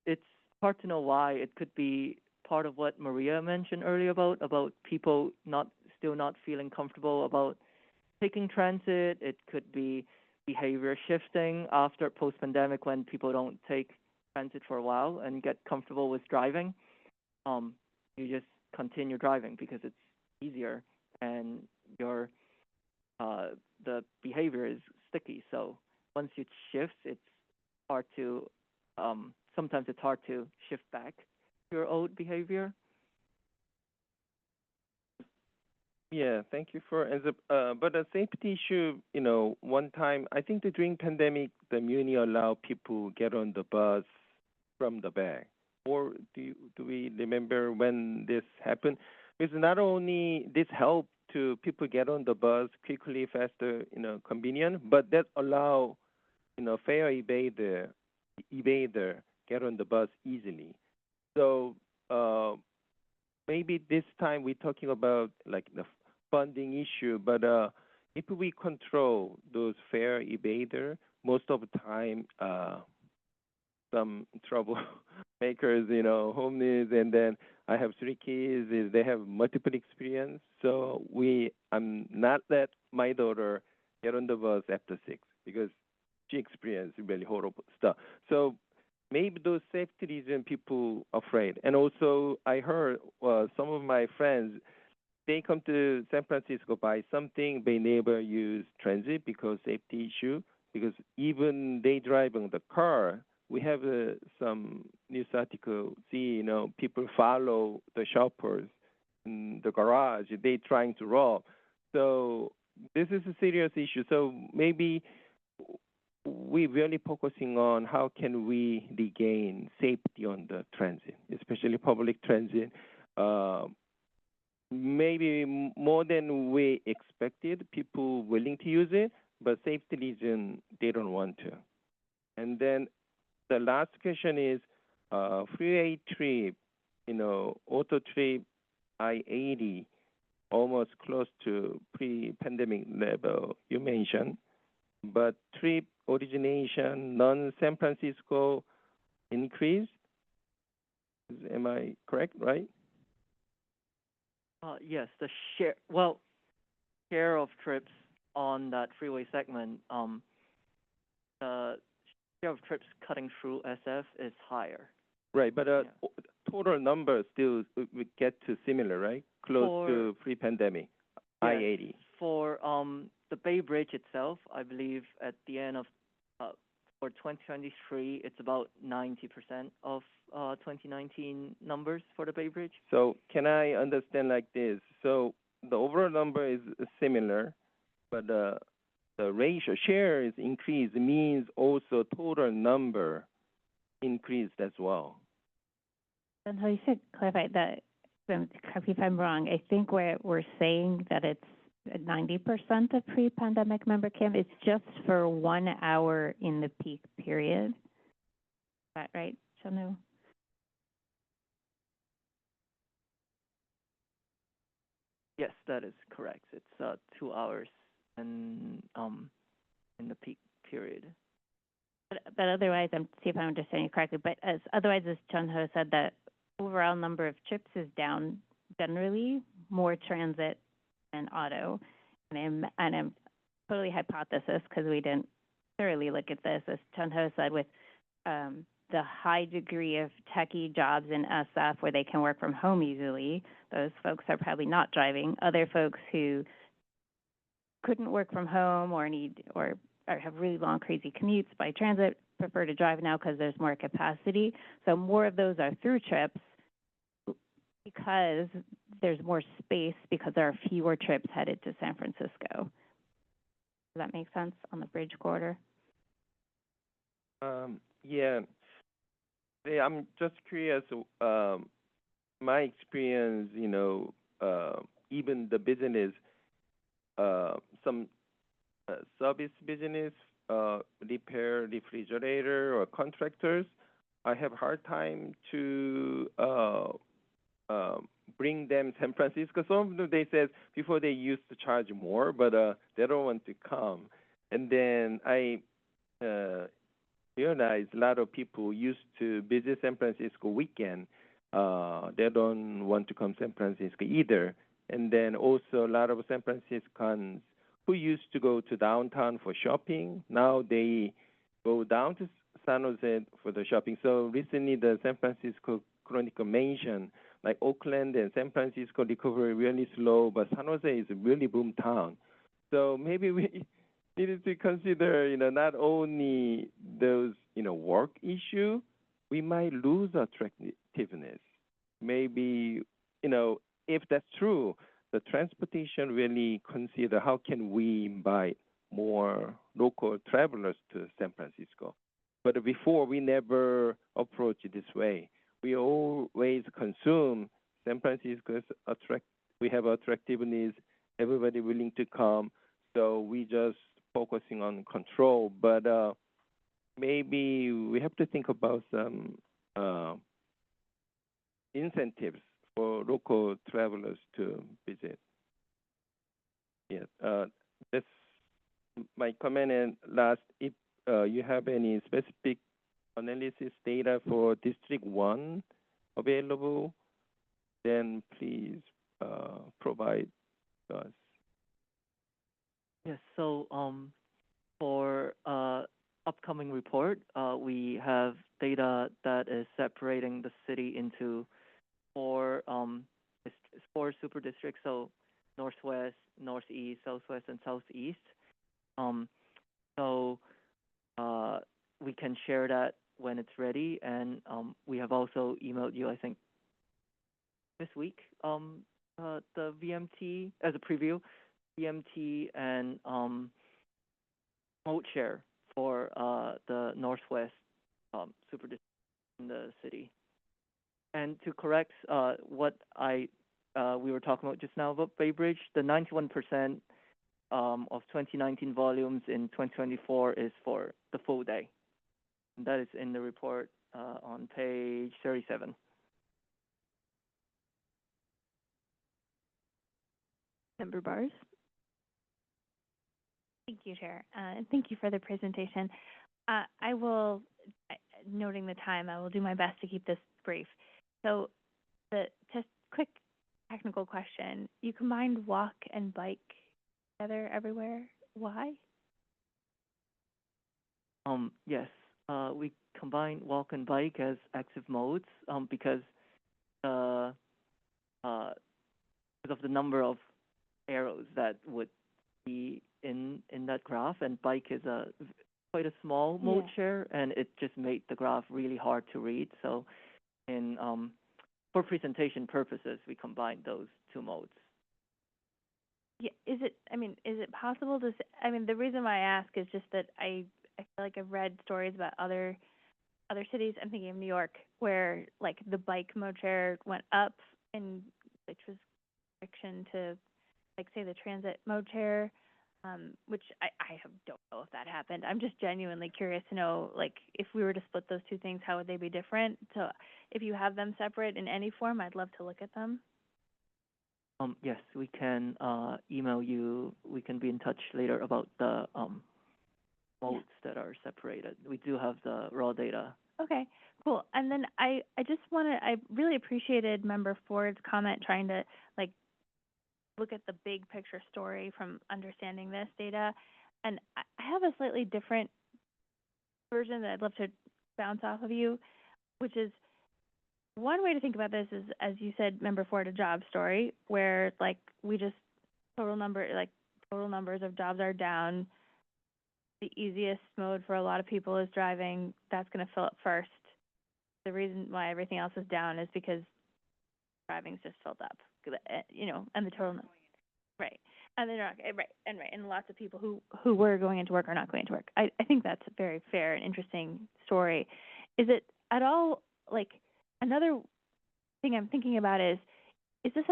It's hard to know why. It could be part of what Maria mentioned earlier about people still not feeling comfortable about taking transit. It could be behavior shifting after post-pandemic when people don't take transit for a while and get comfortable with driving. You just continue driving because it's easier and the behavior is sticky. So once it shifts, it's hard to sometimes it's hard to shift back to your old behavior. Yeah, thank you for but a safety issue, one time I think that during pandemic the Muni allowed people get on the bus from the back. Or do we remember when this happened? Because not only this helped to people get on the bus quickly, faster, convenient, but that allow fare evader get on the bus easily. So maybe this time we're talking about like the funding issue, but if we control those fare evader, most of the time some troublemakers, homeless, and then I have 3 kids, they have multiple experience. So I'm not let my daughter get on the bus after 6 because she experienced really horrible stuff. So maybe those safety reasons people afraid. And also I heard some of my friends, they come to San Francisco buy something, they never use transit because safety issue, because even they driving the car, we have some news article, people follow the shoppers in the garage, they trying to rob. So this is a serious issue. So maybe we're really focusing on how can we regain safety on the transit, especially public transit. Maybe more than we expected, people willing to use it, but safety reason, they don't want to. And then the last question is freeway trip, auto trip, I-80, almost close to pre-pandemic level you mentioned, but trip origination, non-San Francisco increase. Am I correct, right? Yes, the share of trips on that freeway segment, the share of trips cutting through SF is higher. Right, but total number still we get to similar, right? Close to pre-pandemic, yes. I-80. For the Bay Bridge itself, I believe at the end of for 2023, it's about 90% of 2019 numbers for the Bay Bridge. So can I understand like this? So the overall number is similar, but the ratio share is increased means also total number increased as well. And you should clarify that. Correct me if I'm wrong. I think we're saying that it's 90% of pre-pandemic member camp. It's just for 1 hour in the peak period. Is that right, Chanu? Yes, that is correct. It's 2 hours and in the peak period. But otherwise, I'm see if I'm understanding you correctly. But otherwise, as Chun-Ho said, the overall number of trips is down generally, more transit and auto. And I'm totally hypothesis because we didn't thoroughly look at this. As Chun-Ho said, with the high degree of techie jobs in SF where they can work from home easily, those folks are probably not driving. Other folks who couldn't work from home or have really long, crazy commutes by transit prefer to drive now because there's more capacity. So more of those are through trips because there's more space because there are fewer trips headed to San Francisco. Does that make sense on the bridge corridor? Yeah. I'm just curious, my experience, even the business, some service business, repair refrigerator or contractors, I have hard time to bring them San Francisco. Some of them, they said before they used to charge more, but they don't want to come. And then I realized a lot of people used to visit San Francisco weekend. They don't want to come San Francisco either. And then also a lot of San Franciscans who used to go to downtown for shopping, now they go down to San Jose for the shopping. So recently the San Francisco Chronicle mentioned like Oakland and San Francisco recovery really slow, but San Jose is a really boom town. So maybe we needed to consider, not only those, work issue, we might lose attractiveness. Maybe, if that's true, the transportation really consider how can we invite more local travelers to San Francisco. But before, we never approach it this way. We always consume San Francisco's we have attractiveness, everybody willing to come, so we just focusing on control. But maybe we have to think about some incentives for local travelers to visit. Yeah, that's my comment. And last, if you have any specific analysis data for District 1 available, then please provide us. Yes, so for upcoming report, we have data that is separating the city into four super districts, so northwest, northeast, southwest, and southeast. So we can share that when it's ready, and we have also emailed you, I think, this week, the VMT as a preview, VMT and mode share for the northwest super district in the city. And to correct what we were talking about just now about Bay Bridge, the 91% of 2019 volumes in 2024 is for the full day. And that is in the report on page 37. Member Bars. Thank you, Chair, and thank you for the presentation. I will, noting the time, I will do my best to keep this brief. So, just quick technical question: you combined walk and bike together everywhere. Why? Yes, we combine walk and bike as active modes because of the number of arrows that would be in that graph, and bike is quite a small mode share, and it just made the graph really hard to read. So, for presentation purposes, we combined those two modes. Yeah, is it possible to? The reason why I ask is just that I feel like I've read stories about other cities. I'm thinking of New York, where like the bike mode share went up, and which was restriction to, like, say, the transit mode share, which I don't know if that happened. I'm just genuinely curious to know, like, if we were to split those two things, how would they be different? So if you have them separate in any form, I'd love to look at them. Yes, we can email you. We can be in touch later about the modes that are separated. We do have the raw data. Okay, cool. And then I really appreciated Member Ford's comment trying to, like, look at the big picture story from understanding this data. And I have a slightly different version that I'd love to bounce off of you, which is, one way to think about this is, as you said, Member Ford, a job story where, like, we just total numbers of jobs are down. The easiest mode for a lot of people is driving. That's going to fill up first. The reason why everything else is down is because driving's just filled up, and the total, right, and they're not, and lots of people who were going into work are not going into work. I think that's a very fair and interesting story. Is it at all, like, another thing I'm thinking about is this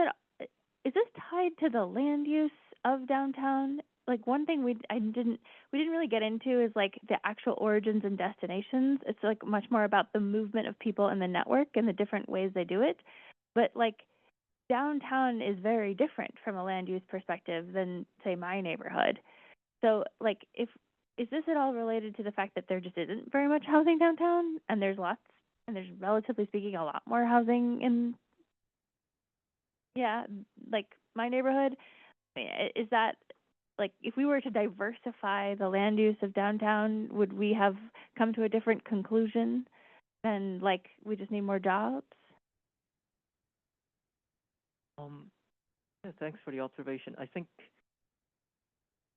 tied to the land use of downtown. Like one thing we didn't really get into is like the actual origins and destinations. It's like much more about the movement of people in the network and the different ways they do it. But like downtown is very different from a land use perspective than say my neighborhood. So like is this at all related to the fact that there just isn't very much housing downtown and there's relatively speaking a lot more housing in like my neighborhood? I mean, is that like, if we were to diversify the land use of downtown, would we have come to a different conclusion than like we just need more jobs? Yeah, thanks for the observation. I think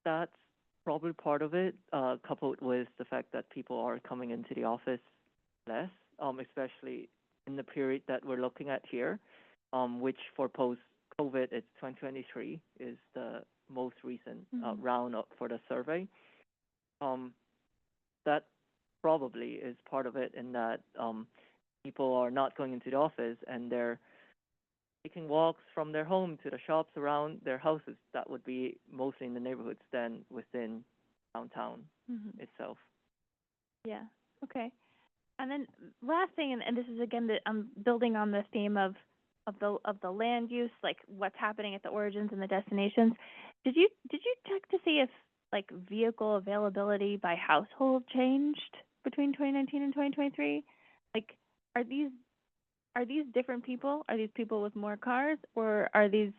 that's probably part of it, coupled with the fact that people are coming into the office less, especially in the period that we're looking at here, which for post-COVID, it's 2023 is the most recent round for the survey. That probably is part of it in that people are not going into the office and they're taking walks from their home to the shops around their houses. That would be mostly in the neighborhoods than within downtown itself. Yeah, okay. And then last thing, and this is again that I'm building on the theme of the land use, like what's happening at the origins and the destinations. Did you check to see if like vehicle availability by household changed between 2019 and 2023? Like, are these different people? Are these people with more cars, or are these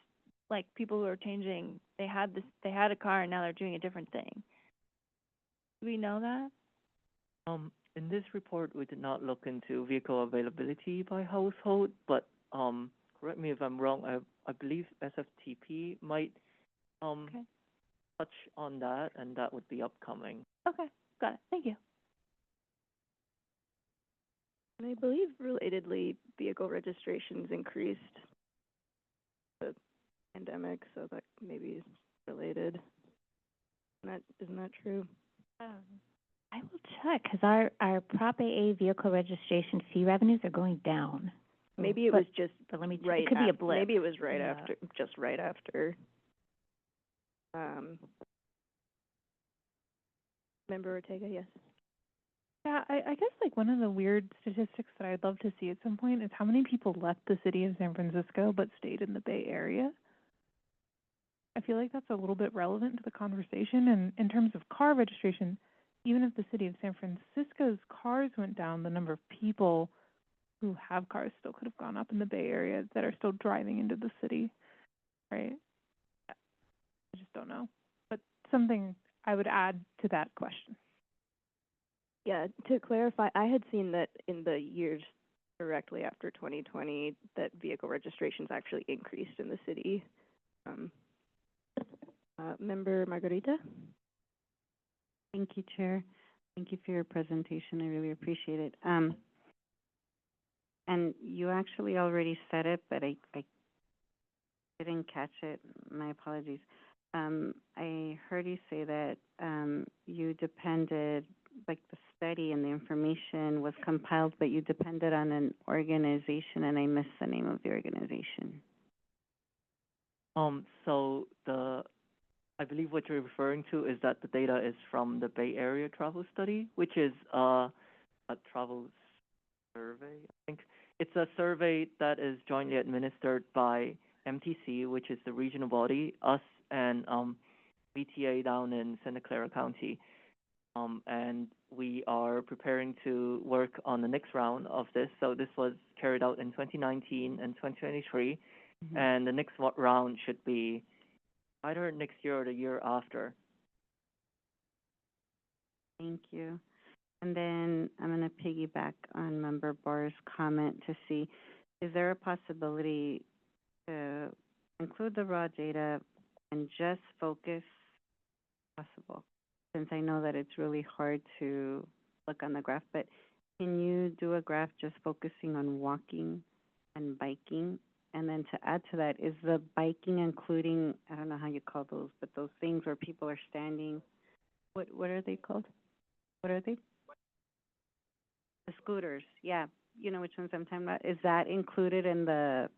like people who are changing? They had a car and now they're doing a different thing. Do we know that? In this report, we did not look into vehicle availability by household, but correct me if I'm wrong. I believe SFTP might touch on that, and that would be upcoming. Okay, got it. Thank you. And I believe relatedly, vehicle registrations increased the pandemic, so that maybe is related. Isn't that true? I will check, because our Prop AA vehicle registration fee revenues are going down. Maybe it was just but let me check. right It could be a blip. Maybe it was right after, just right after. Member Ortega, yes. Yeah, I guess like one of the weird statistics that I'd love to see at some point is how many people left the city of San Francisco but stayed in the Bay Area. I feel like that's a little bit relevant to the conversation. And in terms of car registration, even if the city of San Francisco's cars went down, the number of people who have cars still could have gone up in the Bay Area that are still driving into the city, right? I just don't know. But something I would add to that question. Yeah, to clarify, I had seen that in the years directly after 2020 that vehicle registrations actually increased in the city. Member Margarita? Thank you, Chair. Thank you for your presentation. I really appreciate it. And you actually already said it, but I didn't catch it. My apologies. I heard you say that you depended, like the study and the information was compiled, but you depended on an organization, and I missed the name of the organization. So I believe what you're referring to is that the data is from the Bay Area Travel Study, which is a travel survey. I think it's a survey that is jointly administered by MTC, which is the regional body, us, and BTA down in Santa Clara County. And we are preparing to work on the next round of this. So this was carried out in 2019 and 2023, and the next round should be either next year or the year after. Thank you. And then I'm going to piggyback on Member Barr's comment to see, is there a possibility to include the raw data and just focus, possible, since I know that it's really hard to look on the graph, but can you do a graph just focusing on walking and biking? And then to add to that, is the biking including, I don't know how you call those, but those things where people are standing, what are they called? What are they? The scooters, yeah. You know which ones I'm talking about? Is that included in the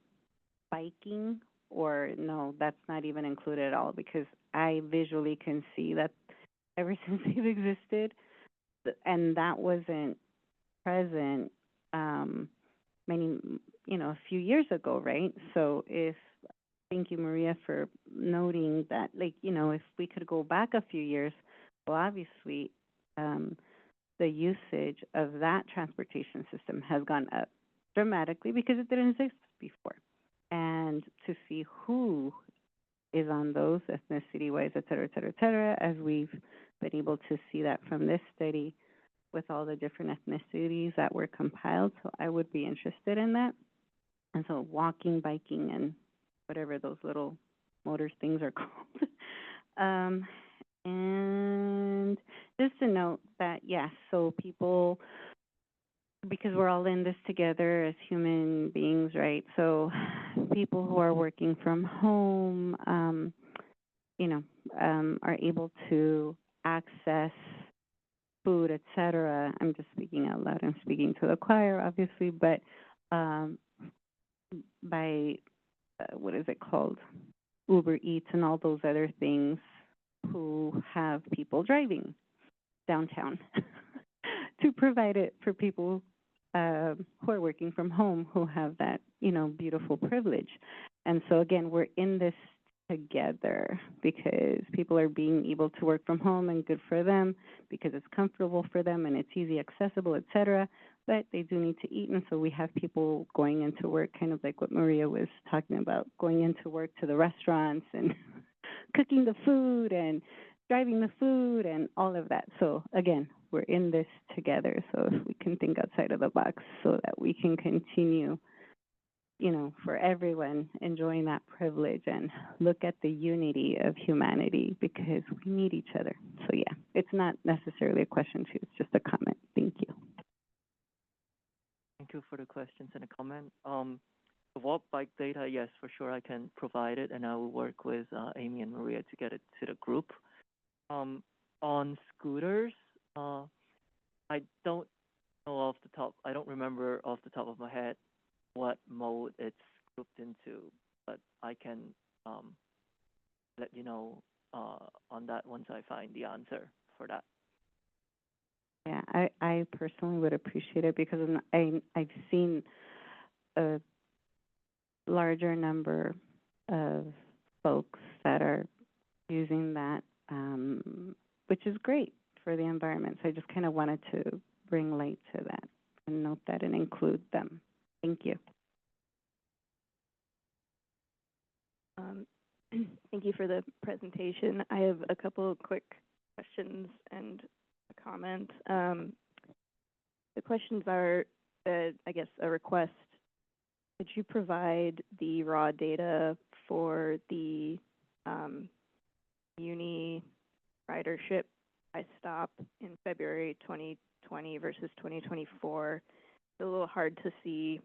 biking, or no, that's not even included at all? Because I visually can see that ever since they've existed, and that wasn't present many, a few years ago, right? So thank you, Maria, for noting that, if we could go back a few years, well, obviously, the usage of that transportation system has gone up dramatically because it didn't exist before. And to see who is on those ethnicity-wise, et cetera, as we've been able to see that from this study with all the different ethnicities that were compiled. So I would be interested in that. And so walking, biking, and whatever those little motor things are called. And just to note that, yes, so people, because we're all in this together as human beings, right? So people who are working from home, are able to access food, et cetera. I'm just speaking out loud. I'm speaking to the choir, obviously, but by, what is it called? Uber Eats and all those other things, who have people driving downtown to provide it for people who are working from home, who have that, beautiful privilege. And so again, we're in this together because people are being able to work from home, and good for them because it's comfortable for them and it's easy accessible, et cetera. But they do need to eat, and so we have people going into work, kind of like what Maria was talking about, going into work to the restaurants and cooking the food and driving the food and all of that. So again, we're in this together. So if we can think outside of the box so that we can continue, for everyone enjoying that privilege and look at the unity of humanity, because we need each other. So yeah, it's not necessarily a question too, it's just a comment. Thank you. Thank you for the questions and the comment. The walk bike data, yes, for sure I can provide it, and I will work with Amy and Maria to get it to the group. On scooters, I don't remember off the top of my head what mode it's grouped into, but I can let you know on that once I find the answer for that. Yeah, I personally would appreciate it because I've seen a larger number of folks that are using that, which is great for the environment. So I just kind of wanted to bring light to that and note that and include them. Thank you. Thank you for the presentation. I have a couple of quick questions and a comment. The questions are, I guess, a request. Could you provide the raw data for the uni ridership by stop in February 2020 versus 2024? It's a little hard to see.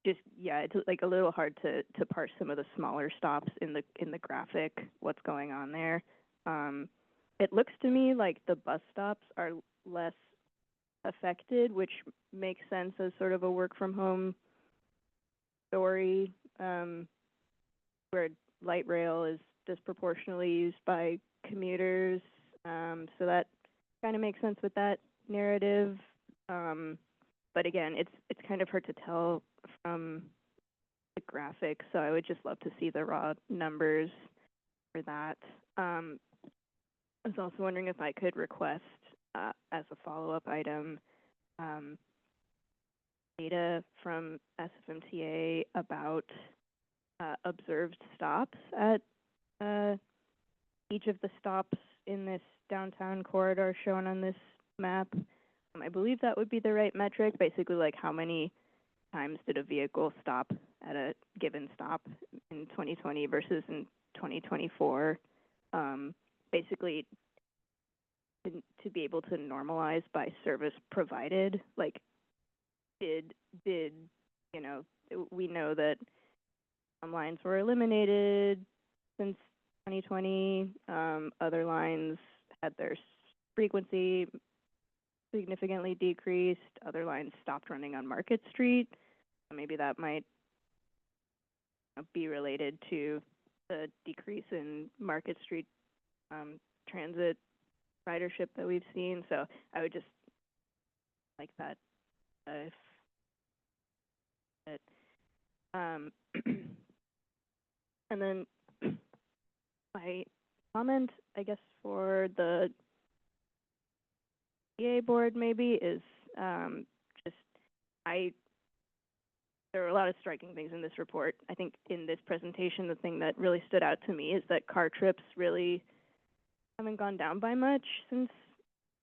It's like a little hard to parse some of the smaller stops in the graphic, what's going on there. It looks to me like the bus stops are less affected, which makes sense as sort of a work from home story, where light rail is disproportionately used by commuters. So that kind of makes sense with that narrative. But again, it's kind of hard to tell from the graphics, so I would just love to see the raw numbers for that. I was also wondering if I could request, as a follow-up item, data from SFMTA about observed stops at each of the stops in this downtown corridor shown on this map. I believe that would be the right metric, basically like how many times did a vehicle stop at a given stop in 2020 versus in 2024. Basically, to be able to normalize by service provided, like did we know that some lines were eliminated since 2020, other lines had their frequency significantly decreased, other lines stopped running on Market Street. Maybe that might be related to the decrease in Market Street transit ridership that we've seen. So I would just like that if it, and then my comment, I guess, for the PA board maybe is just there are a lot of striking things in this report. I think in this presentation, the thing that really stood out to me is that car trips really haven't gone down by much since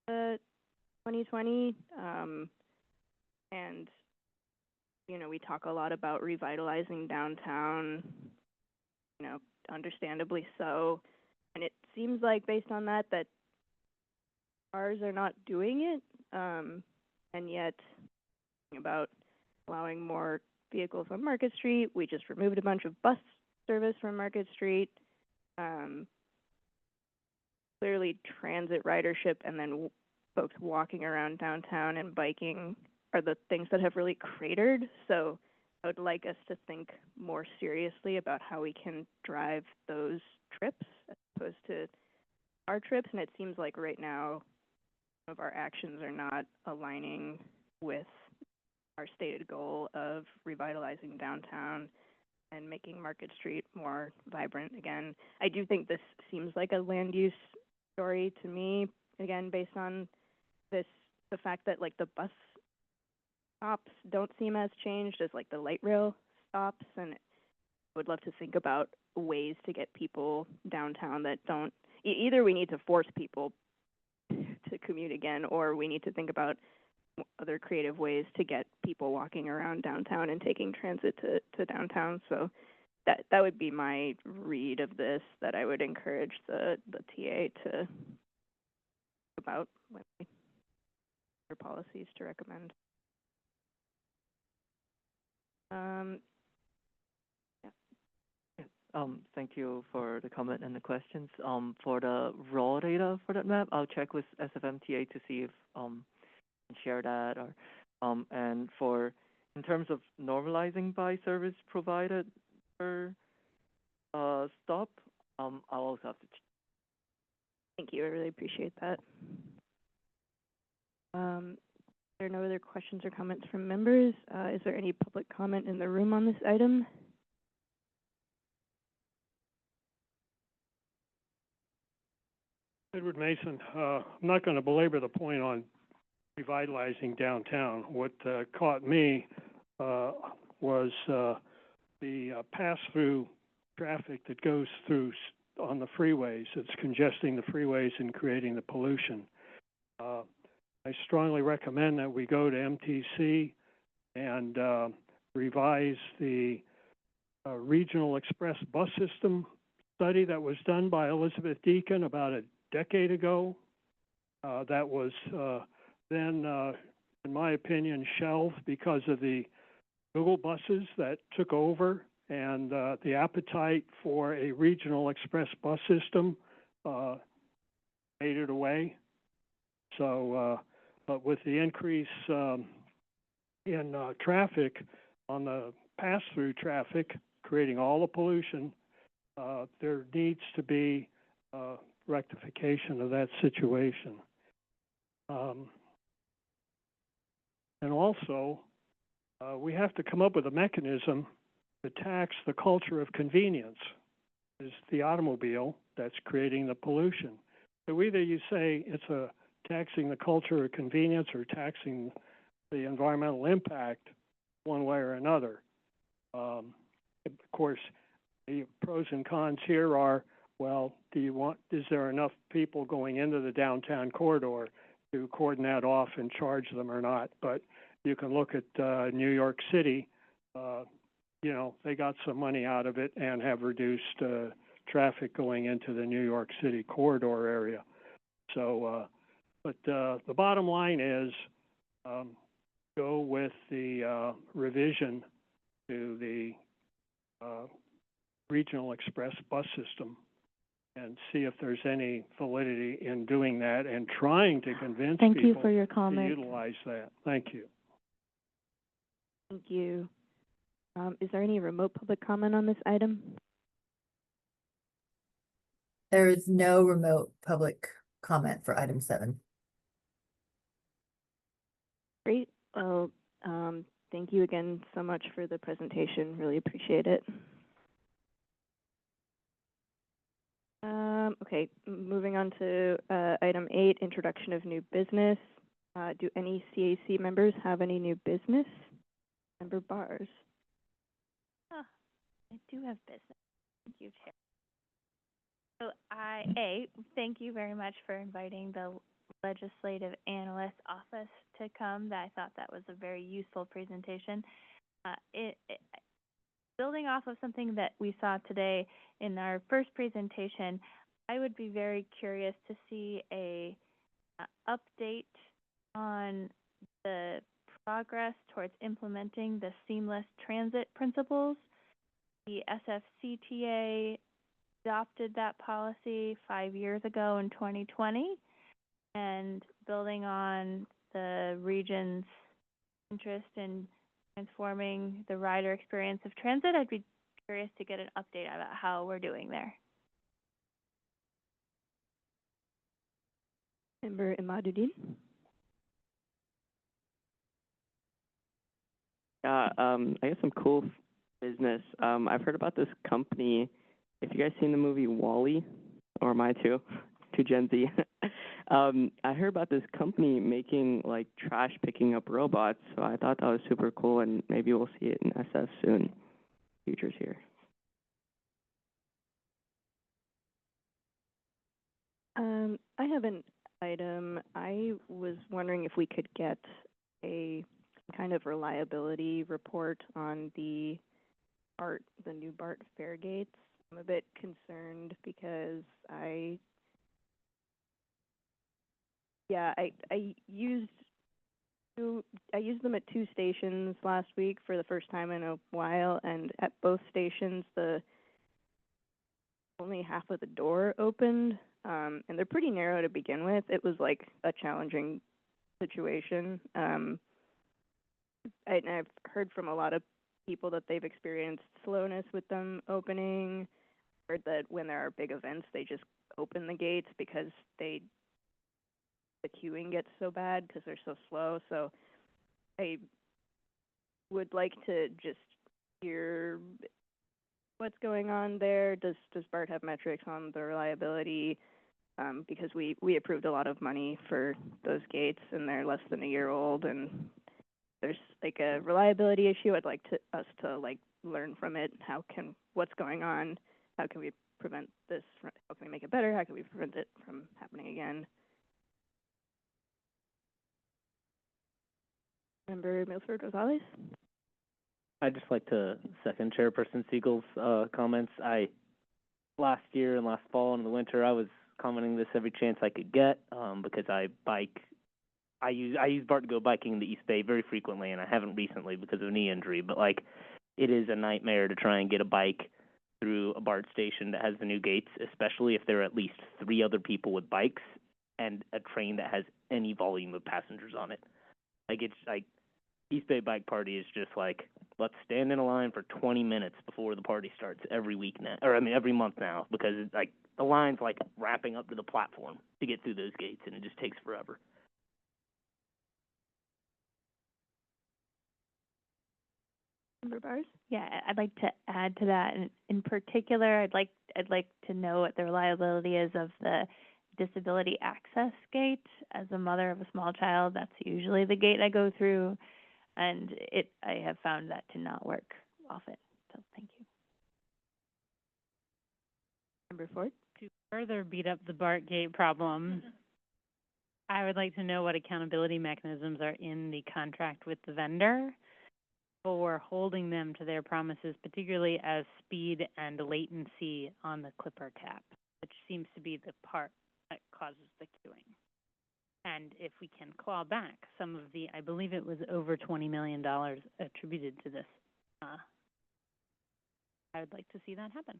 2020. And, you know, we talk a lot about revitalizing downtown, you know, understandably so. And it seems like based on that, that cars are not doing it. And yet, about allowing more vehicles on Market Street, we just removed a bunch of bus service from Market Street. Clearly transit ridership and then folks walking around downtown and biking are the things that have really cratered. So I would like us to think more seriously about how we can drive those trips as opposed to our trips. And it seems like right now, some of our actions are not aligning with our stated goal of revitalizing downtown and making Market Street more vibrant again. I do think this seems like a land use story to me, again, based on the fact that like the bus stops don't seem as changed as like the light rail stops, and I would love to think about ways to get people downtown that don't, either we need to force people to commute again, or we need to think about other creative ways to get people walking around downtown and taking transit to downtown. So that would be my read of this, that I would encourage the TA to about their policies to recommend. Thank you for the comment and the questions. For the raw data for that map, I'll check with SFMTA to see if share that, or and for in terms of normalizing by service provided per stop, I'll also have to check. Thank you, I really appreciate that. There are no other questions or comments from members. Is there any public comment in the room on this item? Edward Mason, I'm not going to belabor the point on revitalizing downtown. What caught me was the pass-through traffic that goes through on the freeways. It's congesting the freeways and creating the pollution. I strongly recommend that we go to MTC and revise the regional express bus system study that was done by Elizabeth Deacon about a decade ago. That was then, in my opinion, shelved because of the Google buses that took over, and the appetite for a regional express bus system faded away. So, but with the increase in traffic on the pass-through traffic, creating all the pollution, there needs to be rectification of that situation. And also, we have to come up with a mechanism to tax the culture of convenience. Is the automobile that's creating the pollution. So either you say it's a taxing the culture of convenience or taxing the environmental impact one way or another. Of course, the pros and cons here are, well, is there enough people going into the downtown corridor to cordon that off and charge them or not? But you can look at New York City, you know, they got some money out of it and have reduced traffic going into the New York City corridor area. So, but the bottom line is go with the revision to the regional express bus system and see if there's any validity in doing that and trying to convince people for your comment. to utilize that. Thank you. Thank you. Is there any remote public comment on this item? There is no remote public comment for item 7. Great. Well, thank you again so much for the presentation. Really appreciate it. Okay, moving on to item 8, introduction of new business. Do any CAC members have any new business? Member Bars. I do have business. Thank you, Chair. So thank you very much for inviting the Legislative Analyst Office to come. I thought that was a very useful presentation. Building off of something that we saw today in our first presentation, I would be very curious to see a update on the progress towards implementing the seamless transit principles. The SFCTA adopted that policy 5 years ago in 2020, and building on the region's interest in transforming the rider experience of transit, I'd be curious to get an update about how we're doing there. Member Imaduddin. Yeah, I guess some cool business. I've heard about this company. If you guys seen the movie WALL-E, or am I too Gen Z? I heard about this company making like trash picking up robots, so I thought that was super cool, and maybe we'll see it in SF soon. Future's here. I have an item. I was wondering if we could get a kind of reliability report on the new BART fare gates. I'm a bit concerned because I used them at 2 stations last week for the first time in a while, and at both stations only half of the door opened, and they're pretty narrow to begin with. It was like a challenging situation. And I've heard from a lot of people that they've experienced slowness with them opening, or that when there are big events, they just open the gates because the queuing gets so bad because they're so slow. So I would like to just hear what's going on there. Does BART have metrics on the reliability? Because we approved a lot of money for those gates, and they're less than a year old, and there's like a reliability issue. I'd like us to like learn from it. What's going on? How can we prevent this? How can we make it better? How can we prevent it from happening again? Member Milford Rosales? I'd just like to second Chairperson Siegel's comments. Last year and last fall and in the winter, I was commenting this every chance I could get because I use BART to go biking in the East Bay very frequently, and I haven't recently because of a knee injury, but like it is a nightmare to try and get a bike through a BART station that has the new gates, especially if there are at least 3 other people with bikes and a train that has any volume of passengers on it. Like it's like East Bay Bike Party is just like, let's stand in a line for 20 minutes before the party starts every week now, every month now, because it's like the line's like wrapping up to the platform to get through those gates, and it just takes forever. Member Bars? Yeah, I'd like to add to that. And in particular, I'd like to know what the reliability is of the disability access gate. As a mother of a small child, that's usually the gate I go through, and I have found that to not work often. So thank you. Member Ford? To further beat up the BART gate problem, I would like to know what accountability mechanisms are in the contract with the vendor for holding them to their promises, particularly as speed and latency on the clipper cap, which seems to be the part that causes the queuing. And if we can claw back some of the, I believe it was over $20 million attributed to this, I would like to see that happen.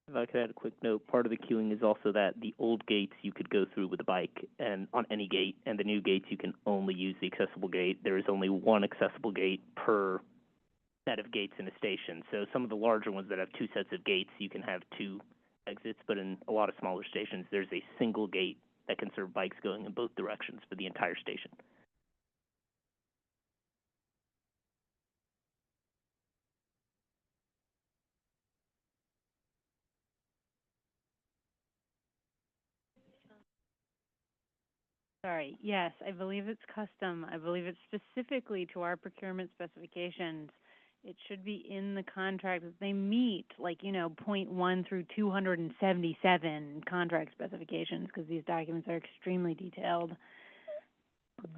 If I could add a quick note, part of the queuing is also that the old gates you could go through with a bike and on any gate, and the new gates you can only use the accessible gate. There is only one accessible gate per set of gates in a station. So some of the larger ones that have two sets of gates, you can have two exits, but in a lot of smaller stations, there's a single gate that can serve bikes going in both directions for the entire station. Sorry, yes, I believe it's custom. I believe it's specifically to our procurement specifications. It should be in the contract that they meet, like, you know, point 1 through 277 contract specifications, because these documents are extremely detailed.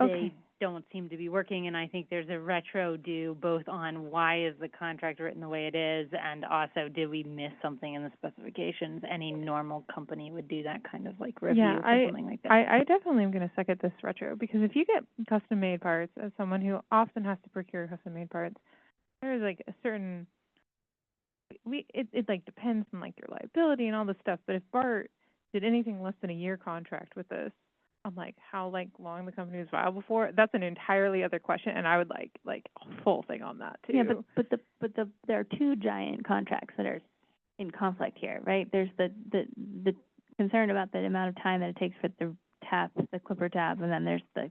Okay. They don't seem to be working, and I think there's a retro due both on why is the contract written the way it is, and also did we miss something in the specifications? Any normal company would do that kind of like review Yeah, for something like that. I definitely am going to second this retro, because if you get custom-made parts, as someone who often has to procure custom-made parts, there's like a certain, it like depends on like your liability and all this stuff, but if Bart did anything less than a year contract with this, I'm like, how like long the company was viable for, that's an entirely other question, and I would like a full thing on that too. Yeah, but there are two giant contracts that are in conflict here, right? There's the concern about the amount of time that it takes for the clipper tab, and then there's the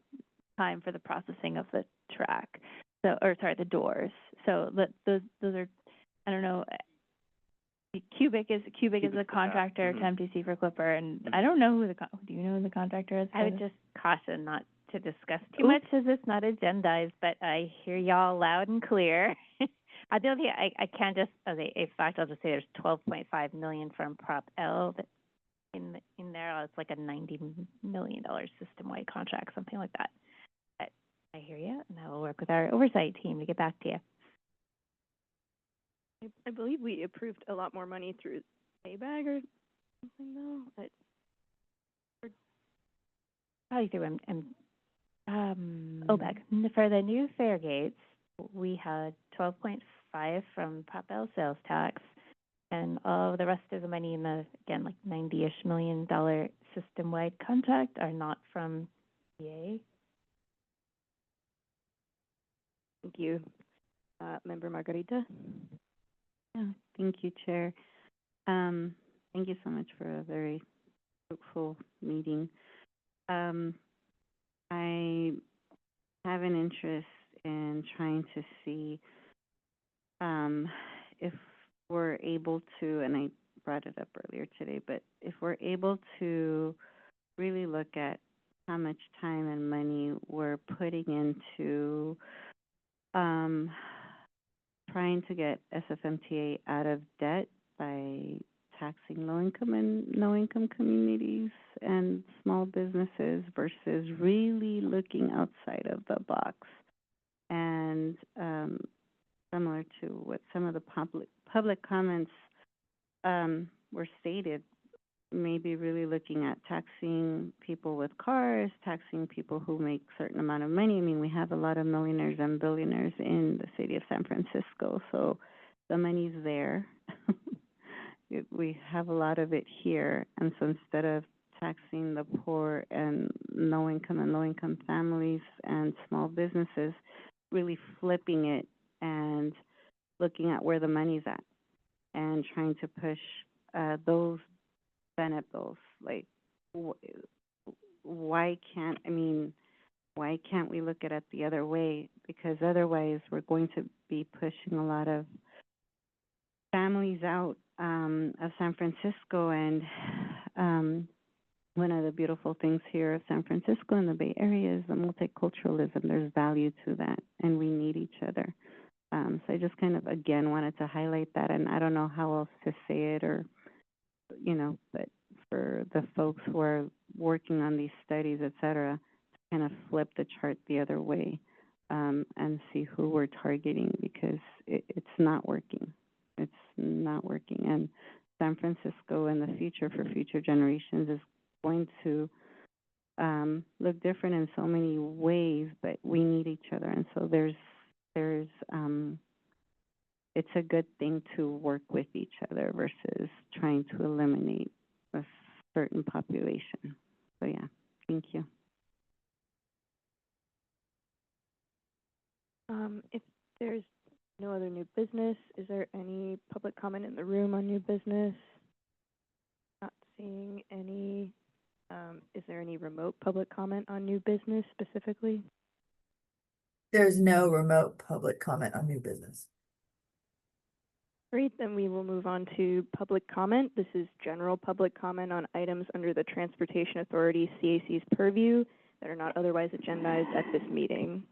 time for the processing of the track. So, or sorry, the doors. So those are, I don't know. Cubic is a contractor to MTC for clipper, and I don't know who do you know who the contractor is? I would just caution not to discuss too much as it's not agendized, but I hear y'all loud and clear. I can't just, as a fact, I'll just say there's $12.5 million from Prop L that in there. It's like a $90 million system-wide contract, something like that. But I hear you, and I will work with our oversight team to get back to you. I believe we approved a lot more money through ABAG or something though, but Probably through OBEC. For the new fare gates, we had 12.5 from Prop L sales tax, and all the rest of the money in the, again, like $90-ish million system-wide contract are not from EA. Thank you. Member Margarita? Yeah, thank you, Chair. Thank you so much for a very fruitful meeting. I have an interest in trying to see if we're able to, and I brought it up earlier today, but if we're able to really look at how much time and money we're putting into trying to get SFMTA out of debt by taxing low-income and no-income communities and small businesses versus really looking outside of the box. And similar to what some of the public comments were stated, maybe really looking at taxing people with cars, taxing people who make a certain amount of money. I mean, we have a lot of millionaires and billionaires in the city of San Francisco, so the money's there. We have a lot of it here, and so instead of taxing the poor and low-income and low-income families and small businesses, really flipping it and looking at where the money's at and trying to push those Senate bills. Like, why can't we look at it the other way? Because otherwise we're going to be pushing a lot of families out of San Francisco. And one of the beautiful things here of San Francisco and the Bay Area is the multiculturalism. There's value to that, and we need each other. So I just kind of, again, wanted to highlight that, and I don't know how else to say it, or, you know, but for the folks who are working on these studies, et cetera, to kind of flip the chart the other way and see who we're targeting, because it's not working. It's not working. And San Francisco in the future, for future generations, is going to look different in so many ways, but we need each other. And so it's a good thing to work with each other versus trying to eliminate a certain population. So yeah, thank you. If there's No other new business. Is there any public comment in the room on new business? Not seeing any. Is there any remote public comment on new business specifically? There's no remote public comment on new business. Great, then we will move on to public comment. This is general public comment on items under the Transportation Authority CAC's purview that are not otherwise agendized at this meeting.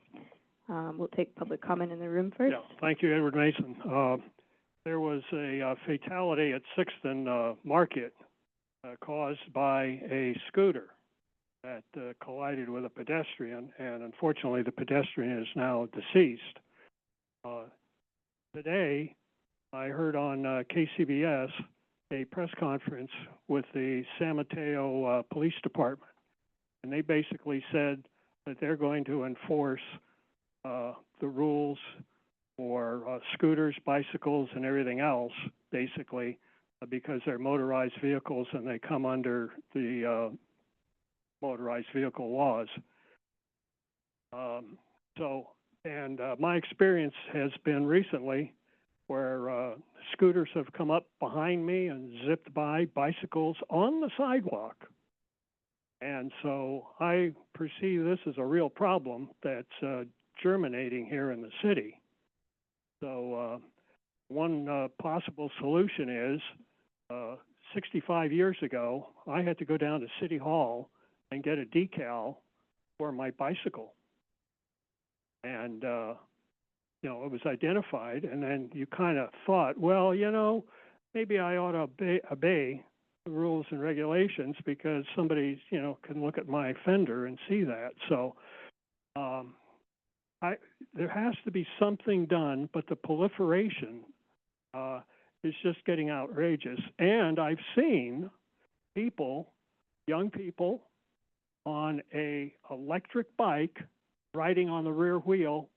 We'll take public comment in the room first. Yeah, thank you, Edward Mason. There was a fatality at 6th and Market caused by a scooter that collided with a pedestrian, and unfortunately the pedestrian is now deceased. Today, I heard on KCBS a press conference with the San Mateo Police Department, and they basically said that they're going to enforce the rules for scooters, bicycles, and everything else, basically, because they're motorized vehicles and they come under the motorized vehicle laws. My experience has been recently where scooters have come up behind me and zipped by bicycles on the sidewalk. And so I perceive this as a real problem that's germinating here in the city. So one possible solution is 65 years ago, I had to go down to City Hall and get a decal for my bicycle. And, you know, it was identified, and then you kind of thought, well, you know, maybe I ought to obey the rules and regulations because somebody, you know, can look at my fender and see that. So there has to be something done, but the proliferation is just getting outrageous. And I've seen people, young people, on a electric bike riding on the rear wheel,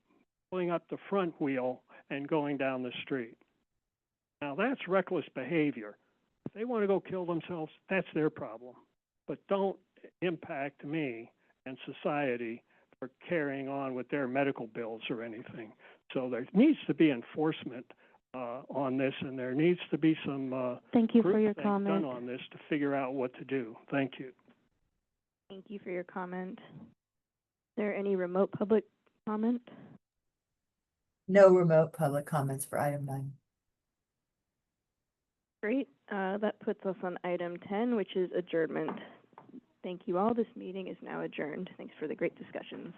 pulling up the front wheel and going down the street. Now that's reckless behavior. If they want to go kill themselves, that's their problem. But don't impact me and society for carrying on with their medical bills or anything. So there needs to be enforcement on this, and there needs to be some thank you for your comment done on this to figure out what to do. Thank you. Thank you for your comment. Is there any remote public comment? No remote public comments for item 9. Great. That puts us on item 10, which is adjournment. Thank you all. This meeting is now adjourned. Thanks for the great discussions.